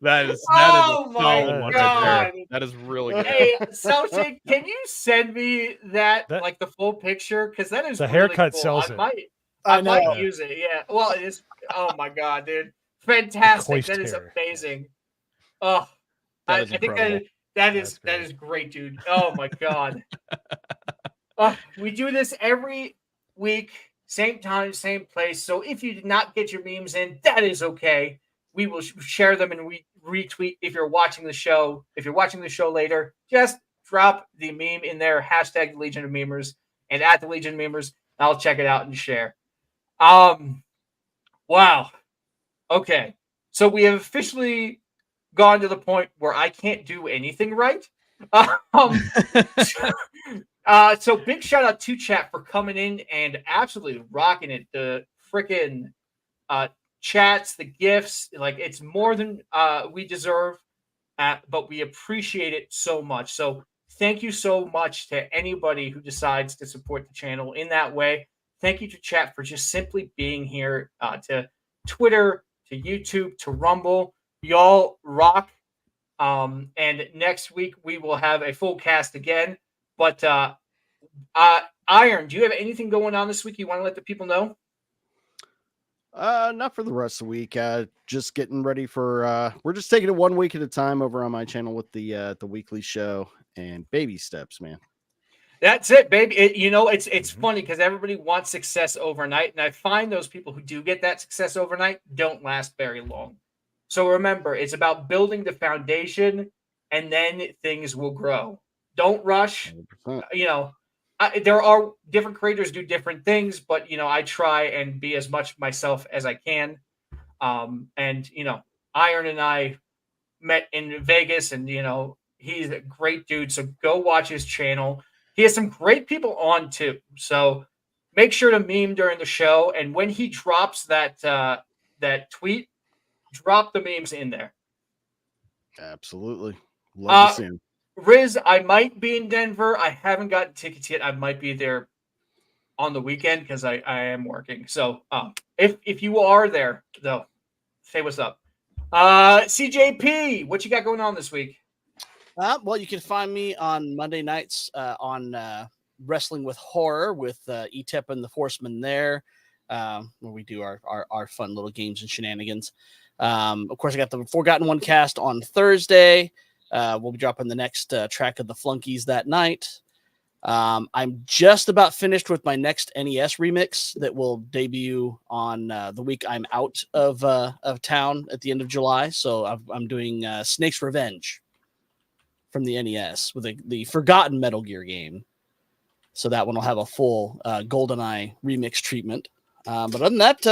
That is oh a my solid one god, right there. That is really good. Hey, Celtic, can you send me that like the full picture? Because that is the really haircut cool. sells I it. might, I I might know. use it. Yeah. Well, it is. Oh my god, dude, fantastic! Coist That is hair. amazing. Oh, That I is think incredible. that is great, dude. Oh my god. We do this every week, same time, same place. So if you did not get your memes in, that is okay. We will share them and retweet if you're watching the show. If you're watching the show later, just drop the meme in there, hashtag the Legion of Memers, and at the Legion of Memers. I'll check it out and share. Wow. Okay. So we have officially gone to the point where I can't do anything right. So big shout out to chat for coming in and absolutely rocking it. The freaking chats, the gifts, like it's more than we deserve, but we appreciate it so much. So thank you so much to anybody who decides to support the channel in that way. Thank you to chat for just simply being here, to Twitter, to YouTube, to Rumble. Y'all rock. And next week we will have a full cast again. But Iron, do you have anything going on this week you want to let the people know? Not for the rest of the week. Just getting ready for we're just taking it 1 week at a time over on my channel with the weekly show and baby steps, man. That's it, baby. It's funny because everybody wants success overnight, and I find those people who do get that success overnight don't last very long. So remember, it's about building the foundation, and then things will grow. Don't rush. 100%. there are different creators do different things, but I try and be as much myself as I can. And Iron and I met in Vegas, and he's a great dude. So go watch his channel. He has some great people on too. So make sure to meme during the show, and when he drops that tweet, drop the memes in there. Absolutely. Love to see him. Riz, I might be in Denver. I haven't gotten tickets yet. I might be there on the weekend because I am working. So if you are there, though, say what's up. CJP, what you got going on this week? Well, you can find me on Monday nights on Wrestling with Horror with Etep and the Horsemen there, where we do our fun little games and shenanigans. Of course, I got the Forgotten One cast on Thursday. We'll be dropping the next track of the Flunkies that night. I'm just about finished with my next NES remix that will debut on the week I'm out of town at the end of July. So I'm doing Snake's Revenge from the NES with the Forgotten Metal Gear game. So that one will have a full GoldenEye remix treatment. But other than that,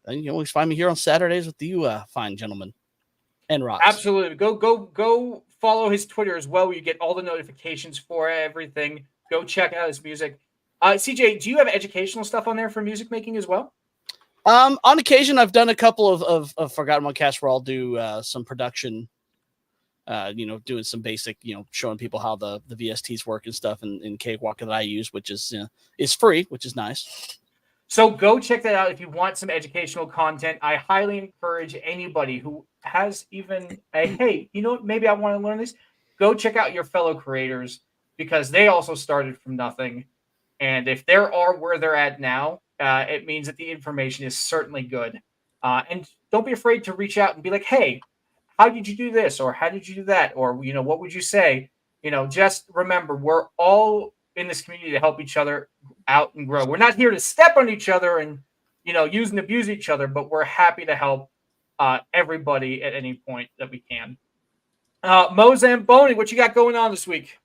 you can always find me here on Saturdays with you fine gentlemen and Rocks. Absolutely. Go follow his Twitter as well, where you get all the notifications for everything. Go check out his music. CJ, do you have educational stuff on there for music making as well? On occasion, I've done a couple of Forgotten One casts where I'll do some production, doing some basic, showing people how the VSTs work and stuff in Cakewalk that I use, which is free, which is nice. So go check that out if you want some educational content. I highly encourage anybody who has even hey, maybe I want to learn this. Go check out your fellow creators because they also started from nothing. And if they are where they're at now, it means that the information is certainly good. And don't be afraid to reach out and be like, hey, how did you do this? Or how did you do that? Or, what would you say? Just remember, we're all in this community to help each other out and grow. We're not here to step on each other and, use and abuse each other, but we're happy to help everybody at any point that we can. Mo Zamboni, what you got going on this week?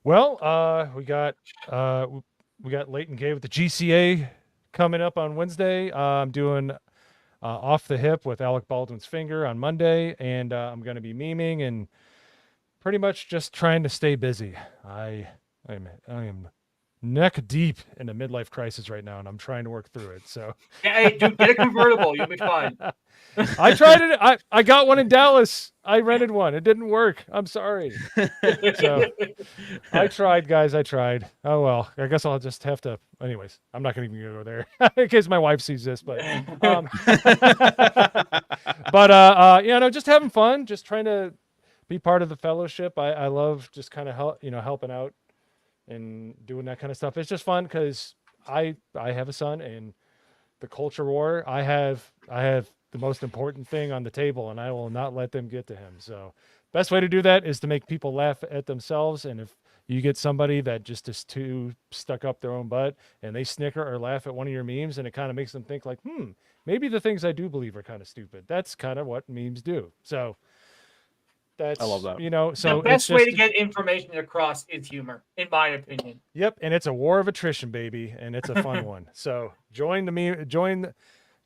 Well, we got Leighton Gay with the GCA coming up on Wednesday. I'm doing Off the Hip with Alec Baldwin's Finger on Monday, and I'm going to be memeing and pretty much just trying to stay busy. I am neck deep in a midlife crisis right now, and I'm trying to work through it. So, hey, dude, get a convertible. You'll be fine. I tried it. I got one in Dallas. I rented one. It didn't work. I'm sorry. So I tried, guys. I tried. Oh well. I guess I'll just have to. Anyways, I'm not going to even go there in case my wife sees this. But just having fun. Just trying to be part of the fellowship. I love just kind of helping out and doing that kind of stuff. It's just fun because I have a son, and the culture war. I have the most important thing on the table, and I will not let them get to him. So best way to do that is to make people laugh at themselves. And if you get somebody that just is too stuck up their own butt and they snicker or laugh at one of your memes, and it kind of makes them think like, maybe the things I do believe are kind of stupid. That's kind of what memes do. So I love that. So the best way to get information across is humor, in my opinion. Yep. And it's a war of attrition, baby. And it's a fun one. So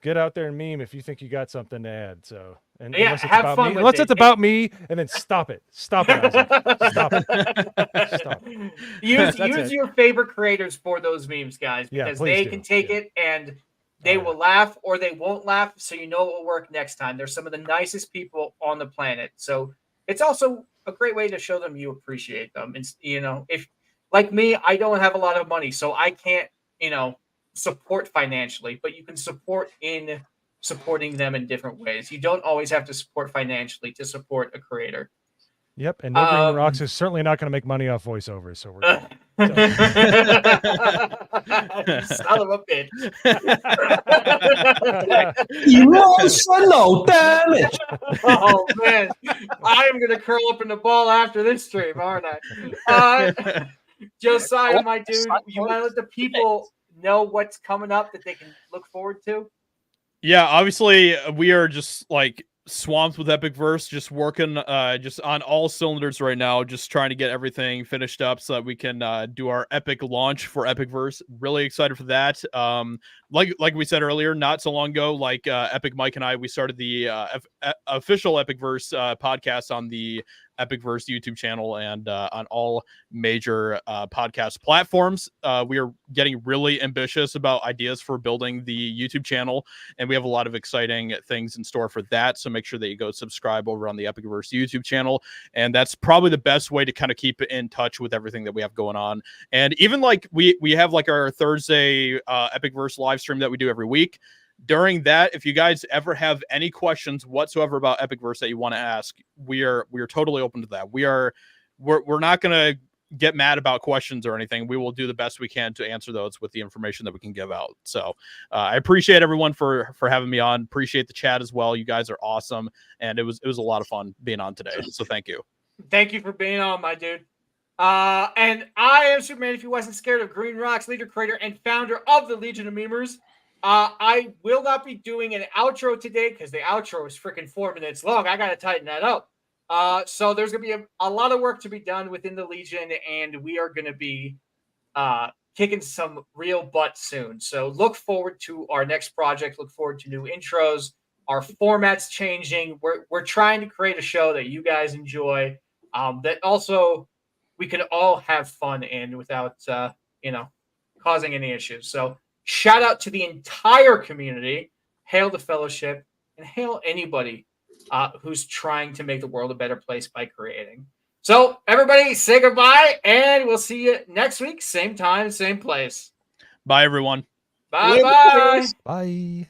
get out there and meme if you think you got something to add. So, and yeah, unless it's have about fun me, unless it's about me, and then stop it, Isaac. Stop it. Use your favorite creators for those memes, guys, because they can take it and they will laugh or they won't laugh. So it will work next time. They're some of the nicest people on the planet. So it's also a great way to show them you appreciate them. And if like me, I don't have a lot of money, so I can't, support financially, but you can support in supporting them in different ways. You don't always have to support financially to support a creator. Yep, and No Green Rocks is certainly not going to make money off voiceovers, so we're good. Son of a bitch. Emotional damage. Oh man, I am going to curl up in the ball after this stream, aren't I? Josiah, my dude, you want to let the people know what's coming up that they can look forward to? Yeah, obviously we are just like swamped with EpicVerse, just working just on all cylinders right now, just trying to get everything finished up so that we can do our epic launch for EpicVerse. Really excited for that. Like we said earlier, not so long ago, like Epic Mike and I, we started the official EpicVerse podcast on the EpicVerse YouTube channel and on all major podcast platforms. We are getting really ambitious about ideas for building the YouTube channel, and we have a lot of exciting things in store for that. So make sure that you go subscribe over on the EpicVerse YouTube channel, and that's probably the best way to kind of keep in touch with everything that we have going on. And even like we have like our Thursday EpicVerse live stream that we do every week. During that, if you guys ever have any questions whatsoever about EpicVerse that you want to ask, we are totally open to that. We're not going to get mad about questions or anything. We will do the best we can to answer those with the information that we can give out. So I appreciate everyone for having me on. Appreciate the chat as well. You guys are awesome, and it was a lot of fun being on today. So thank you. Thank you for being on, my dude. And I am Superman. If you wasn't scared of Green Rocks, leader, creator, and founder of the Legion of Memers. I will not be doing an outro today because the outro is freaking 4 minutes long. I got to tighten that up. So there's going to be a lot of work to be done within the Legion, and we are going to be kicking some real butt soon. So look forward to our next project. Look forward to new intros. Our format's changing. We're trying to create a show that you guys enjoy, that also we can all have fun in without, causing any issues. So shout out to the entire community. Hail the fellowship, and hail anybody who's trying to make the world a better place by creating. So everybody say goodbye, and we'll see you next week. Same time, same place. Bye, everyone. Bye-bye. Bye.